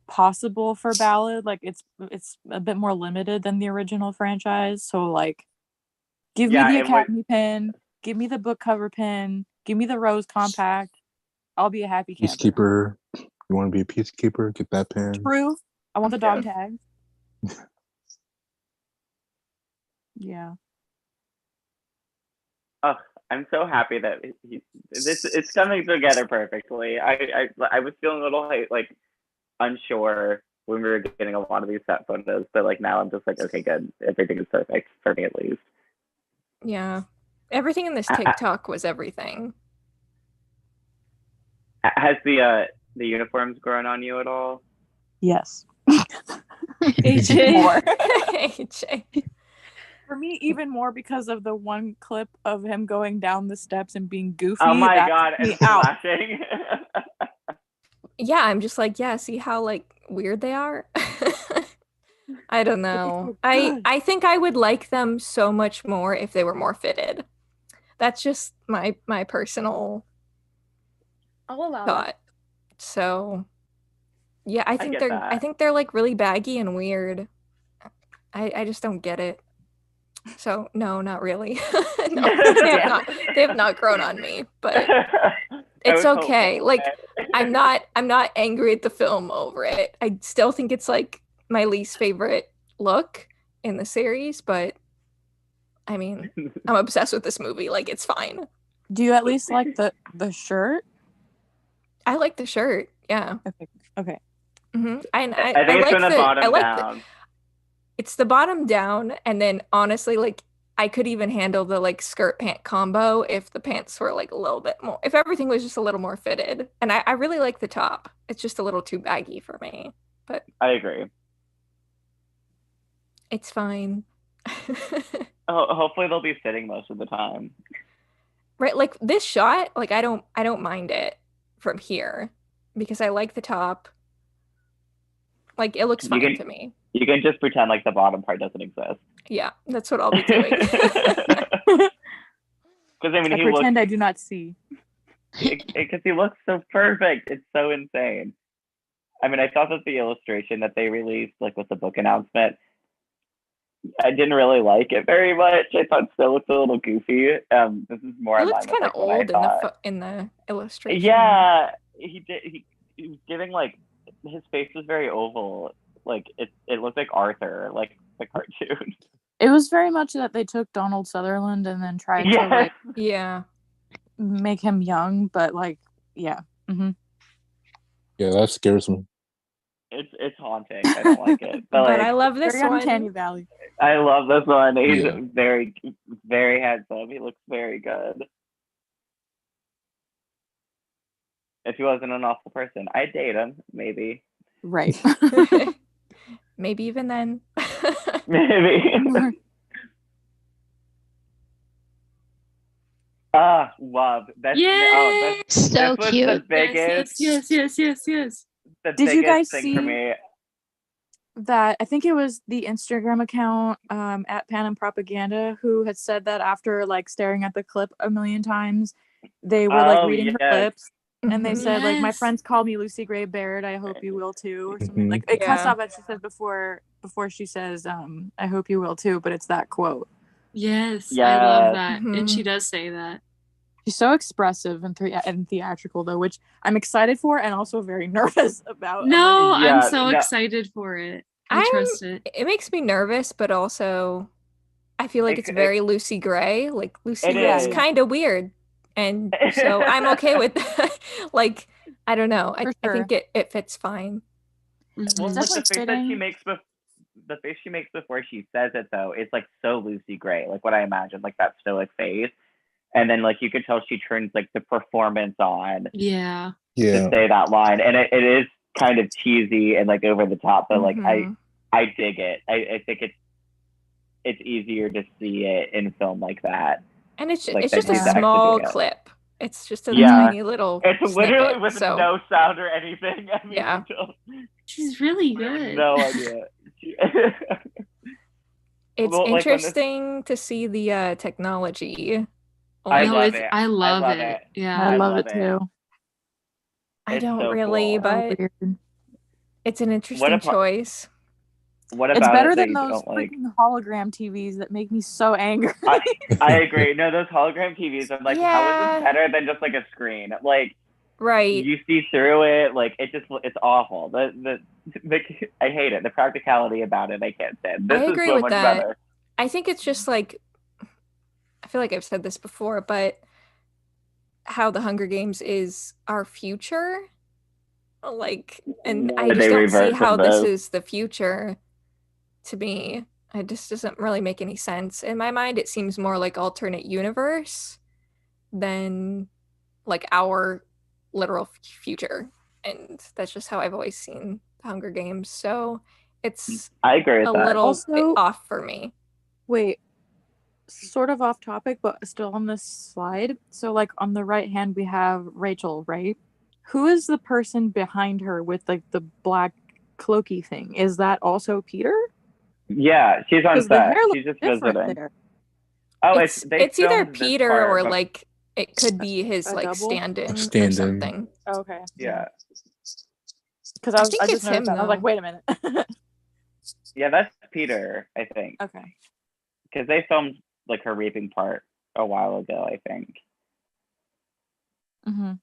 possible for Ballad, like it's a bit more limited than the original franchise. So like, give me the Academy pin, give me the book cover pin, give me the Rose Compact. I'll be a happy camper. Peacekeeper. You want to be a peacekeeper? Get that pin. True. I want the dog tag. Yeah. Oh, I'm so happy that it's coming together perfectly. I was feeling a little like unsure when we were getting a lot of these set photos, but like now I'm just like, okay, good. Everything is perfect for me at least. Yeah. Everything in this TikTok was everything. Has the uniforms grown on you at all? Yes. AJ. More. AJ. For me, even more because of the one clip of him going down the steps and being goofy. Oh my god, and and flashing. Yeah, I'm just like, yeah, see how like weird they are? I don't know. I think I would like them so much more if they were more fitted. That's just my personal thought. So yeah, I think they're like really baggy and weird. I just don't get it. So no, not really. No, they have not grown on me, but it's okay. Like I'm not angry at the film over it. I still think it's like my least favorite look in the series, but I mean, I'm obsessed with this movie. Like it's fine. Do you at least like the shirt? I like the shirt. Yeah. Okay. Mm-hmm. I think it's from the bottom down. It's the bottom down, and then honestly, like I could even handle the like skirt pant combo if the pants were like a little bit more, if everything was just a little more fitted. And I really like the top. It's just a little too baggy for me, but I agree. It's fine. Hopefully they'll be fitting most of the time. Right, like this shot, like I don't mind it from here because I like the top. Like it looks fine to me. You can just pretend like the bottom part doesn't exist. Yeah, that's what I'll be doing. Because I mean, I pretend I do not see. Because he looks so perfect. It's so insane. I mean, I thought that the illustration that they released, like with the book announcement, I didn't really like it very much. I thought Snow looked a little goofy. This is more. It looks kind of old in the illustration. Yeah, he was giving like his face was very oval. Like it looked like Arthur, like the cartoon. It was very much that they took Donald Sutherland and then tried to like make him young, but like yeah. Mm-hmm. Yeah, that scares me. It's haunting. I don't like it. But like, I love this one. Uncanny Valley. I love this one. He's very, very handsome. He looks very good. If he wasn't an awful person, I'd date him, maybe. Right. Maybe even then. Maybe. Love. That's so cute. The biggest, yes. The Did you guys thing see for me. That? I think it was the Instagram account at Panem Propaganda who had said that after like staring at the clip a million times, they were like reading her lips. And they said, like, my friends call me Lucy Gray Baird. I hope you will too, or something. Like it cuts off, as she says before she says, "I hope you will too." But it's that quote. Yes, I love that, and she does say that. She's so expressive and theatrical, though, which I'm excited for, and also very nervous about. No, I'm so excited for it. I trust it. It makes me nervous, but also I feel like it's very Lucy Gray. Like Lucy Gray's is. kind of weird, and so I'm okay with that. Like, I don't know. I think it fits fine. Well, Mhm. like the definitely face that fitting. she makes the face she makes before she says it though is like so Lucy Gray, like what I imagine, like that stoic face. And then like you could tell she turns like the performance on Yeah. to say that line, and it is kind of cheesy and like over the top, but like Mhm. I dig it. I think it's easier to see it in film like that. And it's Like, just a she's actually small doing it. clip. It's just a Yeah. tiny little. It's literally snippet, with so no sound or anything. I mean, Yeah. She's really we have good. no idea. it's Well, like, when this- interesting to see the technology. I Like, love it. I love love it. it. Yeah. I love love it it. too. I It's don't so really, cool. but So weird. it's an interesting choice. What It's about better it that than you those don't like? freaking hologram TVs that make me so angry. I agree. No, those hologram TVs, I'm like, how Yeah. is this better than just like a screen? Like, Right. you see through it, like it's awful. The I hate it. The practicality about it, I can't stand. This I agree is so with much that. better. I think it's just like, I feel like I've said this before, but how the Hunger Games is our future. Like, and I Did just they don't see revert how some this of those? is the future to me. It just doesn't really make any sense. In my mind, it seems more like alternate universe than like our literal future. And that's just how I've always seen the Hunger Games. So it's I agree with a that. little Also- bit off for me. Wait, sort of off topic, but still on this slide. So, like, on the right hand, we have Rachel, right? Who is the person behind her with like the black cloaky thing? Is that also Peter? Yeah, she's on 'Cause the set. hair looks She's just different visiting. there. Oh, It's they either filmed this Peter part, or but- like it could be his A like double? stand-in or Stand-in. something. Oh, okay. Yeah, Because I I think just it's noticed him, that. I was like, though. wait a minute. yeah, that's Peter, I think, Okay. because they filmed like her reaping part a while ago, I think. Mm-hmm.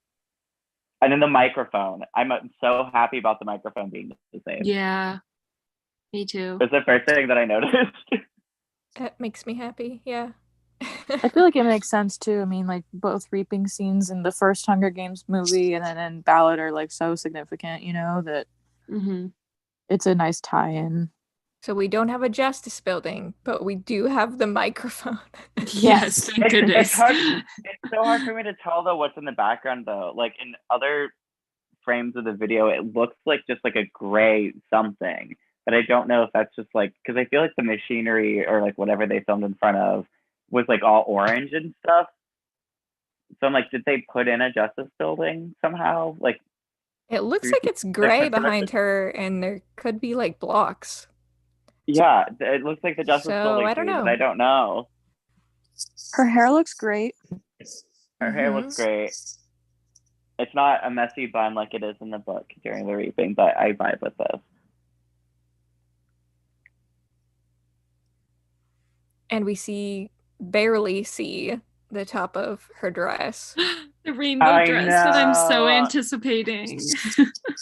And then the microphone. I'm so happy about the microphone being the same. Yeah. Me too. It was the first thing that I noticed. That makes me happy. Yeah. I feel like it makes sense too. I mean, like both reaping scenes in the first Hunger Games movie and then in Ballad are like so significant, you know, that Mm-hmm. it's a nice tie-in. So we don't have a justice building, but we do have the microphone. Yes, thank goodness. It's hard. It's so hard for me to tell though what's in the background though. Like in other frames of the video, it looks like just like a gray something, but I don't know if that's just like because I feel like the machinery or like whatever they filmed in front of was like all orange and stuff. So I'm like, did they put in a justice building somehow? Like, It looks like it's gray behind her, and there could be like blocks. yeah, it looks like the justice So, building. I don't to me, but know. I don't know. Her hair looks great. Her hair looks great. It's not a messy bun like it is in the book during the reaping, but I vibe with this. And we barely see the top of her dress. The rainbow I dress that I'm so know. anticipating.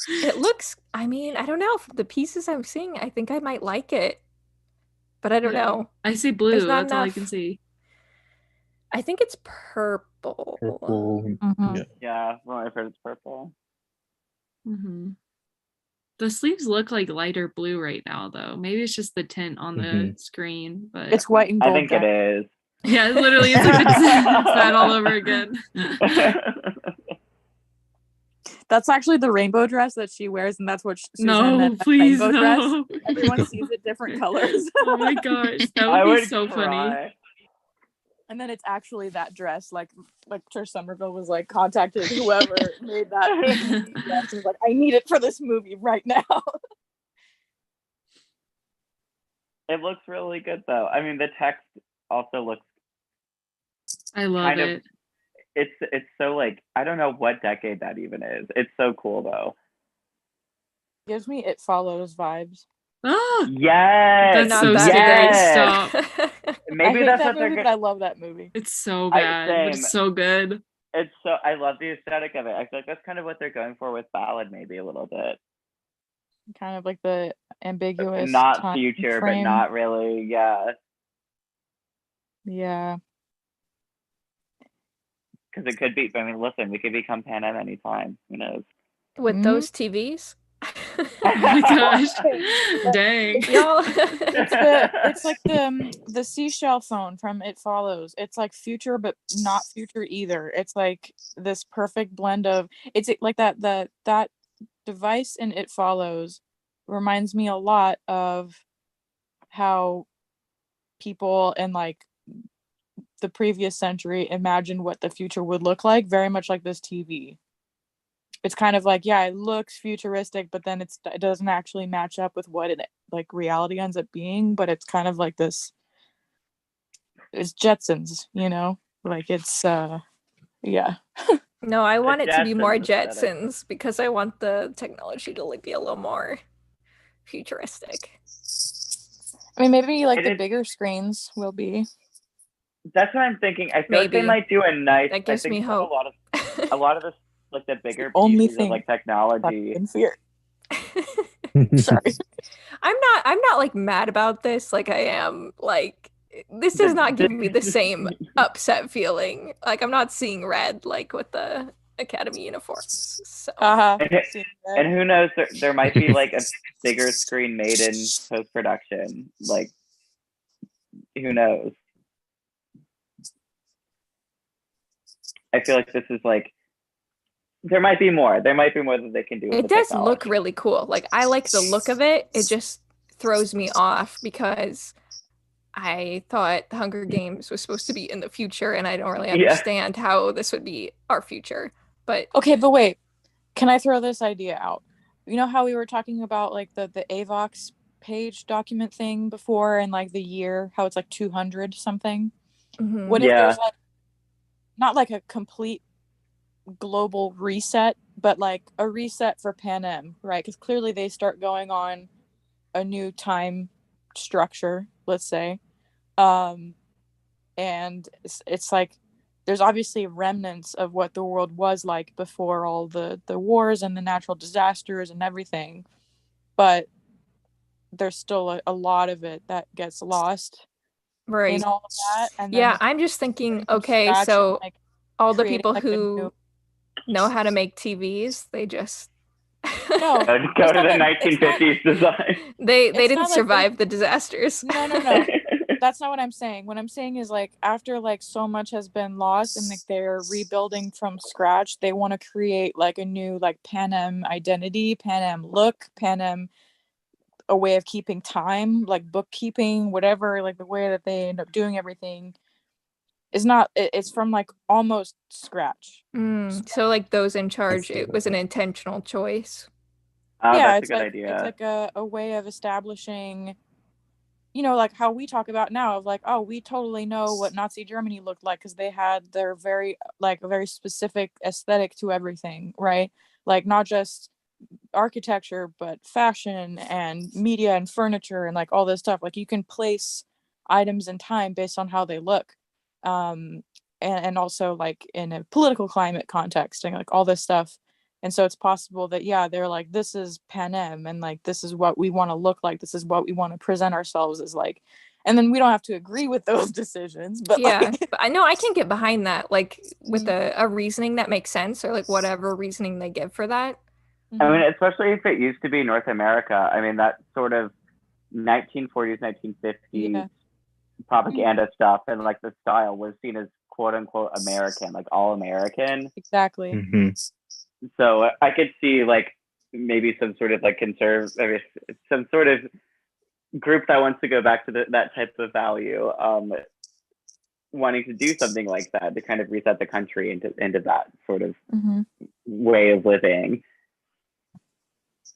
It looks, I mean, I don't know. From the pieces I'm seeing, I think I might like it. But I don't Yeah. know. I see blue. There's not That's all I enough- can see. I think it's purple. Purple. Mhm. Yeah. Yeah, well, I've heard it's purple. Mm-hmm. The sleeves look like lighter blue right now, though. Maybe it's just the tint on the Mhm. screen, but It's white and I gold. think it is. yeah, literally, it's like it's that all over again. That's actually the rainbow dress that she wears, and that's what Susan No, meant by please, rainbow dress. no. Everyone sees it different colors. Oh my gosh, that I would be would so funny. cry. And then it's actually that dress, like Trish Somerville was like contacted whoever made that dress and was like, I need it for this movie right now. It looks really good though. I mean, the text also looks I love kind of. it. It's so like I don't know what decade that even is. It's so cool though. Gives me It Follows vibes. Ah, Yes, That's so yes. scary. Stop. I Maybe hate that's that what they're movie, but gonna. I love that movie. It's so I- bad, but same. it's so good. It's so I love the aesthetic of it. I feel like that's kind of what they're going for with Ballad, maybe a little bit. Kind of like the ambiguous Not time future, frame. but not really. Yeah. Yeah. Because it could be. I mean, listen, we could become Panem anytime. Who knows? With Mhm. those TVs. Oh my gosh. Dang. Y'all. It's like the seashell phone from It Follows. It's like future but not future either. It's like this perfect blend of it's like that device in It Follows reminds me a lot of how people in like the previous century imagined what the future would look like, very much like this TV. It's kind of like, yeah, it looks futuristic, but then it doesn't actually match up with what it like reality ends up being, but it's kind of like this, it's Jetsons, you know, like it's yeah. No, I want it to be more Jetsons aesthetic. Jetsons because I want the technology to like be a little more futuristic. I mean, maybe like It the is- bigger screens will be. That's what I'm thinking. I feel like they Maybe. might do a nice. That gives I think me hope. a lot of this, like the bigger only pieces of thing like technology. In fear. Sorry. I'm not like mad about this like I am like this is not giving me the same upset feeling. Like I'm not seeing red like with the Academy uniforms. So And who knows? There might be like a bigger screen made in post production. Like, who knows? I feel like this is like there might be more. There might be more that they can do. With it the does technology. look really cool. Like I like the look of it. It just throws me off because I thought the Hunger Games was supposed to be in the future, and I don't really understand how this would be our future. But okay, but wait, can I throw this idea out? You know how we were talking about like the AVOX page document thing before, and like the year, how it's like 200 something. mhm. What if there's like not like a complete global reset, but like a reset for Panem, right? Because clearly they start going on a new time structure, let's say, and it's like there's obviously remnants of what the world was like before all the wars and the natural disasters and everything, but there's still a lot of it that gets lost Right. in all of that. And then yeah, I'm just thinking, from okay, scratch so and, like, all the creating, people like, a who new- know how to make TVs, they just no, Go to the 1950s design. they it's didn't not like survive the disasters. no. That's not what I'm saying. What I'm saying is like after like so much has been lost and like they're rebuilding from scratch, they want to create like a new like Panem identity, Panem look, Panem a way of keeping time, like bookkeeping, whatever, like the way that they end up doing everything is not it's from like almost scratch. So like those in charge, it was an intentional choice. Oh, Yeah, that's it's a good like idea. it's like a way of establishing, you know, like how we talk about now of like, oh, we totally know what Nazi Germany looked like because they had their very like a very specific aesthetic to everything, right? Like not just architecture but fashion and media and furniture and like all this stuff. Like you can place items in time based on how they look, and also like in a political climate context and like all this stuff. And so it's possible that yeah, they're like, this is Panem and like this is what we want to look like, this is what we want to present ourselves as like, and then we don't have to agree with those decisions, but yeah, like, but I know I can get behind that, like with a reasoning that makes sense or like whatever reasoning they give for that. I mean, especially if it used to be North America. I mean, that sort of 1940s, 1950s propaganda stuff and like the style was seen as quote unquote American, like all American. Exactly. Mm-hmm. So I could see like maybe some sort of like some sort of group that wants to go back to that type of value, wanting to do something like that to kind of reset the country into that sort of way of living,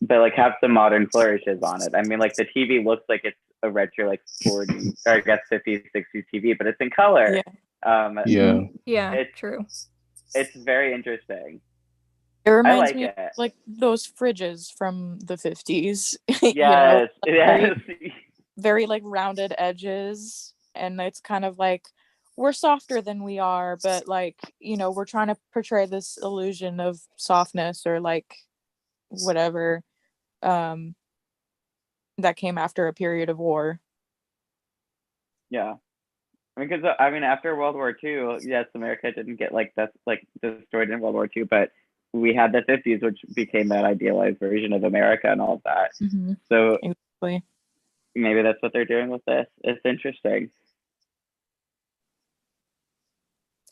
but like have some modern flourishes on it. I mean, like the TV looks like it's a retro like 40s or I guess 50s, 60s TV, but it's in color. Yeah. True. It's very interesting. It reminds like me it. of like those fridges from the 50s. Yes, you know, very like rounded edges, and it's kind of like we're softer than we are, but like, you know, we're trying to portray this illusion of softness or like whatever that came after a period of war. Yeah. Because I mean, after World War II, yes, America didn't get like destroyed in World War II, but we had the 50s, which became that idealized version of America and all of that. Mm-hmm. So Exactly. maybe that's what they're doing with this. It's interesting.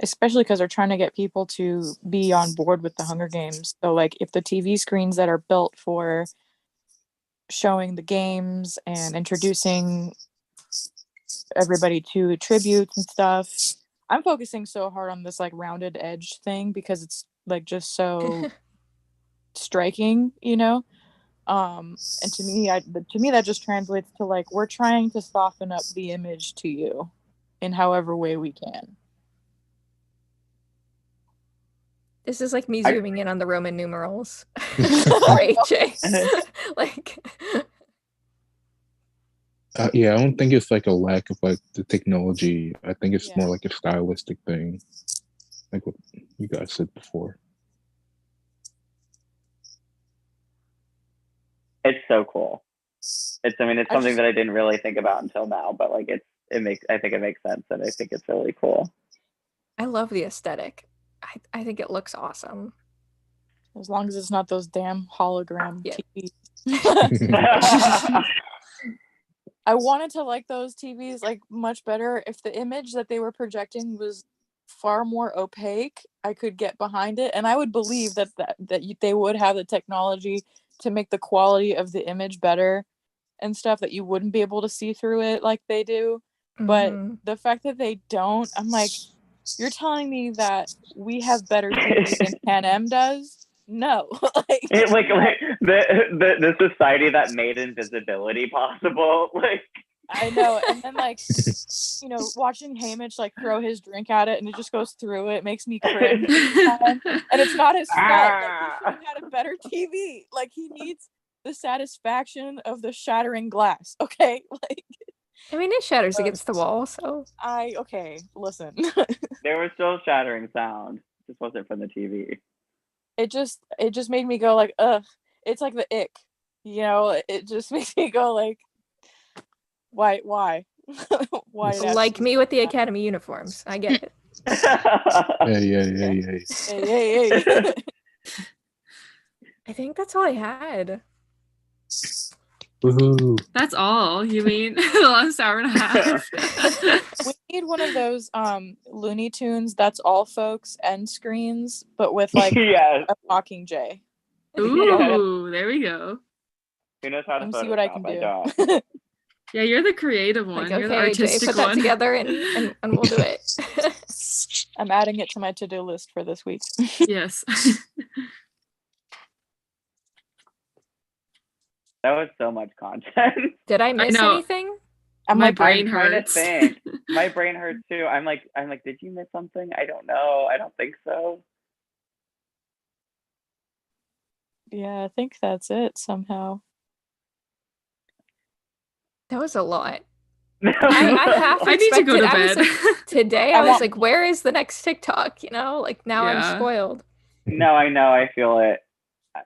Especially because they're trying to get people to be on board with the Hunger Games. So, like, if the TV screens that are built for showing the games and introducing everybody to tributes and stuff, I'm focusing so hard on this like rounded edge thing because it's like just so striking, you know. And to me that just translates to like we're trying to soften up the image to you in however way we can. This is like me zooming in on the Roman numerals. Right, Jay? Like, Yeah, I don't think it's like a lack of like the technology. I think it's Yeah. more like a stylistic thing, like what you guys said before. It's so cool. It's something that I didn't really think about until now, but like I think it makes sense, and I think it's really cool. I love the aesthetic. I think it looks awesome. As long as it's not those damn hologram Yeah. TVs. I wanted to like those TVs like much better if the image that they were projecting was far more opaque. I could get behind it, and I would believe that they would have the technology to make the quality of the image better and stuff, that you wouldn't be able to see through it like they do. But the fact that they don't, I'm like, you're telling me that we have better TVs than Pan-Am does? No. like the society that made invisibility possible. Like, I know. And then like, you know, watching Haymitch like throw his drink at it and it just goes through it makes me cringe. And it's not his fault. Like, he should have had a better TV. Like, he needs the satisfaction of the shattering glass. Okay. Like, I mean, it shatters against the wall, so okay, listen. there was still shattering sound. It just wasn't from the TV. It just made me go like, ugh. It's like the ick. You know, it just makes me go like, why? Why like me with the Academy uniforms. I get it. Hey. I think that's all I had. Woohoo. That's all. You mean the last hour and a half? We need one of those Looney Tunes That's All Folks end screens, but with like yes. a Mockingjay. Ooh, there we go. Who knows how to Let me see what I can Photoshop? do. Yeah, you're the creative one. Like, You're the okay, Jay, artistic put that one. together and we'll do it. I'm adding it to my to-do list for this week. Yes. That was so much content. Did I miss know. anything? My brain I'm trying to hurts. think. My brain hurts too. I'm like, did you miss something? I don't know. I don't think so. Yeah, I think that's it somehow. That was a lot. I half I need to go to expected- bed. Today I was like, where is the next TikTok? You know, like now I'm Yeah. spoiled. No, I know. I feel it.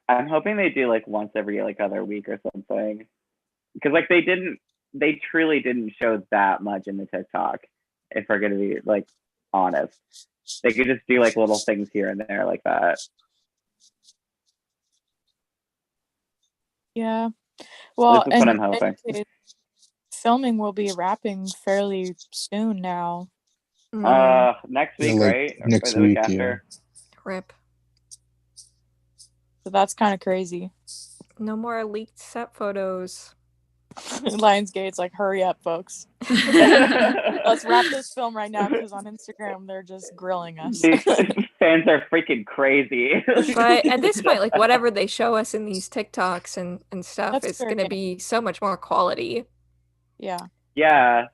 I'm hoping they do like once every like other week or something, because like they truly didn't show that much in the TikTok. If we're gonna be like honest, they could just do like little things here and there like that. Yeah. Well, This is what and I'm hoping. filming will be wrapping fairly soon now. Next week, Yeah, like, right? next or the week week, after? Rip. So that's kind of crazy. No more leaked set photos. Lionsgate's like, hurry up, folks. Let's wrap this film right now because on Instagram they're just grilling us. These fans are freaking crazy. But at this point, like whatever they show us in these TikToks and stuff, That's it's fair gonna game. be so much more quality. Yeah. Yeah,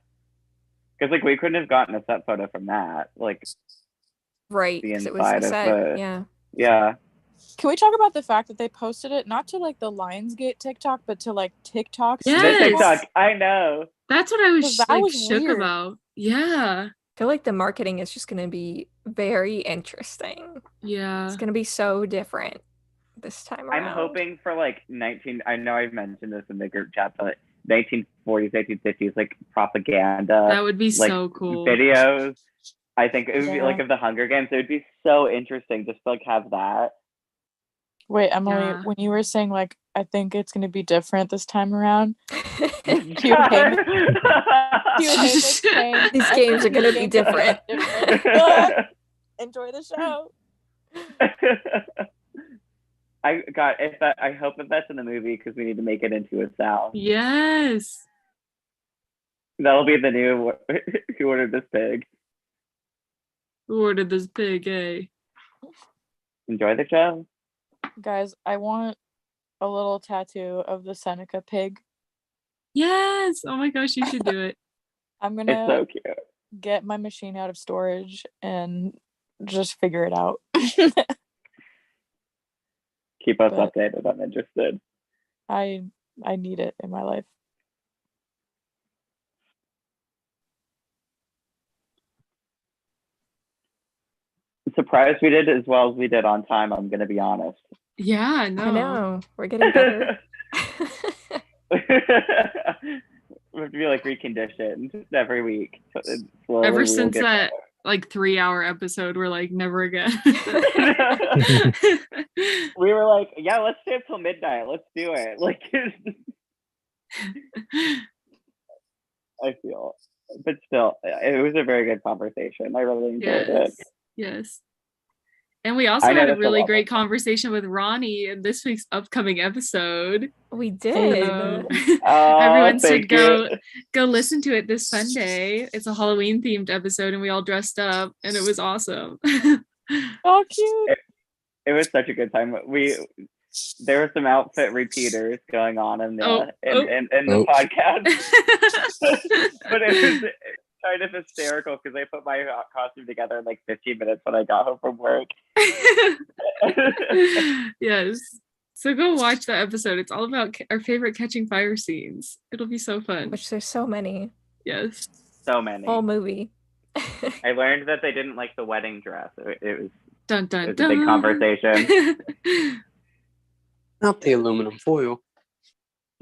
because like we couldn't have gotten a set photo from that. Like, Right. The Because it was inside a of set. the- Yeah. yeah. Can we talk about the fact that they posted it not to like the Lionsgate TikTok, but to like TikTok? The Yes. TikTok, I know. That's what I was 'Cause that like was shook weird. about. Yeah. I feel like the marketing is just gonna be very interesting. Yeah. It's gonna be so different this time around. I'm hoping for like 19. I know I've mentioned this in the group chat, but 1940s, 1950s like propaganda That would be like so cool. videos. I think it would be Yeah. like of the Hunger Games. It would be so interesting just to like have that. Wait, Emily, Yeah. when you were saying like I think it's gonna be different this time around, These you hate saying These "I games think are gonna these be games are different." Enjoy the show. I hope that that's in the movie because we need to make it into a sound. Yes. That'll be the new Who Ordered This Pig. Who ordered this pig, eh? Enjoy the show. Guys, I want a little tattoo of the Seneca pig. Yes. Oh my gosh, you should do it. I'm It's gonna so cute. get my machine out of storage and just figure it out. Keep us But- updated. I'm interested. I need it in my life. I'm surprised we did as well as we did on time. I'm gonna be honest. Yeah, no. I know. We're getting better. We have to be like reconditioned every week. So slowly Ever we will since get that like 3-hour episode, we're like, never again. better. We were like, yeah, let's stay up till midnight. Let's do it. Like, I feel, but still, it was a very good conversation. I really enjoyed it. Yes. Yes. And we also I know had a that's a really lot. great conversation with Ronnie in this week's upcoming episode. We did. So Oh, everyone thank should go you. listen to it this Sunday. It's a Halloween themed episode and we all dressed up and it was awesome. Oh, cute. It was such a good time. There were some outfit repeaters going on in the Oh. podcast, but it was kind of hysterical because I put my costume together in like 15 minutes when I got home from work. Yes. So go watch that episode. It's all about our favorite catching fire scenes. It'll be so fun. Which there's so many. Yes. So many. Whole movie. I learned that they didn't like the wedding dress. It was Dun dun a big dun. conversation. Not the aluminum foil.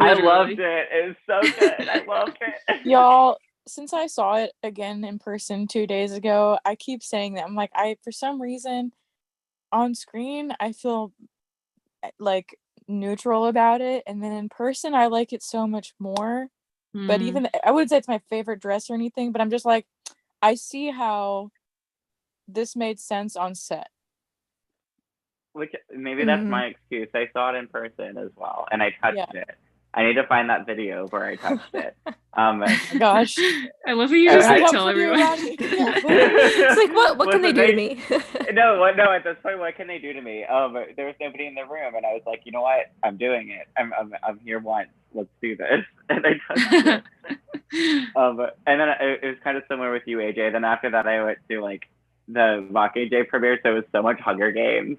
I Literally. loved it. It was so good. I loved it. Y'all, since I saw it again in person 2 days ago, I keep saying that. I'm like, for some reason on screen, I feel like neutral about it. And then in person, I like it so much more. But Mm. even, I wouldn't say it's my favorite dress or anything, but I'm just like, I see how this made sense on set. Which maybe that's Mhm. my excuse. I saw it in person as well, and I touched Yeah. it. I need to find that video where I touched it. Oh my gosh. I love how you I- just like I- tell everyone. It's like, what can they do to me? No, at this point, what can they do to me? There was nobody in the room, and I was like, you know what? I'm doing it. I'm here once. Let's do this. And I touched it. And then it was kind of similar with you, AJ. Then after that, I went to like the Mockingjay premiere, so it was so much Hunger Games.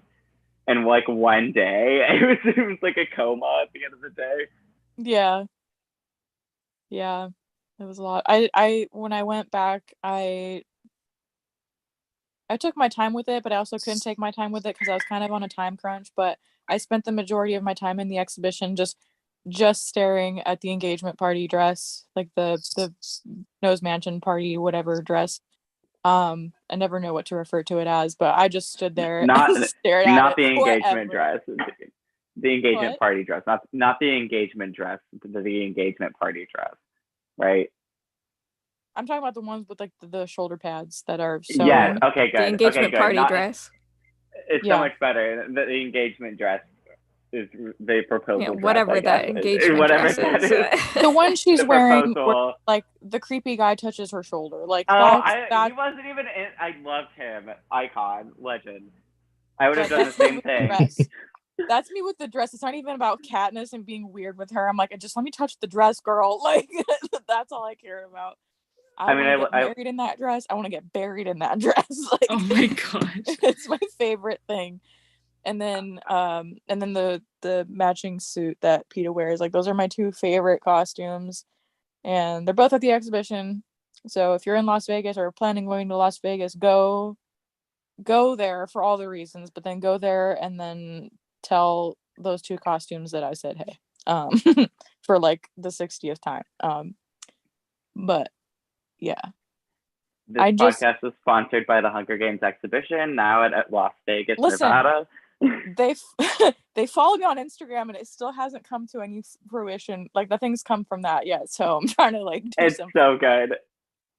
And like one day, it was like a coma at the end of the day. Yeah. Yeah. It was a lot. I when I went back, I took my time with it, but I also couldn't take my time with it because I was kind of on a time crunch. But I spent the majority of my time in the exhibition just staring at the engagement party dress, like the Nose Mansion party, whatever dress. I never know what to refer to it as, but I just stood there Not- and stared at Not it the engagement forever. dress. The engagement What? party dress. Not the engagement dress, the engagement party dress. Right? I'm talking about the ones with like the shoulder pads that are so Yes. Okay, good. The engagement okay, good. party Not- dress. It's Yeah. so much better. The engagement dress is the proposal Yeah, dress, whatever I that guess. engagement Whatever dress that is. the one she's The wearing proposal. where, like the creepy guy touches her shoulder. Like Oh, that's he wasn't even in. I loved him. Icon, legend. I would have Yeah, done the that's me same with the thing. dress. That's me with the dress. It's not even about Katniss and being weird with her. I'm like, just let me touch the dress, girl. Like that's all I care about. I mean, want to get I- married in that dress. I want to get buried in that dress. Like, Oh my gosh. it's my favorite thing. And then the matching suit that Peeta wears. Like those are my two favorite costumes, and they're both at the exhibition. So if you're in Las Vegas or planning on going to Las Vegas, go there for all the reasons. But then go there and then tell those two costumes that I said hey. for like the 60th time. But yeah. This I just- podcast is sponsored by the Hunger Games exhibition now at Las Vegas, Listen. Nevada. They follow me on Instagram and it still hasn't come to any fruition. Like nothing's come from that yet. So I'm trying to like do It's something. so good.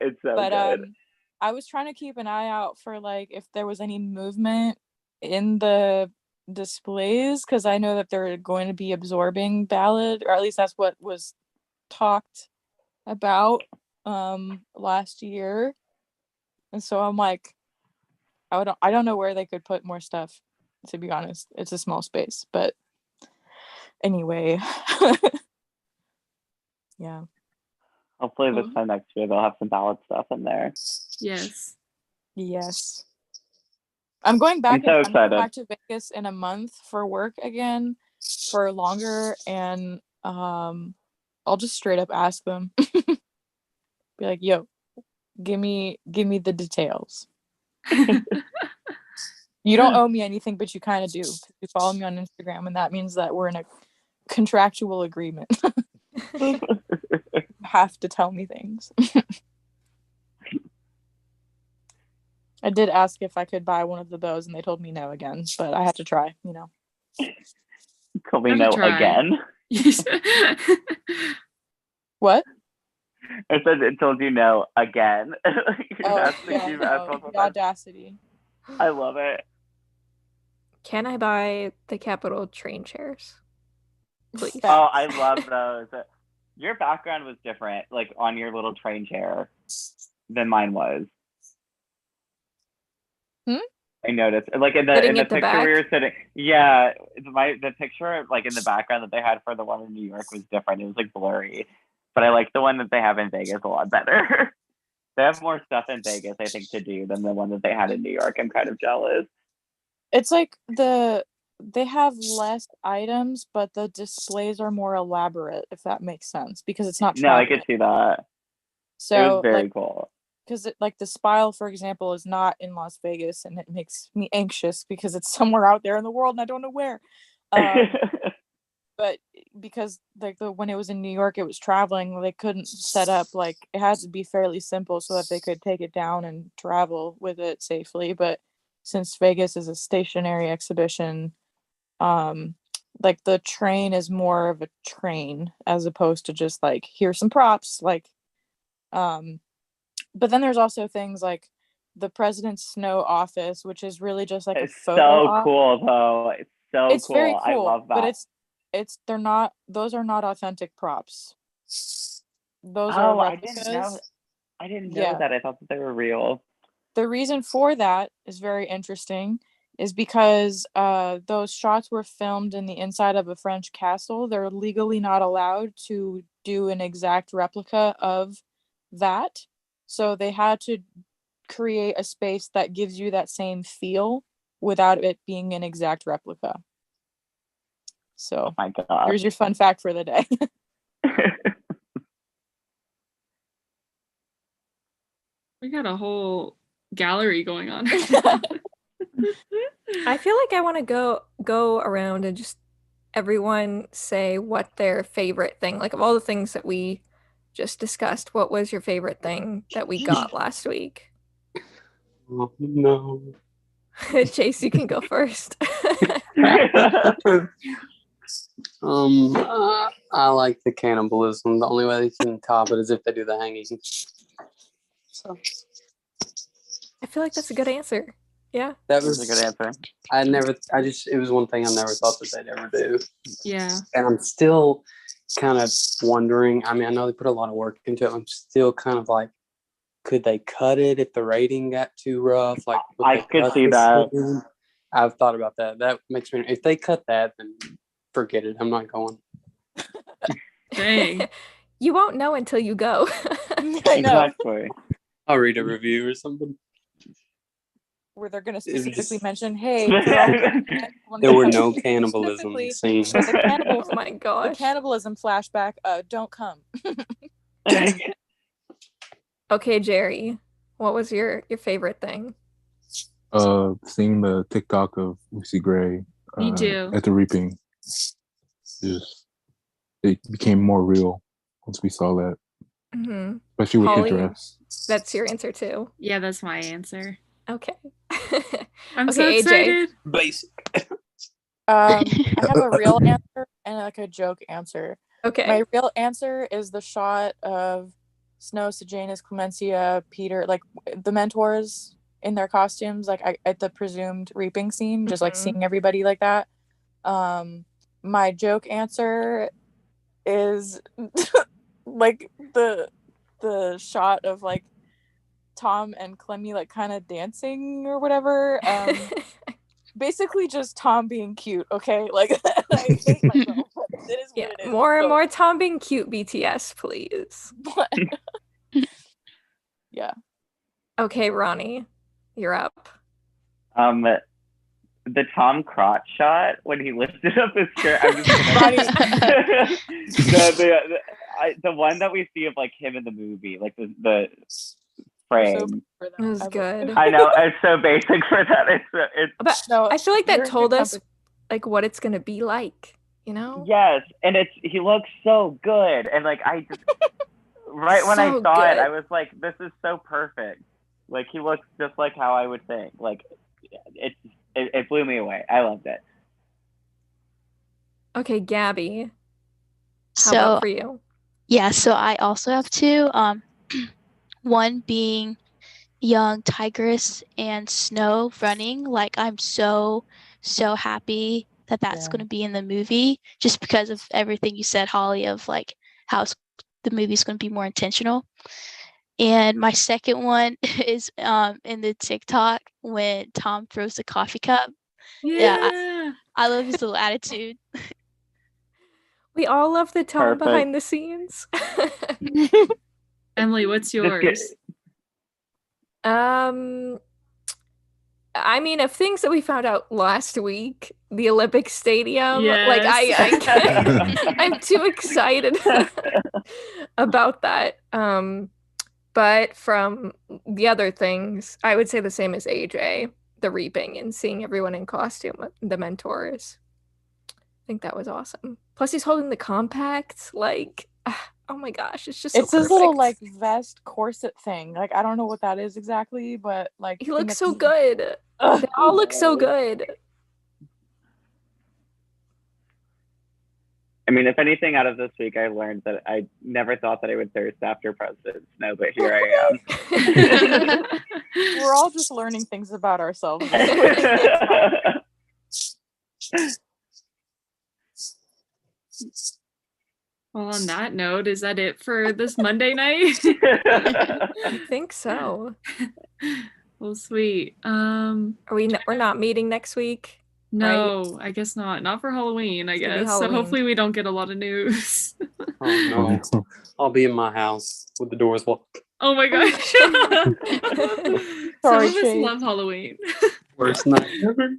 It's so But good. I was trying to keep an eye out for like if there was any movement in the displays, because I know that they're going to be absorbing ballad, or at least that's what was talked about last year. And so I'm like, I don't know where they could put more stuff, to be honest. It's a small space, but anyway. Yeah. Hopefully this time next year they'll have some ballad stuff in there. Yes. Yes. I'm going back. I'm so excited. I'm going back to Vegas in a month for work again, for longer, and I'll just straight up ask them. Be like, "Yo, give me the details." You don't owe me anything, but you kind of do. You follow me on Instagram, and that means that we're in a contractual agreement. You have to tell me things. I did ask if I could buy one of the bows, and they told me no again, but I have to try, you know. Told me no again. What? I said it told you no again. The audacity. I love it. Can I buy the Capitol train chairs? Please. Oh, I love those. Your background was different, like on your little train chair, than mine was. I noticed, like in the picture back? we were sitting. Yeah, the picture like in the background that they had for the one in New York was different. It was like blurry, but I like the one that they have in Vegas a lot better. They have more stuff in Vegas, I think, to do than the one that they had in New York. I'm kind of jealous. It's like they have less items, but the displays are more elaborate, if that makes sense, because it's not. No, I could see that. So it was very cool. Because like the Spile, for example, is not in Las Vegas, and it makes me anxious because it's somewhere out there in the world and I don't know where. But because like when it was in New York, it was traveling. They couldn't set up, like it had to be fairly simple so that they could take it down and travel with it safely. But since Vegas is a stationary exhibition, like the train is more of a train as opposed to just like here's some props, like but then there's also things like the President's Snow Office, which is really just like it's a photo op. Cool though. It's cool. Very cool. I love that. But those are not authentic props. Those are replicas. I didn't know that. I thought that they were real. The reason for that is very interesting, is because those shots were filmed in the inside of a French castle. They're legally not allowed to do an exact replica of that. So they had to create a space that gives you that same feel without it being an exact replica. So, oh my God. Here's your fun fact for the day. We got a whole gallery going on. I feel like I want to go around and just everyone say what their favorite thing, like of all the things that we just discussed, what was your favorite thing that we got last week? Oh, no. Chase, you can go first. I like the cannibalism. The only way they can top it is if they do the hanging. So I feel like that's a good answer. Yeah. That was a good answer. It was one thing I never thought that they'd ever do. Yeah. And I'm still kind of wondering. I mean, I know they put a lot of work into it. I'm still kind of like, could they cut it if the rating got too rough? Like, I could see that. Scene? I've thought about that. That makes me. If they cut that, then forget it. I'm not going. Dang. You won't know until you go. I know. Exactly. I'll read a review or something. Where they're going to specifically mention, hey, there were no cannibalism scenes. Oh my gosh. The cannibalism flashback, don't come. Okay, Jerry, what was your favorite thing? Seeing the TikTok of Lucy Gray Me too. at the reaping. Just it became more real once we saw that, Mm-hmm. especially with Holly? the dress. That's your answer too. Yeah, that's my answer. Okay. I'm so Okay, AJ. excited. Basic. I have a real answer and like a joke answer. Okay. My real answer is the shot of Snow, Sejanus, Clemencia, Peter, like the mentors in their costumes, like at the presumed reaping scene, just like seeing everybody like that. My joke answer is like the shot of like Tom and Clemmy like kind of dancing or whatever. Basically just Tom being cute, okay? Like I hate myself, but it is what it is. More and So- more Tom being cute BTS, please. Yeah. Okay, Ronnie, you're up. The Tom crotch shot when he lifted up his skirt. I'm just gonna... the one that we see of like him in the movie, like the frame. It was good. I know it's so basic for that. It's But No, I feel like that you're in told good us like what it's gonna be like, you know? yes, and he looks so good, and like I just right when I So saw it, good. I was like, this is so perfect. Like he looks just like how I would think. Like it blew me away. I loved it. Okay, Gabby. How So about for you? yeah, so I also have two. One being young Tigress and Snow running. Like I'm so happy that that's Yeah. going to be in the movie, just because of everything you said, Holly, of like how the movie's going to be more intentional. And my second one is in the TikTok when Tom throws the coffee cup. Yeah. I love his little attitude. We all love the Tom Perfect. behind the scenes. Emily, what's Just yours? I mean, of things that we found out last week, the Olympic Stadium, like Yes. I'm too excited about that. But from the other things, I would say the same as AJ, the reaping and seeing everyone in costume, the mentors. I think that was awesome. Plus, he's holding the compact, like, oh my gosh, it's just so It's this little like perfect. vest corset thing. Like I don't know what that is exactly, but like He looks it's- so good. Ugh. They all look so good. I mean, if anything out of this week, I learned that I never thought that I would thirst after President Snow, but here I am. We're all just learning things about ourselves. Well, on that note, is that it for this Monday night? I think so. Well, sweet. We're not meeting next week. No, I guess not. Not for Halloween, I It's gonna be guess. So Halloween. hopefully we don't get a lot of news. Oh no, I'll be in my house with the doors locked. Oh my gosh. Some Sorry, of us Chase. love Halloween. Worst night ever.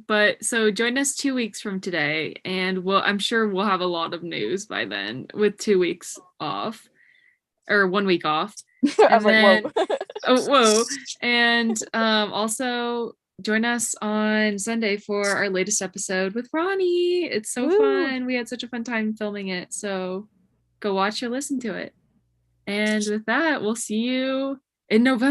But so join us 2 weeks from today, and I'm sure we'll have a lot of news by then with 2 weeks off. Or 1 week off. I was like, whoa. Oh, whoa. And also join us on Sunday for our latest episode with Ronnie. It's so Woo. fun. We had such a fun time filming it. So go watch or listen to it. And with that, we'll see you in November.